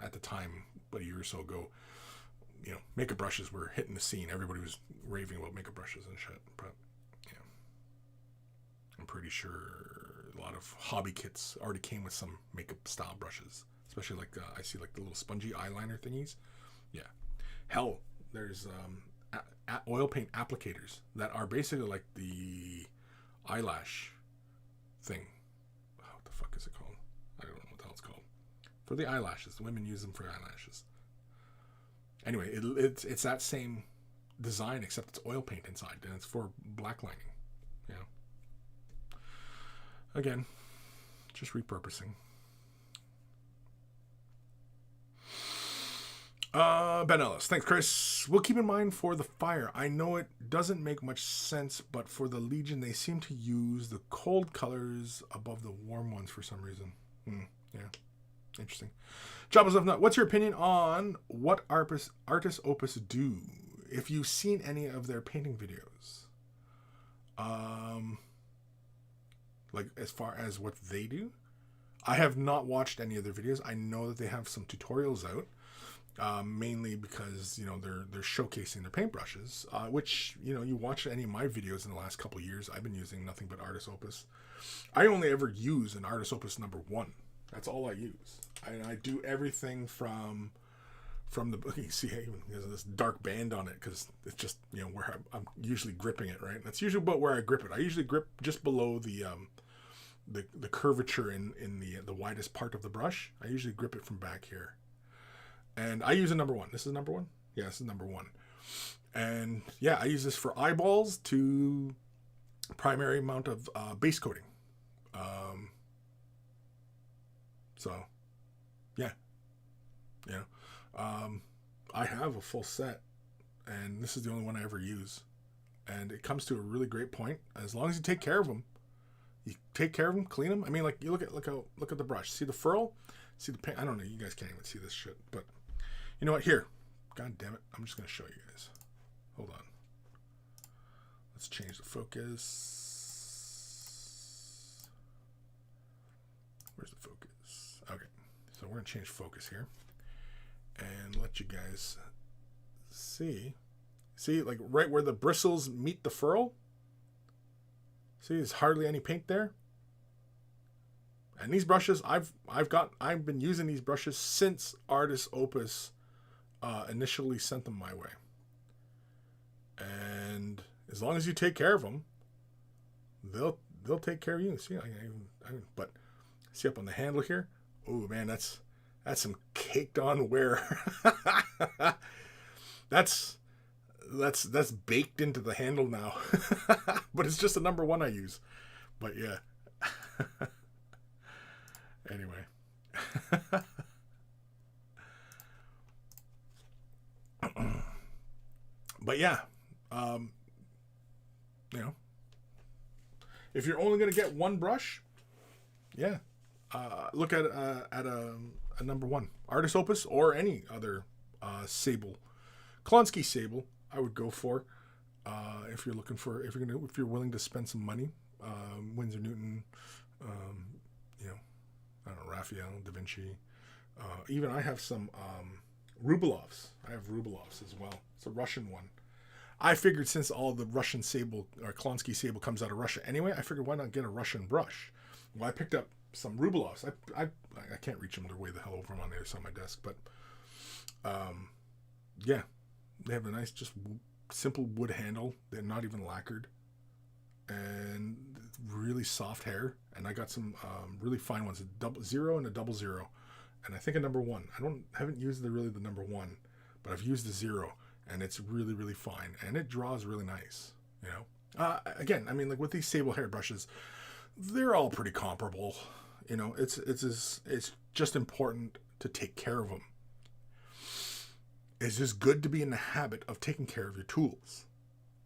at the time, about a year or so ago, makeup brushes were hitting the scene. Everybody was raving about makeup brushes and shit. But yeah, I'm pretty sure a lot of hobby kits already came with some makeup style brushes, especially like I see like the little spongy eyeliner thingies. Yeah, hell, there's oil paint applicators that are basically like the eyelash thing. What the fuck is it called? I don't know what the hell it's called. For the eyelashes, the women use them for eyelashes. Anyway, it's that same design, except it's oil paint inside, and it's for black lining. Yeah. Again, just repurposing. Ben Ellis, thanks, Kris. We'll keep in mind for the fire. I know it doesn't make much sense, but for the Legion, they seem to use the cold colors above the warm ones for some reason. Yeah, interesting. Jabba's Left Nut, what's your opinion on what Artis Opus do? If you've seen any of their painting videos, like as far as what they do, I have not watched any of their videos. I know that they have some tutorials out, mainly because they're showcasing their paintbrushes, which you watch any of my videos in the last couple of years. I've been using nothing but Artis Opus. I only ever use an Artis Opus #1. That's all I use. I do everything from the, you see, there's this dark band on it because it's just, where I'm usually gripping it, right? That's usually about where I grip it. I usually grip just below the curvature in the widest part of the brush. I usually grip it from back here. And I use a number 1. This is number 1? Yeah, this is number 1. And yeah, I use this for eyeballs to primary amount of base coating. So, yeah. I have a full set, and this is the only one I ever use. And it comes to a really great point. As long as you take care of them, clean them. I mean, like, you look at the brush. See the furrow? See the paint? I don't know. You guys can't even see this shit. But you know what? Here. God damn it. I'm just going to show you guys. Hold on. Let's change the focus. Where's the focus? Okay. So we're going to change focus here. And let you guys see. See, like right where the bristles meet the furrow? See, there's hardly any paint there. And these brushes, I've been using these brushes since Artist Opus initially sent them my way. And as long as you take care of them, they'll take care of you. See, but see up on the handle here? Oh man, that's some caked on wear. That's baked into the handle now. But it's just a number 1 I use. But yeah. Anyway. But yeah. If you're only going to get one brush, yeah. Look at a number 1. Artist Opus or any other sable. Klonsky sable I would go for if you're willing to spend some money. Winsor Newton, I don't know, Raphael, Da Vinci. Even I have some Rubelovs. I have Rubelovs as well. It's a Russian one. I figured since all the Russian sable or Klonsky sable comes out of Russia anyway, I figured why not get a Russian brush? Well, I picked up some Rubelovs. I can't reach them. They're way the hell over on the other side of my desk. But yeah, they have a nice, just simple wood handle. They're not even lacquered. And really soft hair. And I got some really fine ones, a 00 and a 00. And I think a number 1. Haven't used the number 1, but I've used the 0, and it's really, really fine. And it draws really nice, Again, I mean, like with these sable hair brushes, they're all pretty comparable. It's just important to take care of them. It's just good to be in the habit of taking care of your tools,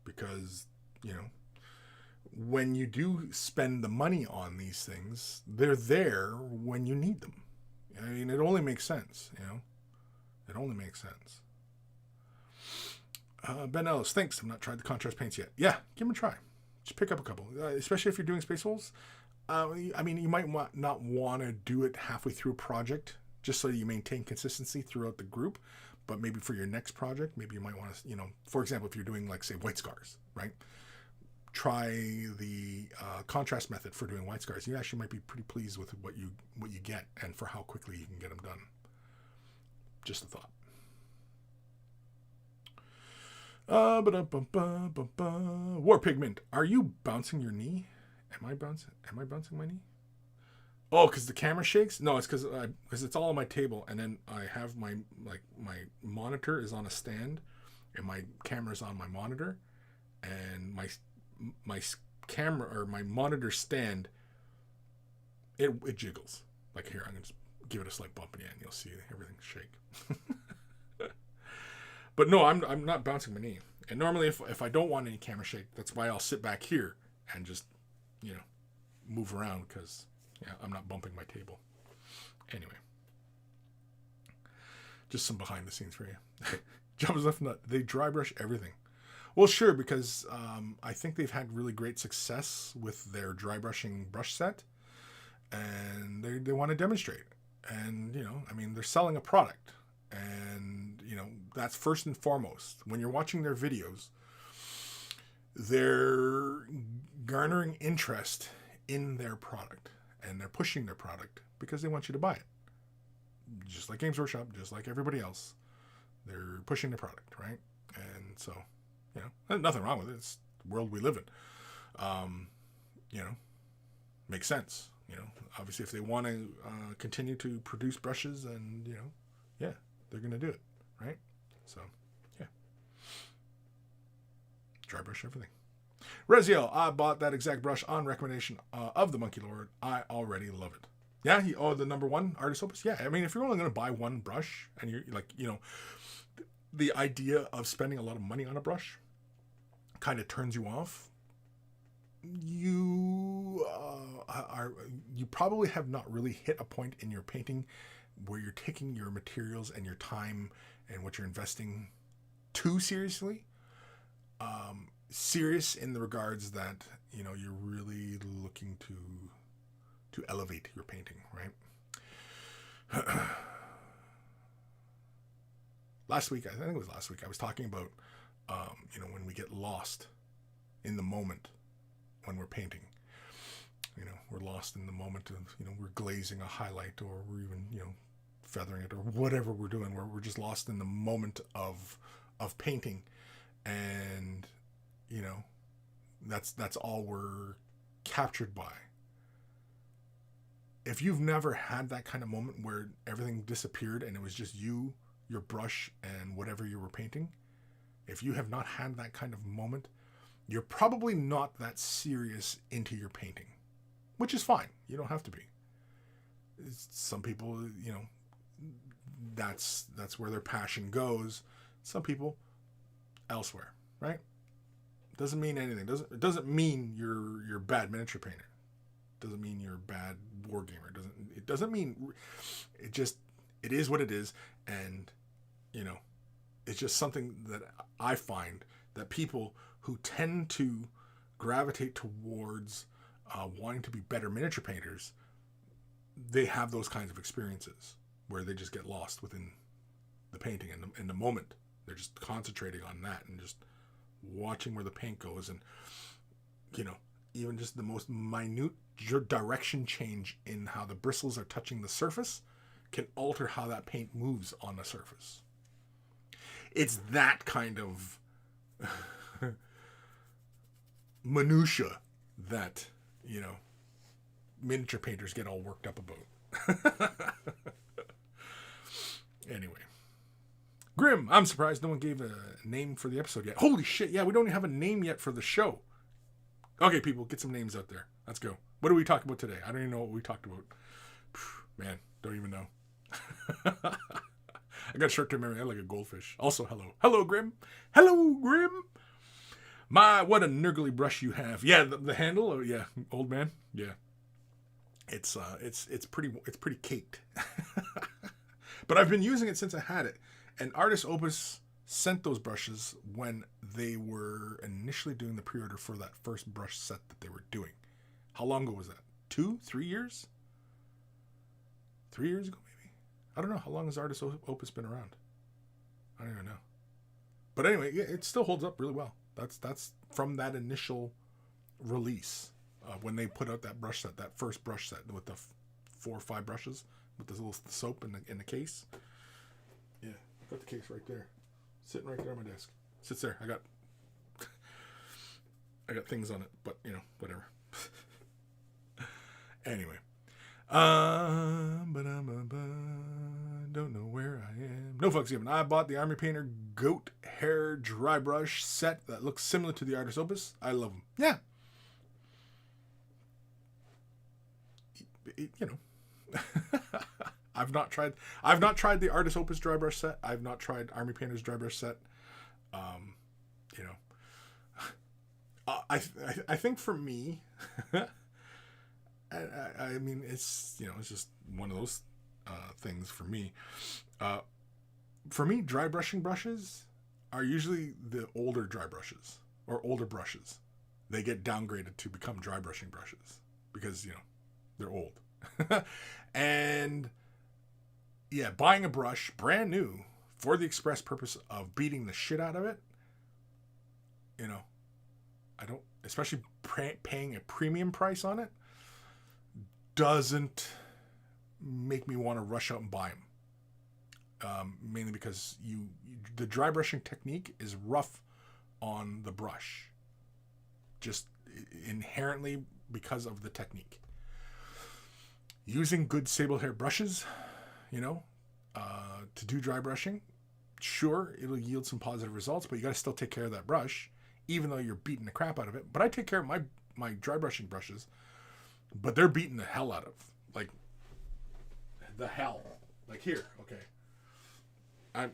because, when you do spend the money on these things, they're there when you need them. I mean, it only makes sense, It only makes sense. Ben Ellis, thanks. I've not tried the contrast paints yet. Yeah, give them a try. Just pick up a couple, especially if you're doing Space Wolves. I mean, you might not want to do it halfway through a project just so you maintain consistency throughout the group. But maybe for your next project, maybe you might want to, for example, if you're doing, like, say, white scars, right? Try the contrast method for doing white scars. You actually might be pretty pleased with what you get and for how quickly you can get them done. Just a thought. War Pigment, are you bouncing your knee? Am I bouncing my knee? Oh, because the camera shakes? No, it's because it's all on my table, and then I have my monitor is on a stand, and my camera's on my monitor, and my camera or my monitor stand, it jiggles. Like here, I'm gonna just give it a slight bump again. You'll see everything shake. But no, I'm not bouncing my knee. And normally, if I don't want any camera shake, that's why I'll sit back here and just move around, because I'm not bumping my table. Anyway, just some behind the scenes for you. Jobs Left Nut, they dry brush everything. Well, sure, because I think they've had really great success with their dry brushing brush set, and they want to demonstrate. And, they're selling a product, and, that's first and foremost. When you're watching their videos, they're garnering interest in their product, and they're pushing their product because they want you to buy it. Just like Games Workshop, just like everybody else. They're pushing the product, right? And so, you know, nothing wrong with it. It's the world we live in. You know, makes sense. You know, obviously if they want to continue to produce brushes, and, you know, yeah, they're going to do it, right? So, yeah. Dry brush everything. Reziel, I bought that exact brush on recommendation of the Monkey Lord. I already love it. Yeah, the number one artist opus. Yeah, I mean, if you're only going to buy one brush, and you're like, you know, the idea of spending a lot of money on a brush kind of turns you off. You probably have not really hit a point in your painting where you're taking your materials and your time and what you're investing too seriously. Serious in the regards that, you know, you're really looking to elevate your painting, right? Last week, I think it was last week, I was talking about, you know, when we get lost in the moment when we're painting. You know, we're lost in the moment of, you know, we're glazing a highlight, or we're even, you know, feathering it, or whatever we're doing, where we're just lost in the moment of painting. And, you know, that's all we're captured by. If you've never had that kind of moment where everything disappeared and it was just you, your brush, and whatever you were painting, if you have not had that kind of moment, you're probably not that serious into your painting, which is fine. You don't have to be. Some people, you know, that's where their passion goes. Some people elsewhere, right? Doesn't mean anything. It doesn't mean you're a bad miniature painter. Doesn't mean you're a bad war gamer. It doesn't mean, it is what it is. And, you know, it's just something that I find that people who tend to gravitate towards wanting to be better miniature painters, they have those kinds of experiences where they just get lost within the painting and in the moment. They're just concentrating on that and just watching where the paint goes. And, you know, even just the most minute direction change in how the bristles are touching the surface can alter how that paint moves on the surface. It's that kind of minutia that, you know, miniature painters get all worked up about. Anyway. Grim, I'm surprised no one gave a name for the episode yet. Holy shit, yeah, we don't even have a name yet for the show. Okay, people, get some names out there. Let's go. What do we talk about today? I don't even know what we talked about. Man, don't even know. I got short-term memory. I like a goldfish. Also, hello. Hello, Grim. Hello, Grim. What a nurgly brush you have. Yeah, the handle. Oh, yeah, old man. Yeah. It's pretty caked. But I've been using it since I had it. And Artist Opus sent those brushes when they were initially doing the pre-order for that first brush set that they were doing. How long ago was that? 2, 3 years? 3 years ago, maybe? I don't know. How long has Artist Opus been around? I don't even know. But anyway, yeah, it still holds up really well. That's from that initial release. When they put out that brush set, that first brush set with the 4 or 5 brushes with this little soap in the case. Yeah, I've got the case right there. Sitting right there on my desk. Sits there. I got things on it, but, you know, whatever. Anyway. Don't know where I am. No fucks given. I bought the Army Painter Goat Hair Dry Brush set that looks similar to the Artist Opus. I love them. Yeah. You know. I've not tried the Artist Opus dry brush set. I've not tried Army Painter's dry brush set. You know, I think for me, I mean, it's, you know, it's just one of those things for me. For me, dry brushing brushes are usually the older dry brushes or older brushes. They get downgraded to become dry brushing brushes because, you know, they're old. And yeah, buying a brush brand new for the express purpose of beating the shit out of it, you know, I don't, especially paying a premium price on it, doesn't make me want to rush out and buy them. Mainly because the dry brushing technique is rough on the brush. Just inherently because of the technique. Using good sable hair brushes, to do dry brushing, sure, it'll yield some positive results, but you got to still take care of that brush, even though you're beating the crap out of it. But I take care of my dry brushing brushes, but they're beating the hell out of, like, the hell. Like here, okay.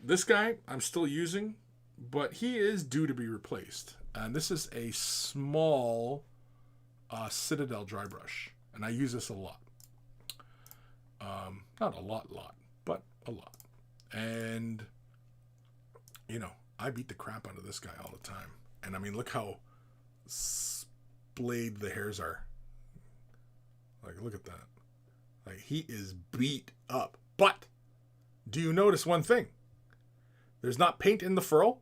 This guy I'm still using, but he is due to be replaced. And this is a small Citadel dry brush, and I use this a lot. Not a lot, but a lot. And, I beat the crap out of this guy all the time. And I mean, look how splayed the hairs are. Like, look at that. Like, he is beat up. But, do you notice one thing? There's not paint in the furrow,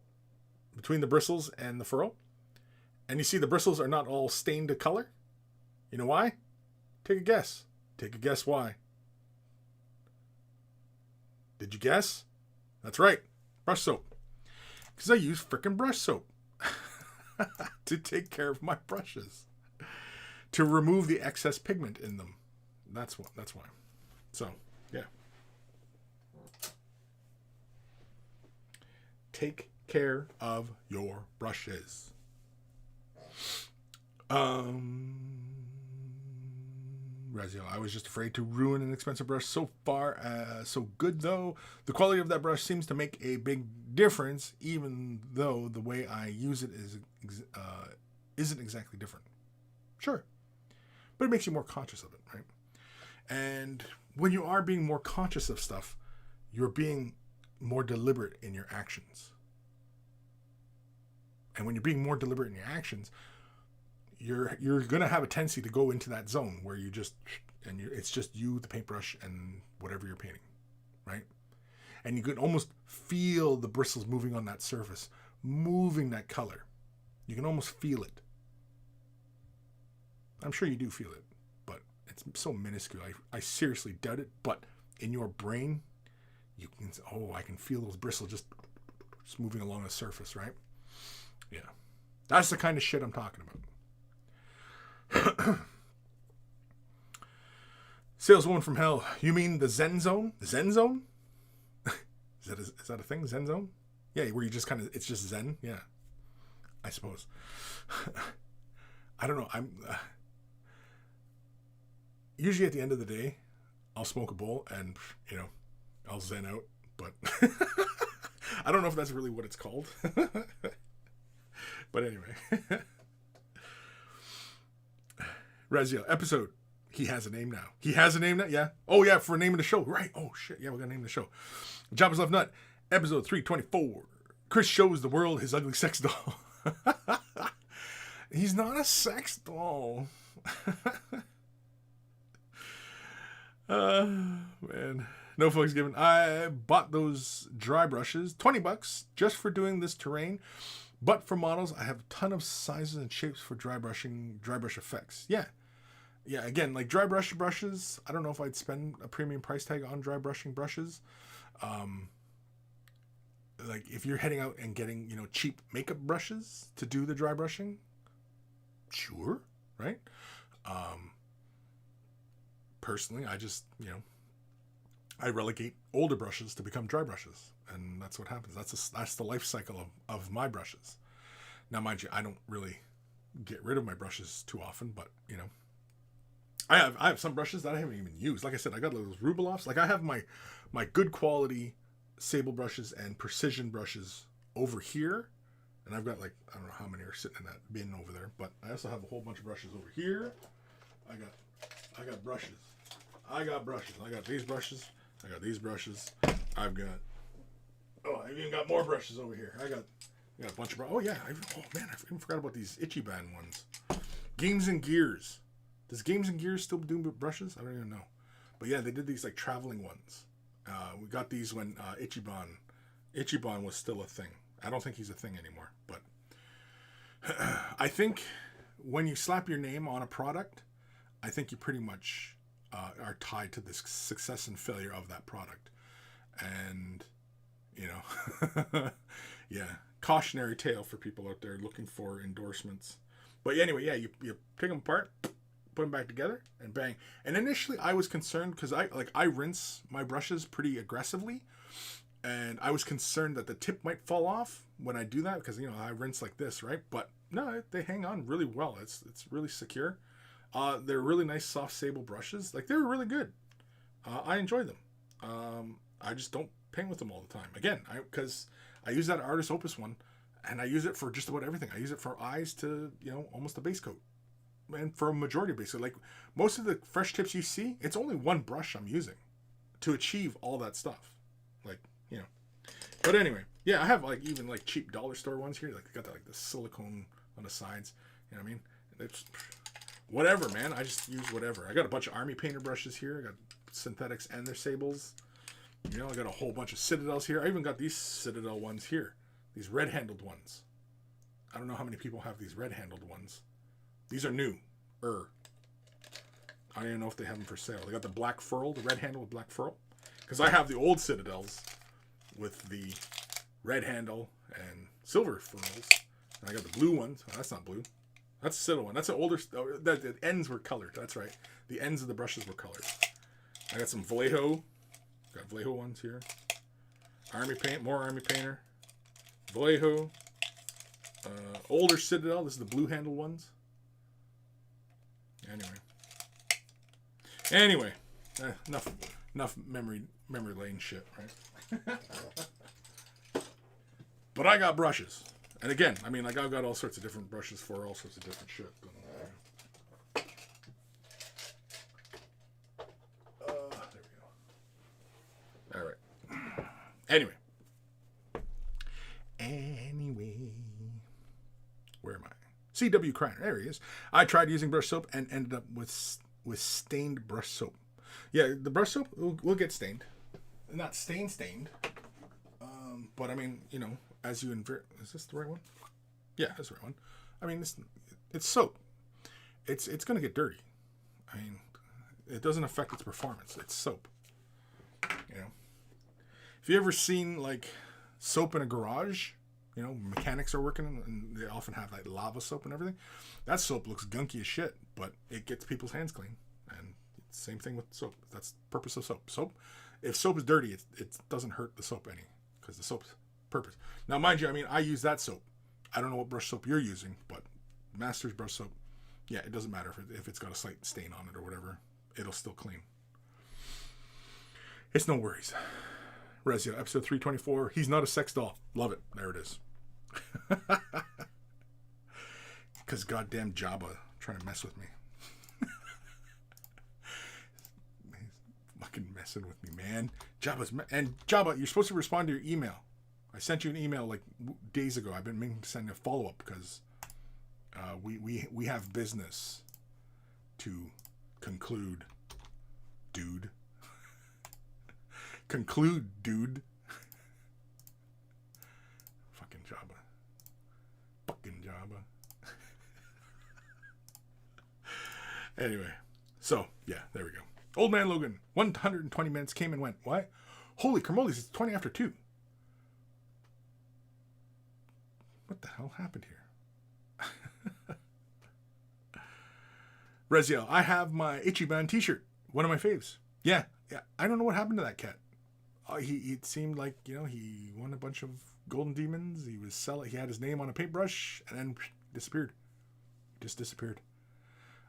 between the bristles and the furrow. And you see the bristles are not all stained to color. You know why? Take a guess. Take a guess why. Did you guess? That's right. Brush soap. Because I use frickin' brush soap to take care of my brushes. To remove the excess pigment in them. That's why. So, yeah. Take care of your brushes. Razio, I was just afraid to ruin an expensive brush. So far, so good though. The quality of that brush seems to make a big difference, even though the way I use it isn't exactly different. Sure, but it makes you more conscious of it, right? And when you are being more conscious of stuff, you're being more deliberate in your actions. And when you're being more deliberate in your actions, you're going to have a tendency to go into that zone where it's just you, the paintbrush, and whatever you're painting, right? And you can almost feel the bristles moving on that surface, moving that color. You can almost feel it. I'm sure you do feel it, but it's so minuscule. I seriously doubt it, but in your brain, you can say, oh, I can feel those bristles just moving along the surface, right? Yeah. That's the kind of shit I'm talking about. Saleswoman from hell. You mean the Zen Zone? The Zen Zone? Is that a thing? Zen Zone? Yeah, where you just kind of, it's just Zen? Yeah. I suppose. I don't know. I'm usually at the end of the day, I'll smoke a bowl and, I'll Zen out. But I don't know if that's really what it's called. But anyway. Razio, episode. He has a name now. He has a name now? Yeah. Oh, yeah, for naming the show. Right. Oh, shit. Yeah, we're going to name the show. Jabba's Left Nut, episode 324. Kris shows the world his ugly sex doll. He's not a sex doll. Man. No fucks given. I bought those dry brushes, $20, just for doing this terrain. But for models, I have a ton of sizes and shapes for dry brush effects. Yeah. Yeah, again, like dry brush brushes, I don't know if I'd spend a premium price tag on dry brushing brushes. Like if you're heading out and getting, cheap makeup brushes to do the dry brushing, sure, right? Personally, I just, I relegate older brushes to become dry brushes, and that's what happens. That's the life cycle of my brushes. Now, mind you, I don't really get rid of my brushes too often, but I have some brushes that I haven't even used. Like I said, I got those Rubeloffs. Like I have my good quality sable brushes and precision brushes over here, and I've got I don't know how many are sitting in that bin over there, but I also have a whole bunch of brushes over here. I got brushes. I got these brushes. I got these brushes. I've even got more brushes over here. I got a bunch of oh yeah. I even forgot about these Itchy Band ones. Games and Gears. Does Games and Gears still do brushes? I don't even know. But yeah, they did these traveling ones. We got these when Ichiban was still a thing. I don't think he's a thing anymore. But I think when you slap your name on a product, I think you pretty much are tied to the success and failure of that product. And, you know, yeah, cautionary tale for people out there looking for endorsements. But anyway, yeah, you pick them apart, put them back together, and bang. And initially I was concerned because I rinse my brushes pretty aggressively. And I was concerned that the tip might fall off when I do that because, you know, I rinse like this, right? But no, they hang on really well. It's really secure. They're really nice soft sable brushes. Like, they're really good. I enjoy them. I just don't paint with them all the time. Again, because I use that Artist Opus one, and I use it for just about everything. I use it for eyes to, you know, almost a base coat. And for a majority of base coat. Like, most of the fresh tips you see, it's only one brush I'm using to achieve all that stuff. Like, you know. But anyway, yeah, I have like even like cheap dollar store ones here. Like, they got that, like the silicone on the sides. You know what I mean? It's whatever, man. I just use whatever. I got a bunch of army painter brushes here. I got synthetics and their sables. You know, I got a whole bunch of Citadels here. I even got these Citadel ones here. These red-handled ones. I don't know how many people have these red-handled ones. These are new. I don't even know if they have them for sale. They got the black furl, the red handle with black furl. Because I have the old Citadels with the red handle and silver furls. And I got the blue ones. Oh, that's not blue. That's a Citadel one. That's an older... the ends were colored. That's right. The ends of the brushes were colored. I got some Vallejo. Got Vallejo ones here. Army paint. More army painter. Vallejo. Older Citadel. This is the blue handle ones. Anyway. Enough memory lane shit, right? But I got brushes. And again, I mean, like, I've got all sorts of different brushes for all sorts of different shit. There we go. All right. Anyway. Where am I? C.W. Kreiner. There he is. I tried using brush soap and ended up with stained brush soap. Yeah, the brush soap will get stained. Not stained. But I mean, you know, as you invert... Is this the right one? Yeah, that's the right one. I mean, it's soap. It's going to get dirty. I mean, it doesn't affect its performance. It's soap. You know? If you ever seen, like, soap in a garage, you know, mechanics are working and they often have, like, lava soap and everything. That soap looks gunky as shit, but it gets people's hands clean. And same thing with soap. That's the purpose of soap. If soap is dirty, it doesn't hurt the soap any. Because the soap's purpose. Now, mind you, I mean, I use that soap. I don't know what brush soap you're using, but Master's brush soap, yeah, it doesn't matter if it's got a slight stain on it or whatever. It'll still clean. It's no worries. Rezio, episode 324. He's not a sex doll. Love it. There it is. Because goddamn Jabba trying to mess with me. He's fucking messing with me, man. Jabba, you're supposed to respond to your email. I sent you an email like days ago. I've been meaning to send a follow-up because we have business to conclude, dude. Conclude, dude. Fucking Jabba. Anyway, so yeah, there we go. Old Man Logan, 120 minutes came and went. What? Holy Carmoles, it's 20 after 2. What the hell happened here? Reziel, I have my Ichiban t-shirt. One of my faves. Yeah. I don't know what happened to that cat. It seemed like, you know, he won a bunch of golden demons. He had his name on a paintbrush and then disappeared. Just disappeared.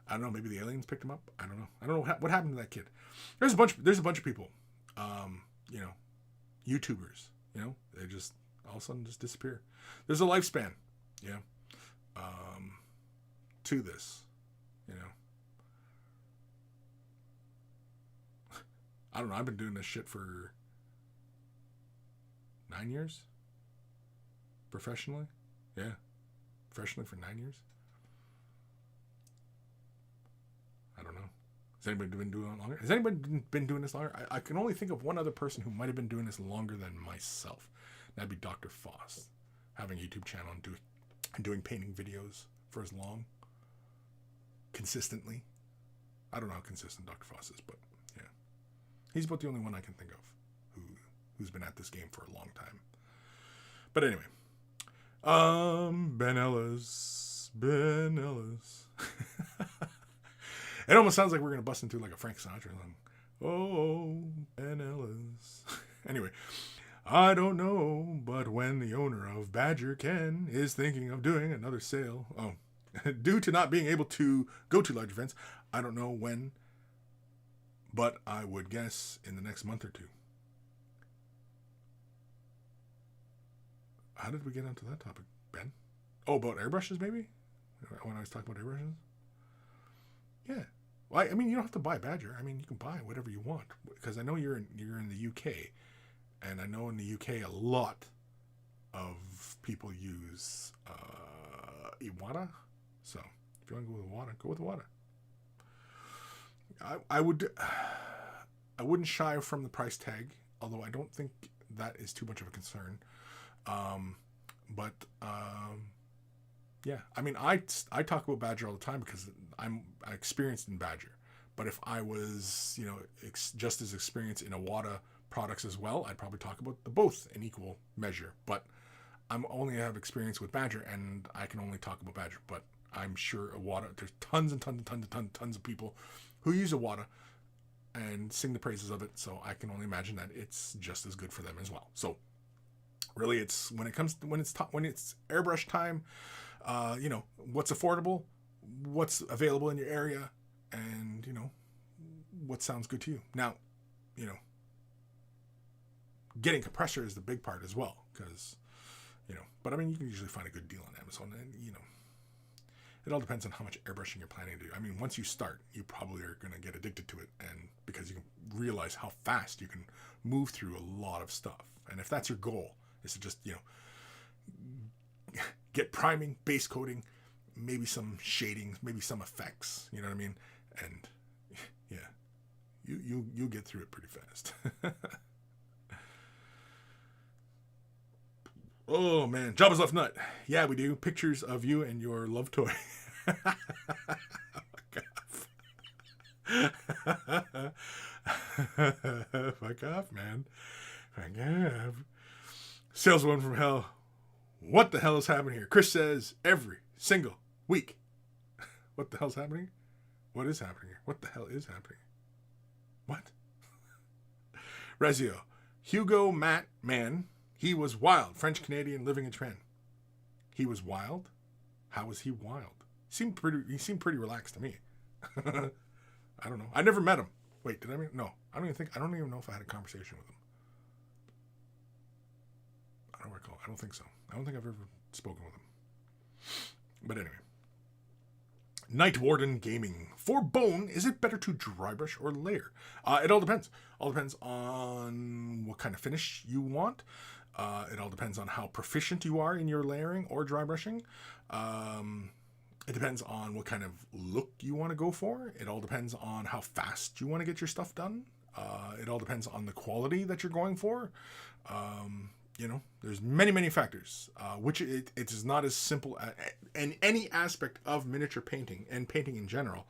I don't know. Maybe the aliens picked him up. I don't know. What happened to that kid. There's a bunch of people, you know, YouTubers, you know, they just all of a sudden just disappear. There's a lifespan, yeah, to this, you know. I don't know. I've been doing this shit for 9 years. Professionally. Yeah. Professionally for 9 years. I don't know. Has anybody been doing it longer? Has anybody been doing this longer? I can only think of one other person who might have been doing this longer than myself. That'd be Dr. Foss. Having a YouTube channel and doing painting videos for as long. Consistently. I don't know how consistent Dr. Foss is, but yeah. He's about the only one I can think of who's been at this game for a long time. But anyway. Ben Ellis. It almost sounds like we're going to bust into like a Frank Sinatra song. Oh, Ben Ellis. Anyway. I don't know, but when the owner of Badger Ken is thinking of doing another sale, due to not being able to go to large events, I don't know when, but I would guess in the next month or two. How did we get onto that topic, Ben? Oh, about airbrushes, maybe? When I was talking about airbrushes? Yeah. Well, I mean, you don't have to buy Badger. I mean, you can buy whatever you want, because I know you're in the UK. And I know in the UK a lot of people use Iwata. So if you want to go with Iwata, go with Iwata. I wouldn't shy from the price tag, although I don't think that is too much of a concern. Yeah, I mean, I talk about Badger all the time because I'm experienced in Badger. But if I was, just as experienced in Iwata products as well, I'd probably talk about the both in equal measure. But I'm only have experience with Badger, and I can only talk about Badger. But I'm sure Iwata, there's tons of people who use Iwata and sing the praises of it. So I can only imagine that it's just as good for them as well. So really, it's when it's airbrush time, what's affordable, what's available in your area, and what sounds good to you. Now, getting compressor is the big part as well, because, but I mean, you can usually find a good deal on Amazon, and, it all depends on how much airbrushing you're planning to do. I mean, once you start, you probably are going to get addicted to it, and because you can realize how fast you can move through a lot of stuff. And if that's your goal, is to just, get priming, base coating, maybe some shading, maybe some effects, you know what I mean? And yeah, you'll get through it pretty fast. Oh, man. Jabba's Left Nut. Yeah, we do. Pictures of you and your love toy. Fuck off, man. Fuck off. Saleswoman from Hell. What the hell is happening here? Kris says every single week. What the hell's happening? What is happening here? What the hell is happening? What? Rezio. Hugo Matt Man. He was wild. French-Canadian living in Japan. He was wild? How was he wild? He seemed pretty relaxed to me. I don't know. I never met him. Wait, did I meet? No. I don't even know if I had a conversation with him. I don't recall. I don't think so. I don't think I've ever spoken with him. But anyway. Night Warden Gaming. For bone, is it better to dry brush or layer? It all depends. All depends on what kind of finish you want. It all depends on how proficient you are in your layering or dry brushing. It depends on what kind of look you want to go for. It all depends on how fast you want to get your stuff done. It all depends on the quality that you're going for. There's many factors, which it is not as simple in any aspect of miniature painting and painting in general.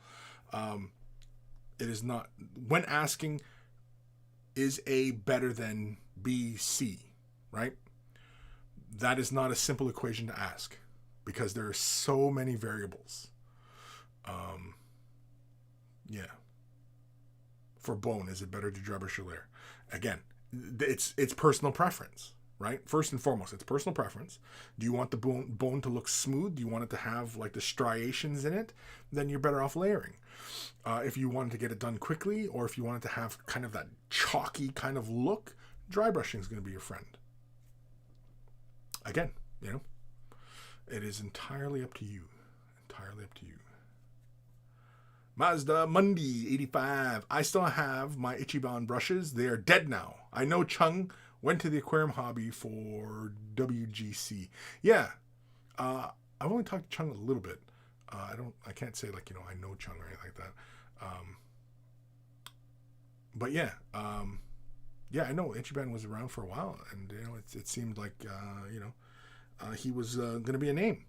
It is not, when asking, is A better than B, C, right? That is not a simple equation to ask because there are so many variables. For bone, is it better to dry brush or layer? Again, it's personal preference. Right? First and foremost, it's personal preference. Do you want the bone to look smooth? Do you want it to have like the striations in it? Then you're better off layering. If you wanted to get it done quickly, or if you wanted to have kind of that chalky kind of look, dry brushing is going to be your friend. Again, it is entirely up to you. Entirely up to you. Mazda Mundi 85. I still have my Ichiban brushes. They are dead now. I know Chung went to the aquarium hobby for WGC. Yeah. I've only talked to Chung a little bit. I can't say I know Chung or anything like that. But yeah. I know Ichiban was around for a while, and it seemed like he was going to be a name,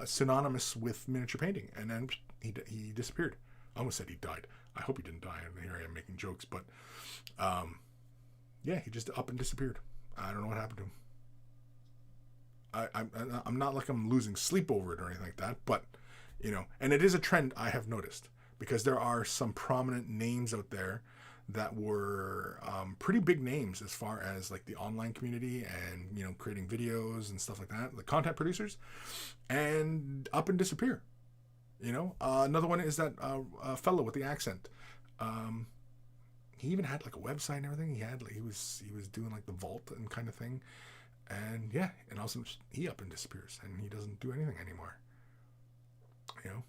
synonymous with miniature painting, and then he disappeared. I almost said he died. I hope he didn't die. And here I am making jokes. But, yeah, he just up and disappeared. I don't know what happened to him. I'm not like I'm losing sleep over it or anything like that. But, you know, and it is a trend I have noticed. Because there are some prominent names out there that were pretty big names as far as like the online community and, you know, creating videos and stuff like that, the content producers, and up and disappear. You know, another one is that fellow with the accent. He even had like a website and everything. He was doing like the vault and kind of thing, and yeah, and also he up and disappears and he doesn't do anything anymore. You know,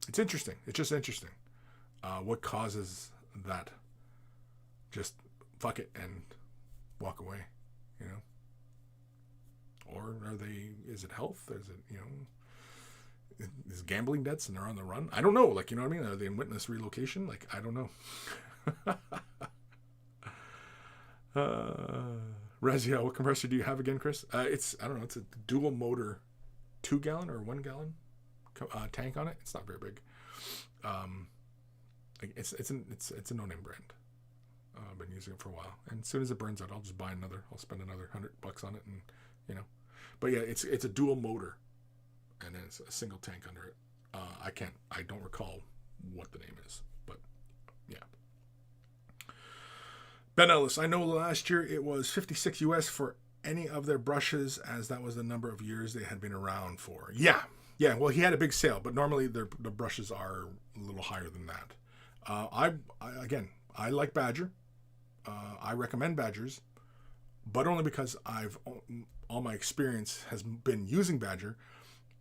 it's interesting. It's just interesting. What causes that? Just fuck it and walk away, you know? Or is it health? Is it, you know, is gambling debts and they're on the run? I don't know. Like, you know what I mean? Are they in witness relocation? Like, I don't know. Razia, what compressor do you have again, Kris? I don't know. It's a dual motor 2-gallon or 1-gallon tank on it. It's not very big. It's a no-name brand. I've been using it for a while, and as soon as it burns out, I'll just buy another. I'll spend another $100 on it, and you know. But yeah, it's a dual motor, and then it's a single tank under it. I don't recall what the name is, but yeah. Ben Ellis, I know last year it was $56 US for any of their brushes, as that was the number of years they had been around for. Yeah. Well, he had a big sale, but normally the brushes are a little higher than that. I like Badger. I recommend Badgers, but only because all my experience has been using Badger,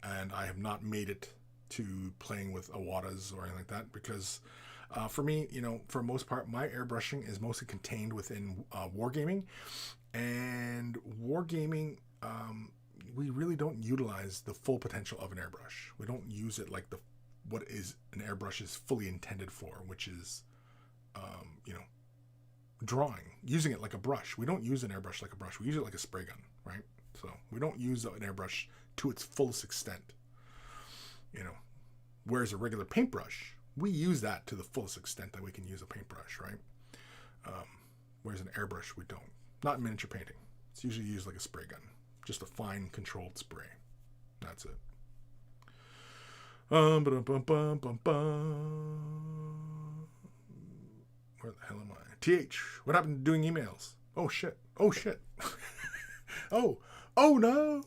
and I have not made it to playing with Awatas or anything like that, because for me, you know, for the most part, my airbrushing is mostly contained within wargaming, and wargaming, we really don't utilize the full potential of an airbrush. We don't use it like what is an airbrush is fully intended for, which is, you know, drawing, using it like a brush. We don't use an airbrush like a brush. We use it like a spray gun, right? So we don't use an airbrush to its fullest extent, you know. Whereas a regular paintbrush, we use that to the fullest extent that we can use a paintbrush, right? Whereas an airbrush, we don't. Not in miniature painting. It's usually used like a spray gun. Just a fine, controlled spray. That's it. Where the hell am I? TH, what happened to doing emails? Oh, shit. Oh, oh no.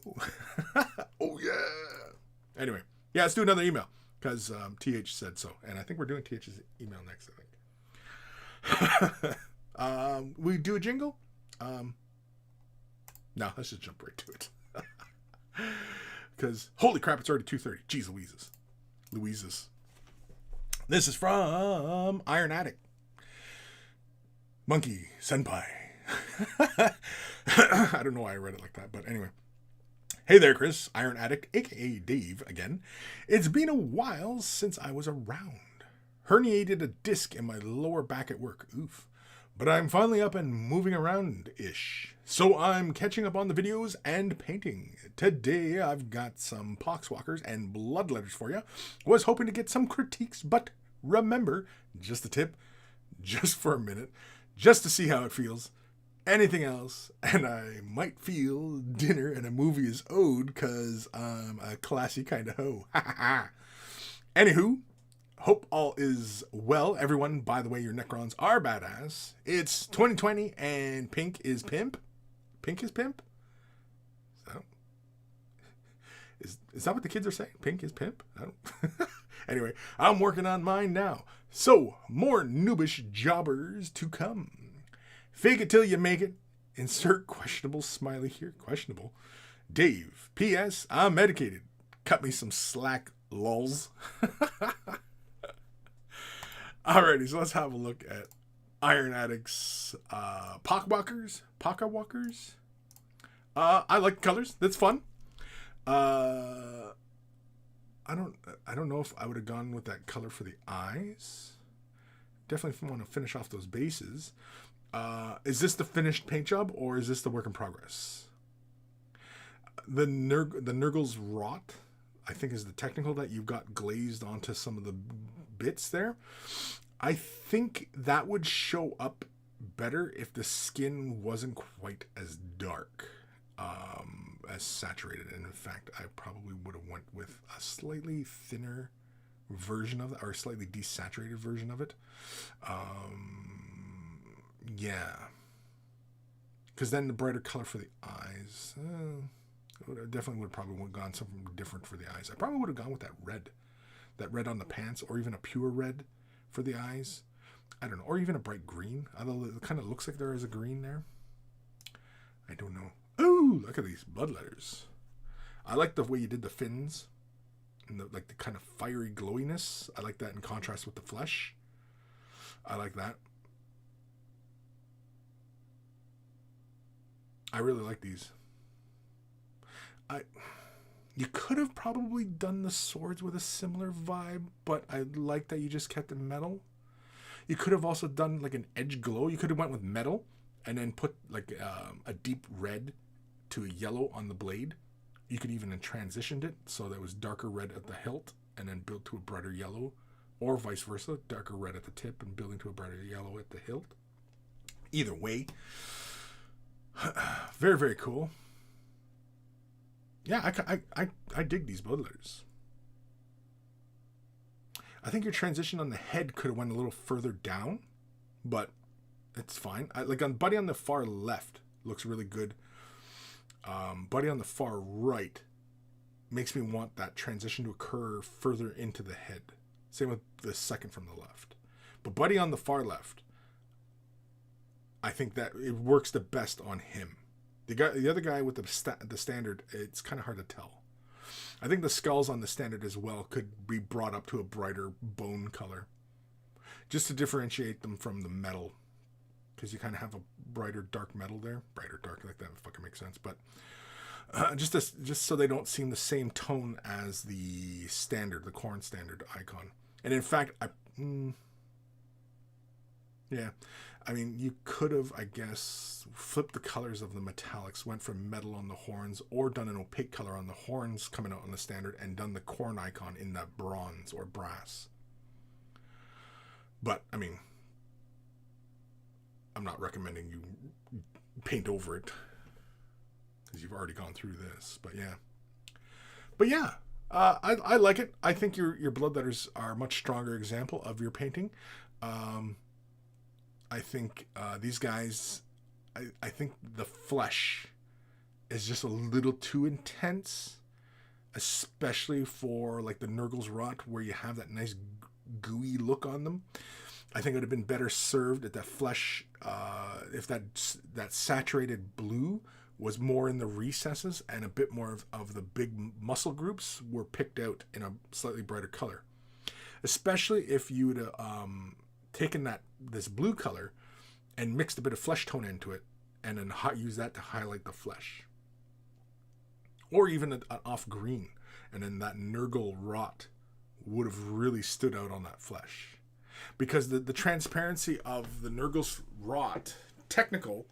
Oh, yeah. Anyway, yeah, let's do another email, because TH said so. And I think we're doing TH's email next, I think. We do a jingle? No, let's just jump right to it. Because, holy crap, it's already 2:30. Jeez Louises. This is from Iron Addict. Monkey Senpai. I don't know why I read it like that, but anyway. Hey there, Kris. Iron Addict, a.k.a. Dave, again. It's been a while since I was around. Herniated a disc in my lower back at work. Oof. But I'm finally up and moving around-ish. So I'm catching up on the videos and painting. Today I've got some poxwalkers and bloodletters for you. Was hoping to get some critiques, but remember, just a tip, just for a minute, just to see how it feels. Anything else, and I might feel dinner and a movie is owed, because I'm a classy kind of hoe. Anywho, hope all is well, everyone. By the way, your Necrons are badass. It's 2020, and pink is pimp. Pink is pimp? Is that what the kids are saying? Pink is pimp? I don't. Anyway, I'm working on mine now. So, more noobish jobbers to come. Fake it till you make it. Insert questionable smiley here. Questionable. Dave. P.S. I'm medicated. Cut me some slack, lols. Alrighty, so let's have a look at Iron Addict's Pockawalkers. I like the colors. That's fun. I don't know if I would have gone with that color for the eyes. Definitely want to finish off those bases. Is this the finished paint job, or is this the work in progress? The Nurgle's Rot, I think, is the technical that you've got glazed onto some of the bits there. I think that would show up better if the skin wasn't quite as dark, as saturated. And in fact, I probably would have went with a slightly thinner version of it, or a slightly desaturated version of it. Yeah. Because then the brighter color for the eyes, I definitely would probably have gone something different for the eyes. I probably would have gone with that red on the pants, or even a pure red for the eyes. I don't know, or even a bright green, although it kind of looks like there is a green there. I don't know. Oh, look at these bloodletters. I like the way you did the fins and the kind of fiery glowiness. I like that in contrast with the flesh. I like that. I really like these. You could have probably done the swords with a similar vibe, but I like that you just kept the metal. You could have also done like an edge glow. You could have went with metal and then put like a deep red to a yellow on the blade. You could even have transitioned it so that it was darker red at the hilt and then build to a brighter yellow, or vice versa, darker red at the tip and building to a brighter yellow at the hilt. Either way, very, very cool. Yeah, I dig these bloodletters. I think your transition on the head could have went a little further down, but it's fine. Like on Buddy on the far left looks really good. Buddy on the far right makes me want that transition to occur further into the head. Same with the second from the left. But Buddy on the far left, I think that it works the best on him. The other guy with the standard, it's kind of hard to tell. I think the skulls on the standard as well could be brought up to a brighter bone color, just to differentiate them from the metal, because you kind of have a brighter dark metal there. Brighter dark, like that fucking makes sense. But just so they don't seem the same tone as the standard, the Khorne standard icon. And in fact, yeah, I mean, you could have, I guess, flipped the colors of the metallics, went from metal on the horns, or done an opaque color on the horns coming out on the standard, and done the Khorne icon in that bronze or brass. But, I mean, I'm not recommending you paint over it, because you've already gone through this. But yeah, I like it. I think your bloodletters are a much stronger example of your painting. I think these guys, I think the flesh is just a little too intense, especially for like the Nurgle's Rot, where you have that nice gooey look on them. I think it would have been better served at that flesh if that saturated blue was more in the recesses and a bit more of the big muscle groups were picked out in a slightly brighter color. Especially if you would have taken this blue color and mixed a bit of flesh tone into it and then use that to highlight the flesh. Or even an off green, and then that Nurgle Rot would have really stood out on that flesh. Because the transparency of the Nurgle's Rot, technical,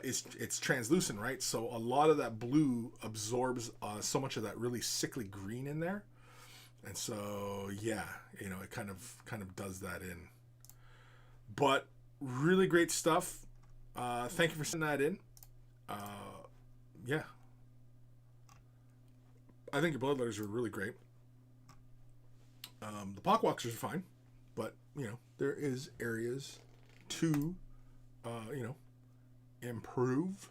it's translucent, right? So a lot of that blue absorbs so much of that really sickly green in there. And so, yeah, it kind of does that in. But really great stuff. Thank you for sending that in. Yeah. I think your bloodletters are really great. The pockwalkers are fine, but, there is areas to, improve.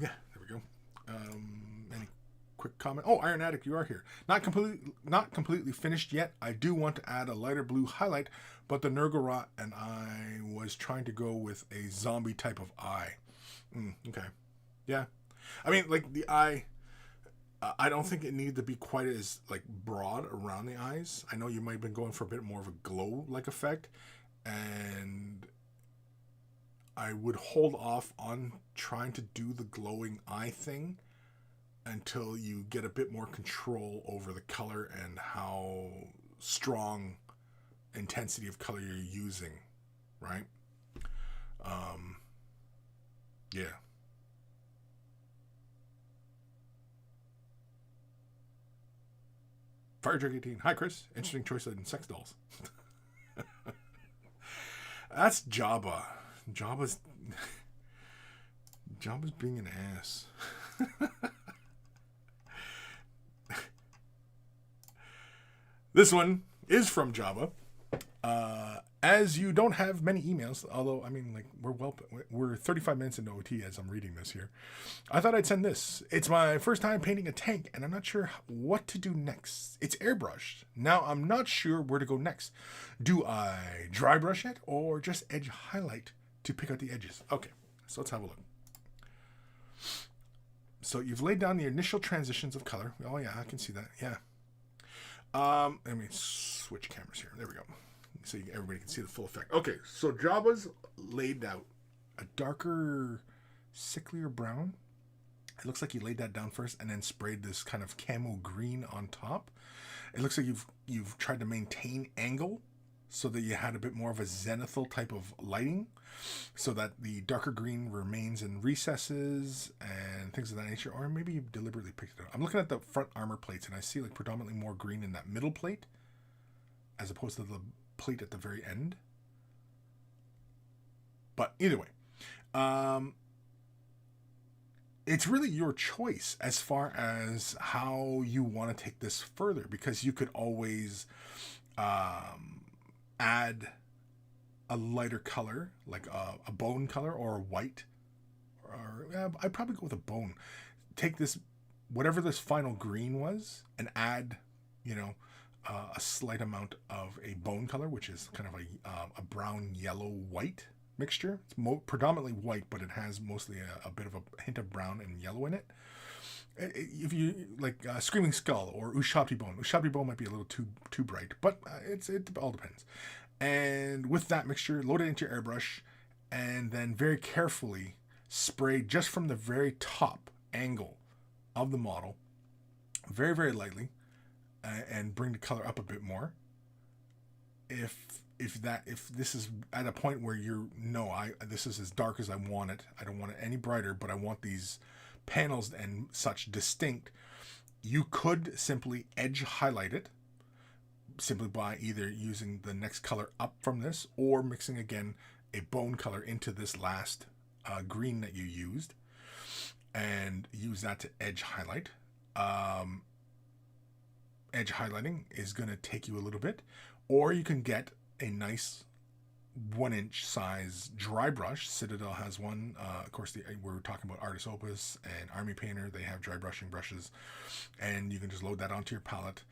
Yeah, there we go. Any quick comment? Oh, Iron Addict, you are here. Not completely finished yet. I do want to add a lighter blue highlight, but the Nurgle Rot and I was trying to go with a zombie type of eye. Okay. Yeah. I mean, like the eye, I don't think it needed to be quite as like broad around the eyes. I know you might have been going for a bit more of a glow-like effect, and I would hold off on trying to do the glowing eye thing until you get a bit more control over the color and how strong intensity of color you're using, right? Yeah. Firejerk18. Hi, Kris. Interesting choice in sex dolls. That's Jabba. Jabba's being an ass. This one is from Jabba. As you don't have many emails, although, I mean, like, we're 35 minutes into OT as I'm reading this here. I thought I'd send this. It's my first time painting a tank, and I'm not sure what to do next. It's airbrushed. Now, I'm not sure where to go next. Do I dry brush it, or just edge highlight to pick out the edges? Okay, so let's have a look. So you've laid down the initial transitions of color. Oh, yeah, I can see that. Yeah. Let me switch cameras here. There we go. So everybody can see the full effect. Okay, so Jabba's laid out a darker, sicklier brown. It looks like he laid that down first and then sprayed this kind of camo green on top. It looks like you've tried to maintain angle so that you had a bit more of a zenithal type of lighting, so that the darker green remains in recesses and things of that nature. Or maybe you deliberately picked it up. I'm looking at the front armor plates and I see like predominantly more green in that middle plate as opposed to the plate at the very end. But either way, it's really your choice as far as how you want to take this further, because you could always add a lighter color, like a bone color or a white, or I'd probably go with a bone. Take this, whatever this final green was, and add, a slight amount of a bone color, which is kind of a brown, yellow, white mixture. It's predominantly white, but it has mostly a bit of a hint of brown and yellow in it. If you like Screaming Skull or Ushabti Bone might be a little too bright, but it all depends. And with that mixture, load it into your airbrush, and then very carefully spray just from the very top angle of the model, very, very lightly, and bring the color up a bit more. If this is at a point where this is as dark as I want it, I don't want it any brighter, but I want these panels and such distinct, you could simply edge highlight it simply by either using the next color up from this or mixing again a bone color into this last green that you used, and use that to edge highlight. Edge highlighting is going to take you a little bit, or you can get a nice 1-inch size dry brush. Citadel has one. Of course, we're talking about Artist Opus and Army Painter. They have dry brushing brushes, and you can just load that onto your palette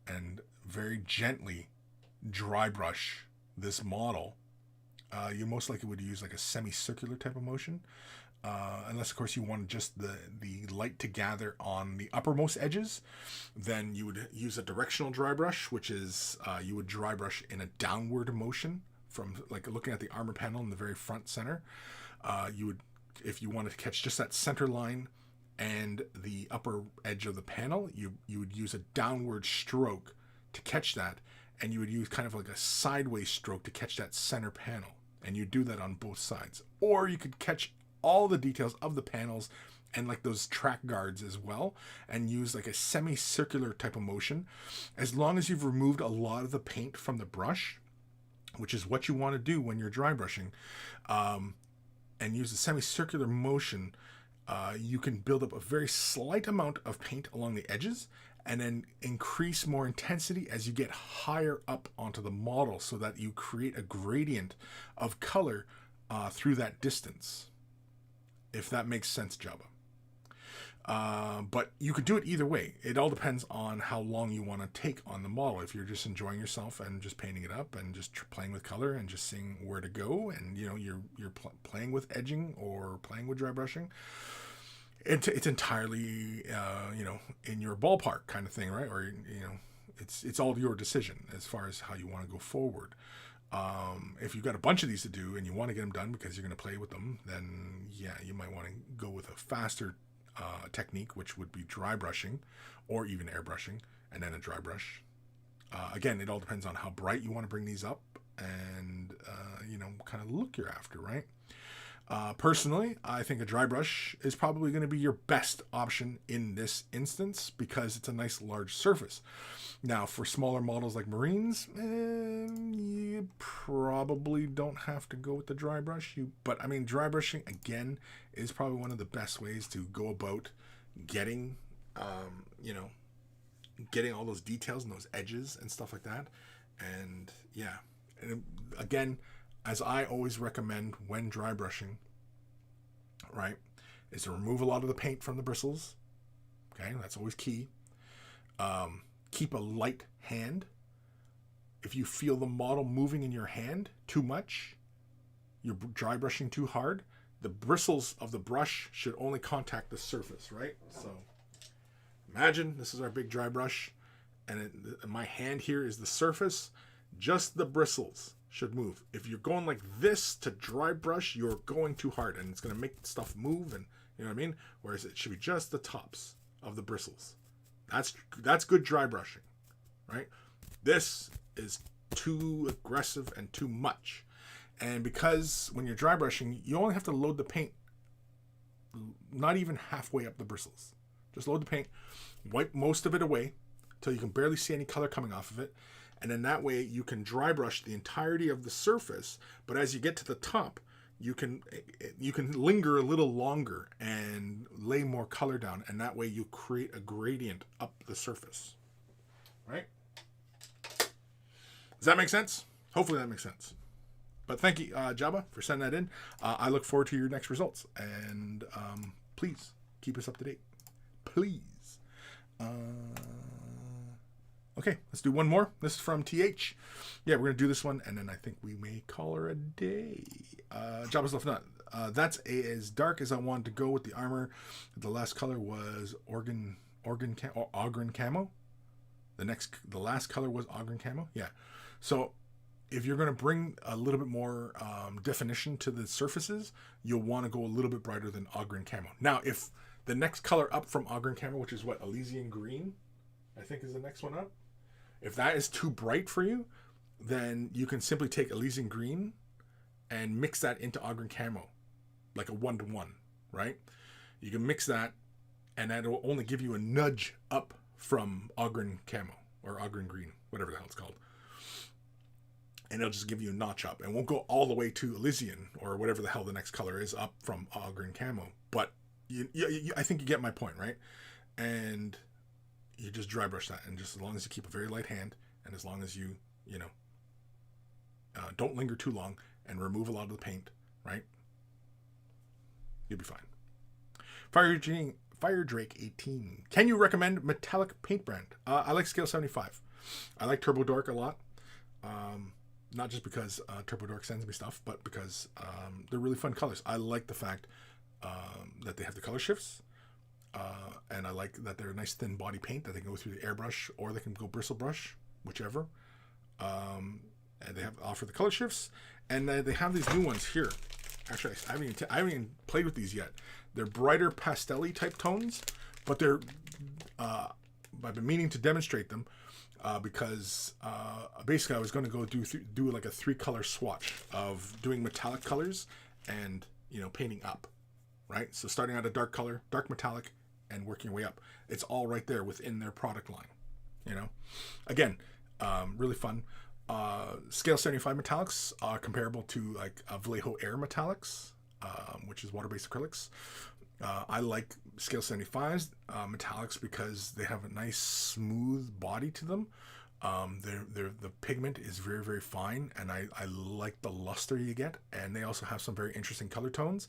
and very gently dry brush this model. You most likely would use like a semicircular type of motion, unless of course you want just the light to gather on the uppermost edges. Then you would use a directional dry brush, which is you would dry brush in a downward motion from like looking at the armor panel in the very front center. You would, if you wanted to catch just that center line and the upper edge of the panel, you would use a downward stroke to catch that, and you would use kind of like a sideways stroke to catch that center panel, and you do that on both sides. Or you could catch all the details of the panels and like those track guards as well, and use like a semicircular type of motion, as long as you've removed a lot of the paint from the brush, which is what you want to do when you're dry brushing, and use a semicircular motion. You can build up a very slight amount of paint along the edges, and then increase more intensity as you get higher up onto the model, so that you create a gradient of color through that distance, if that makes sense, Jabba. But you could do it either way. It all depends on how long you want to take on the model. If you're just enjoying yourself and just painting it up and just playing with color and just seeing where to go, and you're playing with edging or playing with dry brushing, it's entirely in your ballpark kind of thing, right? Or it's all your decision as far as how you want to go forward. If you've got a bunch of these to do and you want to get them done because you're going to play with them, then yeah, you might want to go with a faster technique, which would be dry brushing or even airbrushing, and then a dry brush. Again, it all depends on how bright you want to bring these up and kind of look you're after, right? Personally, I think a dry brush is probably going to be your best option in this instance because it's a nice large surface. Now, for smaller models like Marines, you probably don't have to go with the dry brush. But I mean, dry brushing again is probably one of the best ways to go about getting, getting all those details and those edges and stuff like that. And yeah, and again, as I always recommend when dry brushing, right, is to remove a lot of the paint from the bristles. Okay, that's always key. Keep a light hand. If you feel the model moving in your hand too much, you're dry brushing too hard, the bristles of the brush should only contact the surface, right? So imagine this is our big dry brush, and my hand here is the surface. Just the bristles should move. If you're going like this to dry brush, you're going too hard and it's going to make stuff move, and you know what I mean? Whereas it should be just the tops of the bristles. That's good dry brushing, right? This is too aggressive and too much. And because when you're dry brushing, you only have to load the paint not even halfway up the bristles. Just load the paint, wipe most of it away until you can barely see any color coming off of it. And then that way you can dry brush the entirety of the surface. But as you get to the top, you can linger a little longer and lay more color down. And that way you create a gradient up the surface. Right? Does that make sense? Hopefully that makes sense. But thank you, Jabba, for sending that in. I look forward to your next results. And please keep us up to date. Please. Okay, let's do one more. This is from TH. Yeah, we're going to do this one, and then I think we may call her a day. Jabba's Left Nut. That's as dark as I wanted to go with the armor. The last color was Ogren Camo. The last color was Ogren Camo. Yeah. So if you're going to bring a little bit more definition to the surfaces, you'll want to go a little bit brighter than Ogren Camo. Now, if the next color up from Ogren Camo, which is what, Elysian Green, I think is the next one up. If that is too bright for you, then you can simply take Elysian Green and mix that into Ogren Camo, like a 1-to-1, right? You can mix that, and that will only give you a nudge up from Ogren Camo, or Ogren Green, whatever the hell it's called. And it'll just give you a notch up. And won't go all the way to Elysian, or whatever the hell the next color is, up from Ogren Camo. But I think you get my point, right? And you just dry brush that, and just as long as you keep a very light hand, and as long as you don't linger too long and remove a lot of the paint, right? You'll be fine. Fire Drake 18. Can you recommend metallic paint brand? I like Scale 75. I like Turbo Dork a lot. Not just because Turbo Dork sends me stuff, but because they're really fun colors. I like the fact that they have the color shifts. And I like that they're a nice thin body paint that they can go through the airbrush, or they can go bristle brush, whichever. And they offer the color shifts, and they have these new ones here. Actually, I haven't even played with these yet. They're brighter pastel-y type tones, but they're. I've been meaning to demonstrate them because basically I was going to go do like a 3-color swatch of doing metallic colors and painting up, right? So starting out a dark color, dark metallic, and working your way up. It's all right there within their product line. Again, really fun. Scale 75 metallics are comparable to like Vallejo Air metallics, which is water-based acrylics. I like Scale 75's metallics because they have a nice smooth body to them. The pigment is very, very fine, and I like the luster you get. And they also have some very interesting color tones.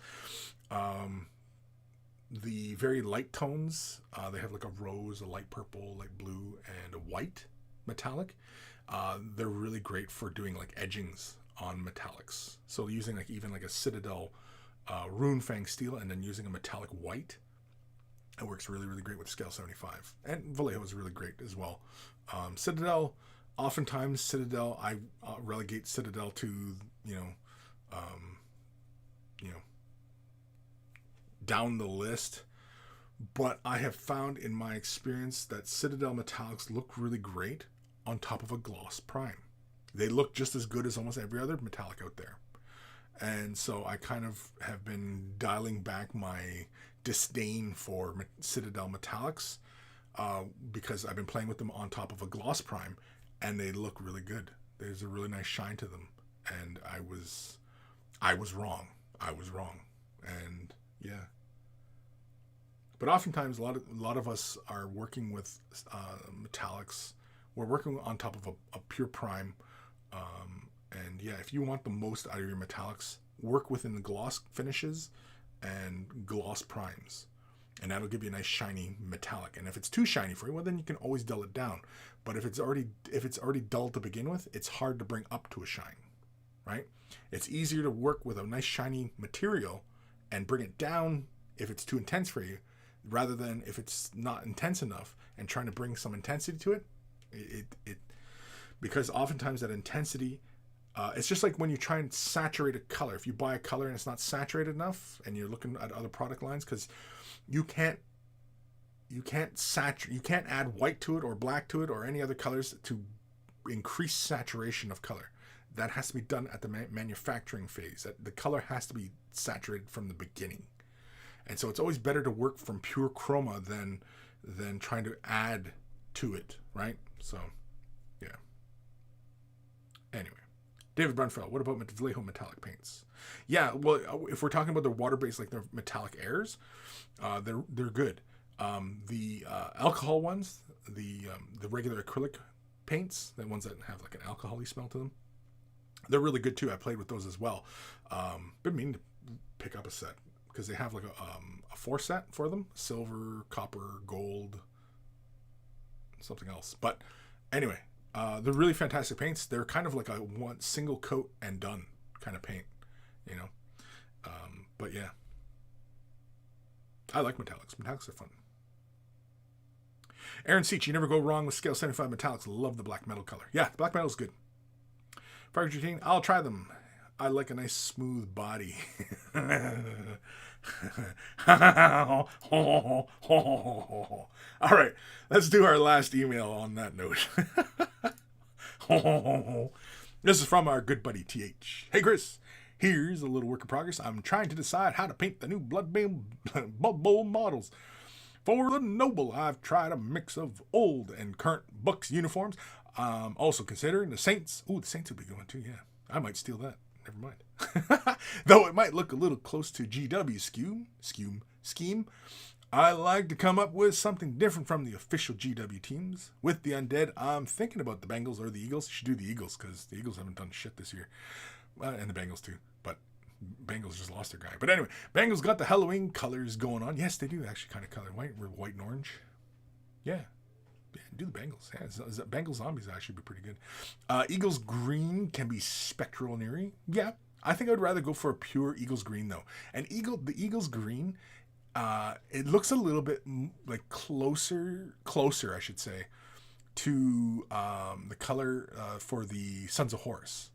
The very light tones, they have like a rose, a light purple, light blue, and a white metallic. They're really great for doing like edgings on metallics. So using even a Citadel Rune Fang steel and then using a metallic white, it works really, really great with Scale 75. And Vallejo is really great as well. Citadel, oftentimes I relegate Citadel to, down the list. But I have found in my experience that Citadel metallics look really great on top of a gloss prime. They look just as good as almost every other metallic out there. And so I kind of have been dialing back my disdain for Citadel metallics because I've been playing with them on top of a gloss prime, and they look really good. There's a really nice shine to them, and I was wrong. I was wrong, and yeah. But oftentimes, a lot of us are working with metallics. We're working on top of a pure prime, and yeah, if you want the most out of your metallics, work within the gloss finishes and gloss primes, and that'll give you a nice shiny metallic. And if it's too shiny for you, well, then you can always dull it down. But if it's already dull to begin with, it's hard to bring up to a shine, right? It's easier to work with a nice shiny material and bring it down if it's too intense for you, rather than if it's not intense enough and trying to bring some intensity to it. Because oftentimes that intensity, it's just like when you try and saturate a color. If you buy a color and it's not saturated enough, and you're looking at other product lines, because you can't add white to it or black to it or any other colors to increase saturation of color. That has to be done at the manufacturing phase. The color has to be saturated from the beginning. And so it's always better to work from pure chroma than trying to add to it, right? So, yeah. Anyway, David Brunfeld, what about Vallejo metallic paints? Yeah, well, if we're talking about the water-based, like the metallic airs, they're good. The alcohol ones, the regular acrylic paints, the ones that have like an alcohol-y smell to them, they're really good too. I played with those as well. Been meaning to pick up a set because they have like a 4 set for them: silver, copper, gold, something else. But anyway, they're really fantastic paints. They're kind of like a one single coat and done kind of paint, you know. But yeah, I like metallics. Metallics are fun. Aaron Seach, you never go wrong with scale 75 metallics. Love the black metal color. Yeah, the black metal's good. Fire routine, I'll try them. I like a nice smooth body. All right, let's do our last email on that note. This is from our good buddy TH. Hey Kris, here's a little work in progress. I'm trying to decide how to paint the new Blood Bowl models. For the Noble, I've tried a mix of old and current Bucks uniforms. Also considering the Saints. Ooh, the Saints would be going too, yeah. I might steal that. Never mind. Though it might look a little close to GW's scheme, I like to come up with something different from the official GW teams. With the Undead, I'm thinking about the Bengals or the Eagles. You should do the Eagles because the Eagles haven't done shit this year. And the Bengals too. But Bengals just lost their guy. But anyway, Bengals got the Halloween colors going on. Yes, they do actually kind of color white and orange. Yeah. Yeah, do the Bengals. Yeah, Bengals zombies actually be pretty good. Eagles green can be spectral and eerie. Yeah, I think I would rather go for a pure Eagles green though. And the Eagles green, it looks a little bit like closer, I should say, to the color for the Sons of Horus.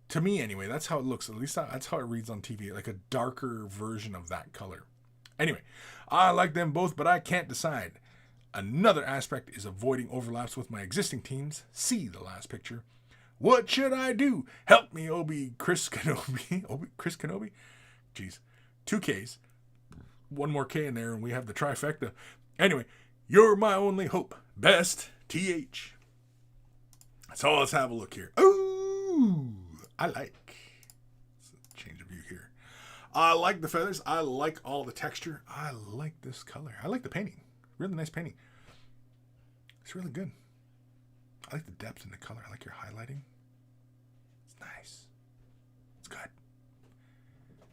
To me, anyway, that's how it looks. At least that's how it reads on TV, like a darker version of that color. Anyway, I like them both, but I can't decide. Another aspect is avoiding overlaps with my existing teams. See the last picture. What should I do? Help me, Kris Kenobi. Jeez. 2 Ks. 1 more K in there and we have the trifecta. Anyway, you're my only hope. Best, TH. So let's have a look here. Ooh, I like. Let's change of view here. I like the feathers. I like all the texture. I like this color. I like the painting. Really nice painting. It's really good. I like the depth in the color. I like your highlighting. It's nice. It's good.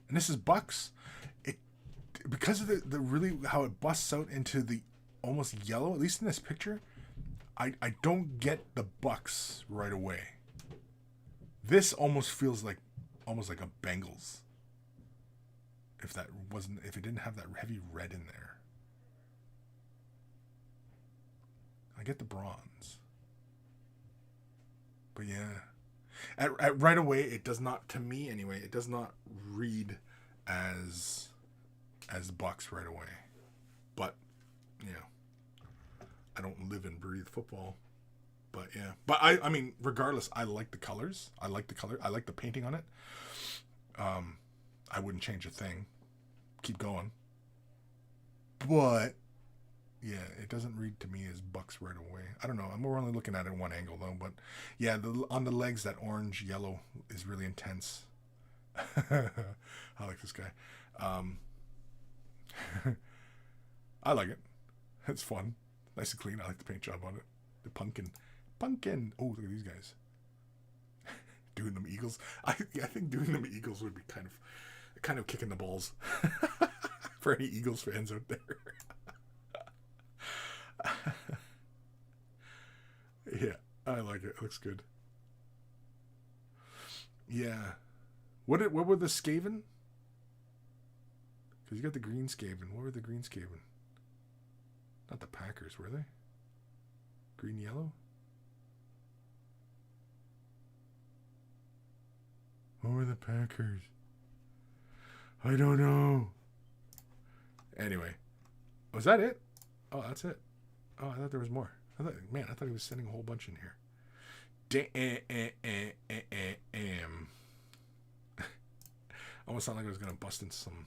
And this is Bucks. Because of the really how it busts out into the almost yellow, at least in this picture, I don't get the Bucks right away. This almost feels like almost like a Bengals. If it didn't have that heavy red in there. I get the bronze. But yeah. At right away, it does not, to me anyway, it does not read as Bucks right away. But, you know, I don't live and breathe football. But yeah. But I mean, regardless, I like the colors. I like the color. I like the painting on it. I wouldn't change a thing. Keep going. But yeah, it doesn't read to me as bucks right away. I don't know. We're only looking at it in one angle though. But yeah, on the legs, that orange yellow is really intense. I like this guy. I like it. It's fun. Nice and clean. I like the paint job on it. The pumpkin. Oh, look at these guys. Doing them eagles. I think doing them eagles would be kind of kicking the balls for any Eagles fans out there. Yeah, I like it. It looks good. Yeah. What were the Skaven? Because you got the green Skaven. What were the green Skaven? Not the Packers, were they? Green yellow? What were the Packers? I don't know. Anyway. Was that it? Oh, that's it. Oh, I thought there was more. I thought he was sending a whole bunch in here. Damn. Almost sounded like I was going to bust into some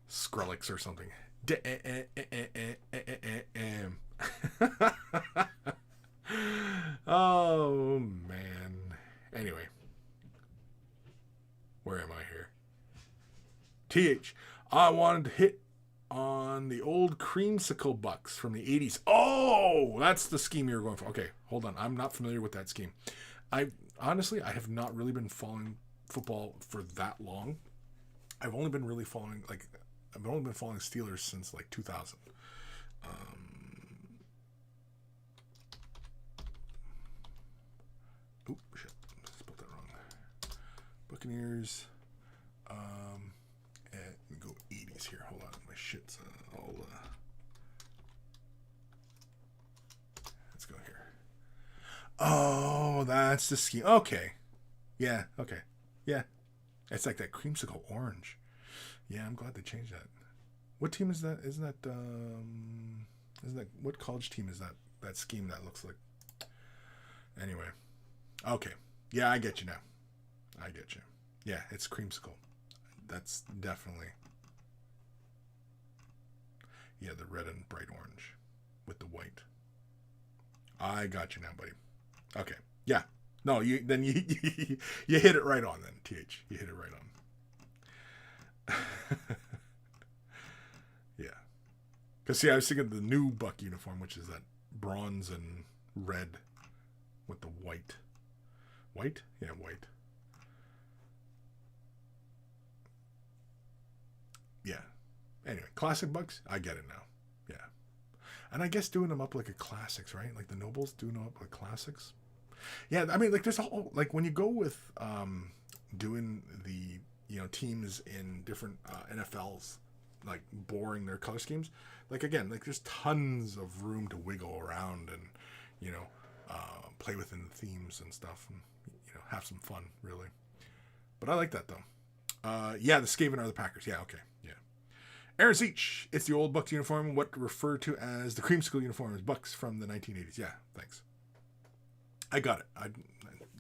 Skrillex or something. Oh, man. Anyway. Where am I here? TH. I wanted to hit on the old creamsicle bucks from the 80s. Oh, that's the scheme you were going for. Okay, hold on. I'm not familiar with that scheme. I have not really been following football for that long. I've only been following Steelers since like 2000. Oop, shit. Spelled that wrong. Buccaneers. And go 80s here. Hold on. My shit's all... Let's go here. Oh, that's the scheme. Okay. Yeah, okay. Yeah. It's like that creamsicle orange. Yeah, I'm glad they changed that. What team is that? Isn't that what college team is that scheme that looks like? Anyway. Okay. Yeah, I get you now. I get you. Yeah, it's creamsicle. That's definitely... Yeah, the red and bright orange with the white. I got you now, buddy. Okay. Yeah. No, you hit it right on then, TH. You hit it right on. Yeah. Because, see, I was thinking of the new Buck uniform, which is that bronze and red with the white. White? Yeah, white. Yeah. Anyway, classic Bucks, I get it now. Yeah. And I guess doing them up like a classics, right? Like the Nobles doing them up like classics. Yeah, I mean, like there's a whole, like when you go with doing the, teams in different NFLs, like boring their color schemes, like again, like there's tons of room to wiggle around and, play within the themes and stuff and, have some fun, really. But I like that though. Yeah, the Skaven are the Packers. Yeah, okay. Yeah. Aaron Seach, it's the old Bucks uniform, what referred to as the creamsicle uniform, is Bucks from the 1980s. Yeah, thanks. I got it.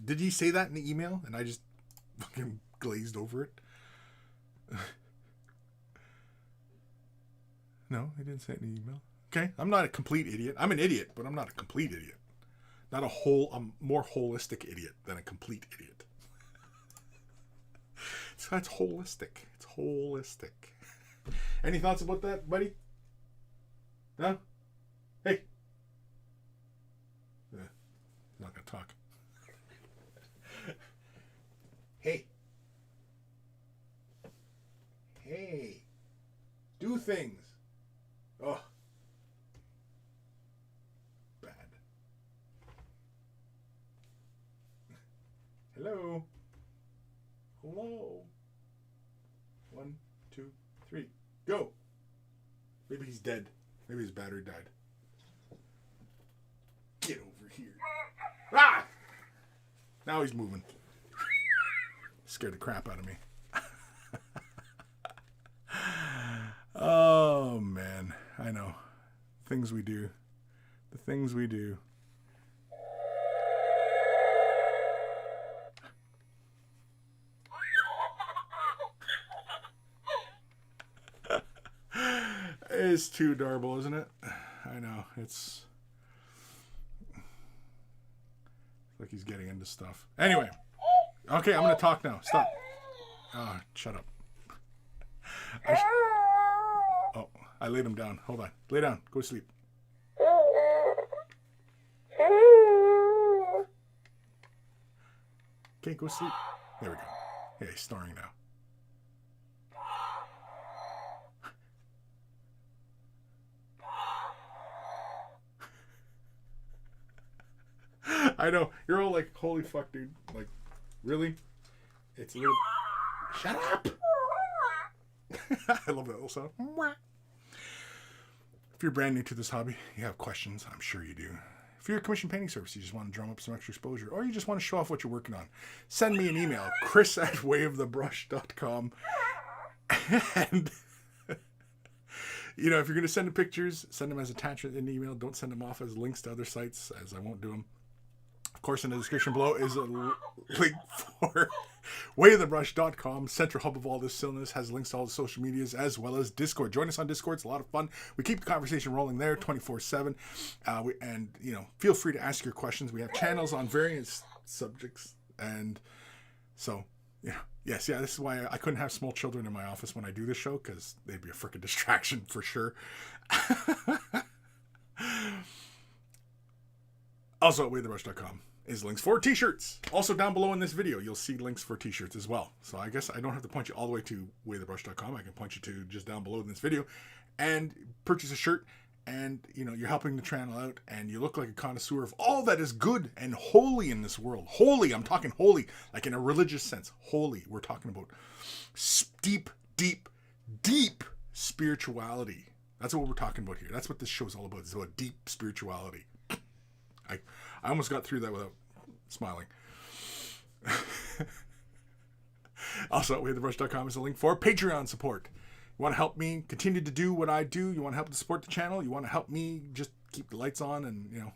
Did he say that in the email and I just fucking glazed over it? No, he didn't say it in the email. Okay, I'm not a complete idiot. I'm an idiot, but I'm not a complete idiot. I'm more holistic idiot than a complete idiot. So it's holistic. It's holistic. Any thoughts about that, buddy? No? Hey. Not gonna talk. Hey. Hey. Do things. Oh. Bad. Hello. Hello. 1, 2, 3. Go. Maybe he's dead. Maybe his battery died. Get over here. Ah! Now he's moving. Scared the crap out of me. Oh, man. I know. Things we do. The things we do. is too adorable, isn't it? I know. It's like he's getting into stuff. Anyway. Okay, I'm going to talk now. Stop. Oh, shut up. I laid him down. Hold on. Lay down. Go to sleep. Okay, go to sleep. There we go. Yeah, he's snoring now. I know. You're all like, holy fuck, dude. Like, really? It's a little... Shut up! I love that little sound. If you're brand new to this hobby, you have questions, I'm sure you do. If you're a commission painting service, you just want to drum up some extra exposure, or you just want to show off what you're working on, send me an email, Kris@waveofthebrush.com. And, you know, if you're going to send the pictures, send them as attachment in the email. Don't send them off as links to other sites, as I won't do them. Of course, in the description below is a link for waveofthebrush.com, central hub of all this silliness, has links to all the social medias as well as Discord. Join us on Discord. It's a lot of fun. We keep the conversation rolling there 24/7. And, you know, feel free to ask your questions. We have channels on various subjects. And so, yeah, this is why I couldn't have small children in my office when I do this show, because they'd be a freaking distraction for sure. Also at waveofthebrush.com is links for t-shirts. Also down below in this video, you'll see links for t-shirts as well. So I guess I don't have to point you all the way to waveofthebrush.com. I can point you to just down below in this video and purchase a shirt. And, you know, you're helping the channel out, and you look like a connoisseur of all that is good and holy in this world. Holy, I'm talking holy, like in a religious sense. Holy, we're talking about deep, deep, deep spirituality. That's what we're talking about here. That's what this show's all about. It's about deep spirituality. I almost got through that without smiling. Also, at waveofthebrush.com is a link for Patreon support. You want to help me continue to do what I do? You want to help to support the channel? You want to help me just keep the lights on and, you know,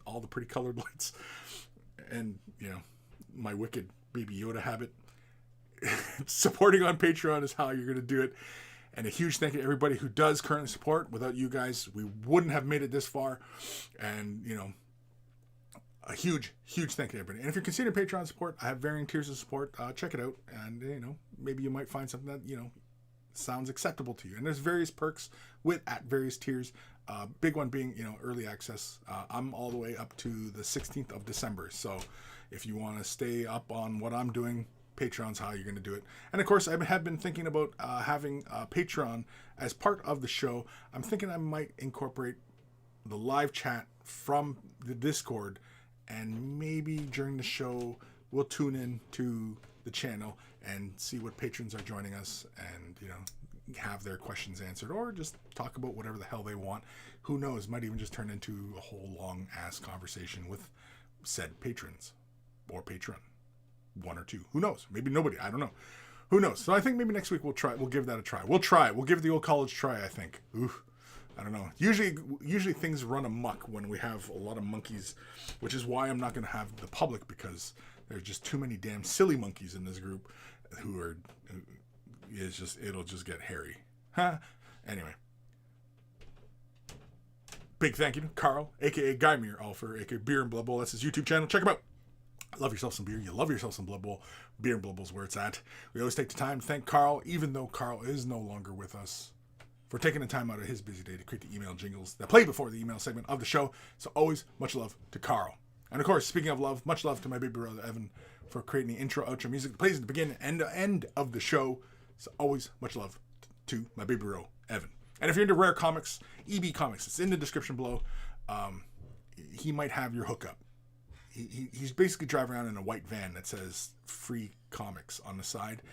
all the pretty colored lights and, you know, my wicked Baby Yoda habit? Supporting on Patreon is how you're going to do it. And a huge thank you to everybody who does currently support. Without you guys, we wouldn't have made it this far. And, you know, a huge, huge thank you to everybody. And if you're considering Patreon support, I have varying tiers of support. Check it out. And, you know, maybe you might find something that, you know, sounds acceptable to you. And there's various perks at various tiers. Big one being, you know, early access. I'm all the way up to the 16th of December. So if you want to stay up on what I'm doing, Patreon's how you're going to do it. And of course, I have been thinking about having Patreon as part of the show. I'm thinking I might incorporate the live chat from the Discord, and maybe during the show we'll tune in to the channel and see what patrons are joining us, and, you know, have their questions answered, or just talk about whatever the hell they want. Who knows? Might even just turn into a whole long ass conversation with said patrons or patron. One or two. Who knows? Maybe nobody. I don't know. Who knows? So I think maybe next week we'll try. We'll give that a try. We'll try. We'll give the old college try, I think. Oof. I don't know. Usually things run amok when we have a lot of monkeys, which is why I'm not going to have the public, because there's just too many damn silly monkeys in this group who are, it'll just get hairy. Huh? Anyway. Big thank you to Carl, a.k.a. Guymere Alfer, a.k.a. Beer and Blood Bowl. That's his YouTube channel. Check him out. Love yourself some beer. You love yourself some Blood Bowl. Beer and Blood Bowl is where it's at. We always take the time to thank Carl, even though Carl is no longer with us, for taking the time out of his busy day to create the email jingles that play before the email segment of the show. So always much love to Carl. And of course, speaking of love, much love to my baby brother Evan for creating the intro, outro music that plays at the beginning and the end of the show. So always much love to my baby bro Evan. And if you're into rare comics, EB Comics, it's in the description below. He might have your hookup. He's basically driving around in a white van that says free comics on the side.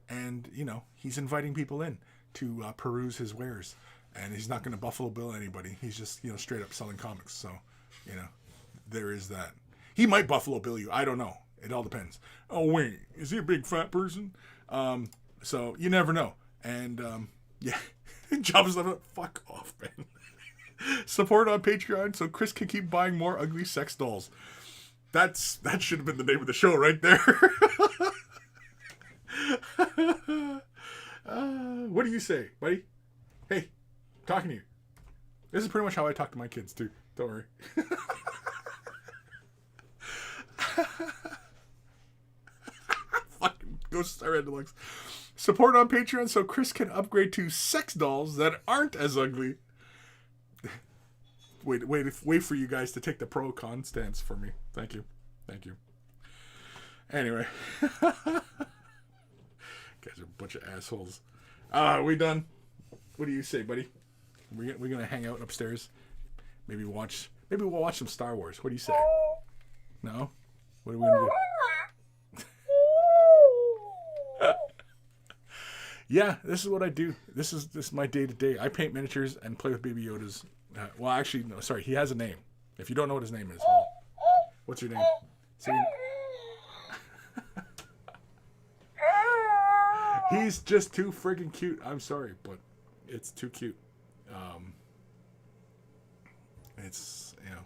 And, you know, he's inviting people in to peruse his wares. And he's not going to Buffalo Bill anybody. He's just, you know, straight up selling comics. So, you know, there is that. He might Buffalo Bill you. I don't know. It all depends. Oh, wait. Is he a big fat person? So you never know. And, yeah. Jobs left. Fuck off, man. Support on Patreon so Kris can keep buying more ugly sex dolls. That should have been the name of the show right there. What do you say, buddy? Hey, talking to you. This is pretty much how I talk to my kids too. Don't worry. Fucking Ghost Star Red Deluxe. Support on Patreon so Kris can upgrade to sex dolls that aren't as ugly. Wait for you guys to take the pro-con stance for me. Thank you. Anyway. Guys are a bunch of assholes. Are we done? What do you say, buddy? We're gonna hang out upstairs. Maybe we'll watch some Star Wars. What do you say? No? What are we gonna do? Yeah, this is what I do. This is my day to day. I paint miniatures and play with Baby Yodas. Well, actually, no. Sorry, he has a name. If you don't know what his name is, well, what's your name? See? He's just too friggin' cute. I'm sorry, but it's too cute. It's, you know.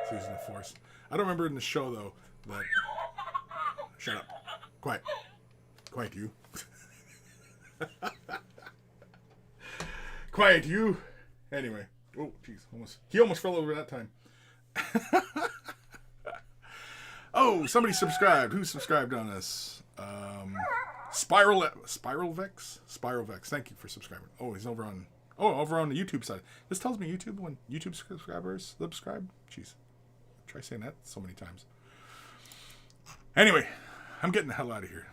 He's using the Force. I don't remember in the show, though, that... Shut up. Quiet. Quiet, you. Quiet, you. Anyway. Oh, jeez. He almost fell over that time. Oh, somebody subscribed. Who subscribed on us? Spiralvex. Thank you for subscribing. Oh, he's over on the YouTube side. This tells me YouTube when YouTube subscribers subscribe. Jeez. Try saying that so many times. Anyway, I'm getting the hell out of here.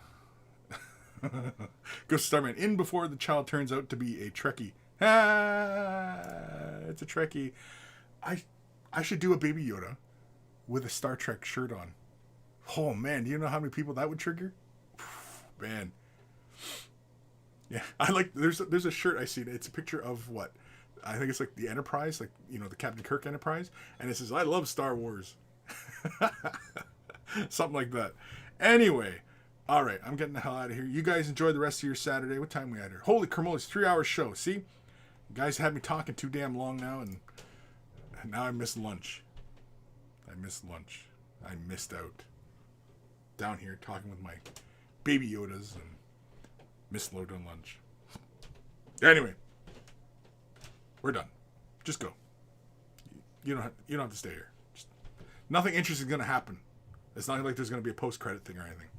Ghost Starman in before the child turns out to be a Trekkie. It's a Trekkie. I should do a Baby Yoda with a Star Trek shirt on. Oh man, do you know how many people that would trigger? Man. Yeah, I like. There's a shirt I see. It's a picture of what? I think it's like the Enterprise, like, you know, the Captain Kirk Enterprise, and it says, "I love Star Wars." Something like that. Anyway, all right, I'm getting the hell out of here. You guys enjoy the rest of your Saturday. What time we at here? Holy Carmolas, 3-hour show. See, you guys had me talking too damn long now, and now I missed lunch. I missed out. Down here talking with my Baby Yodas and missed load on lunch. Anyway, we're done. Just go. You don't have to stay here. Nothing interesting is going to happen. It's not like there's going to be a post-credit thing or anything.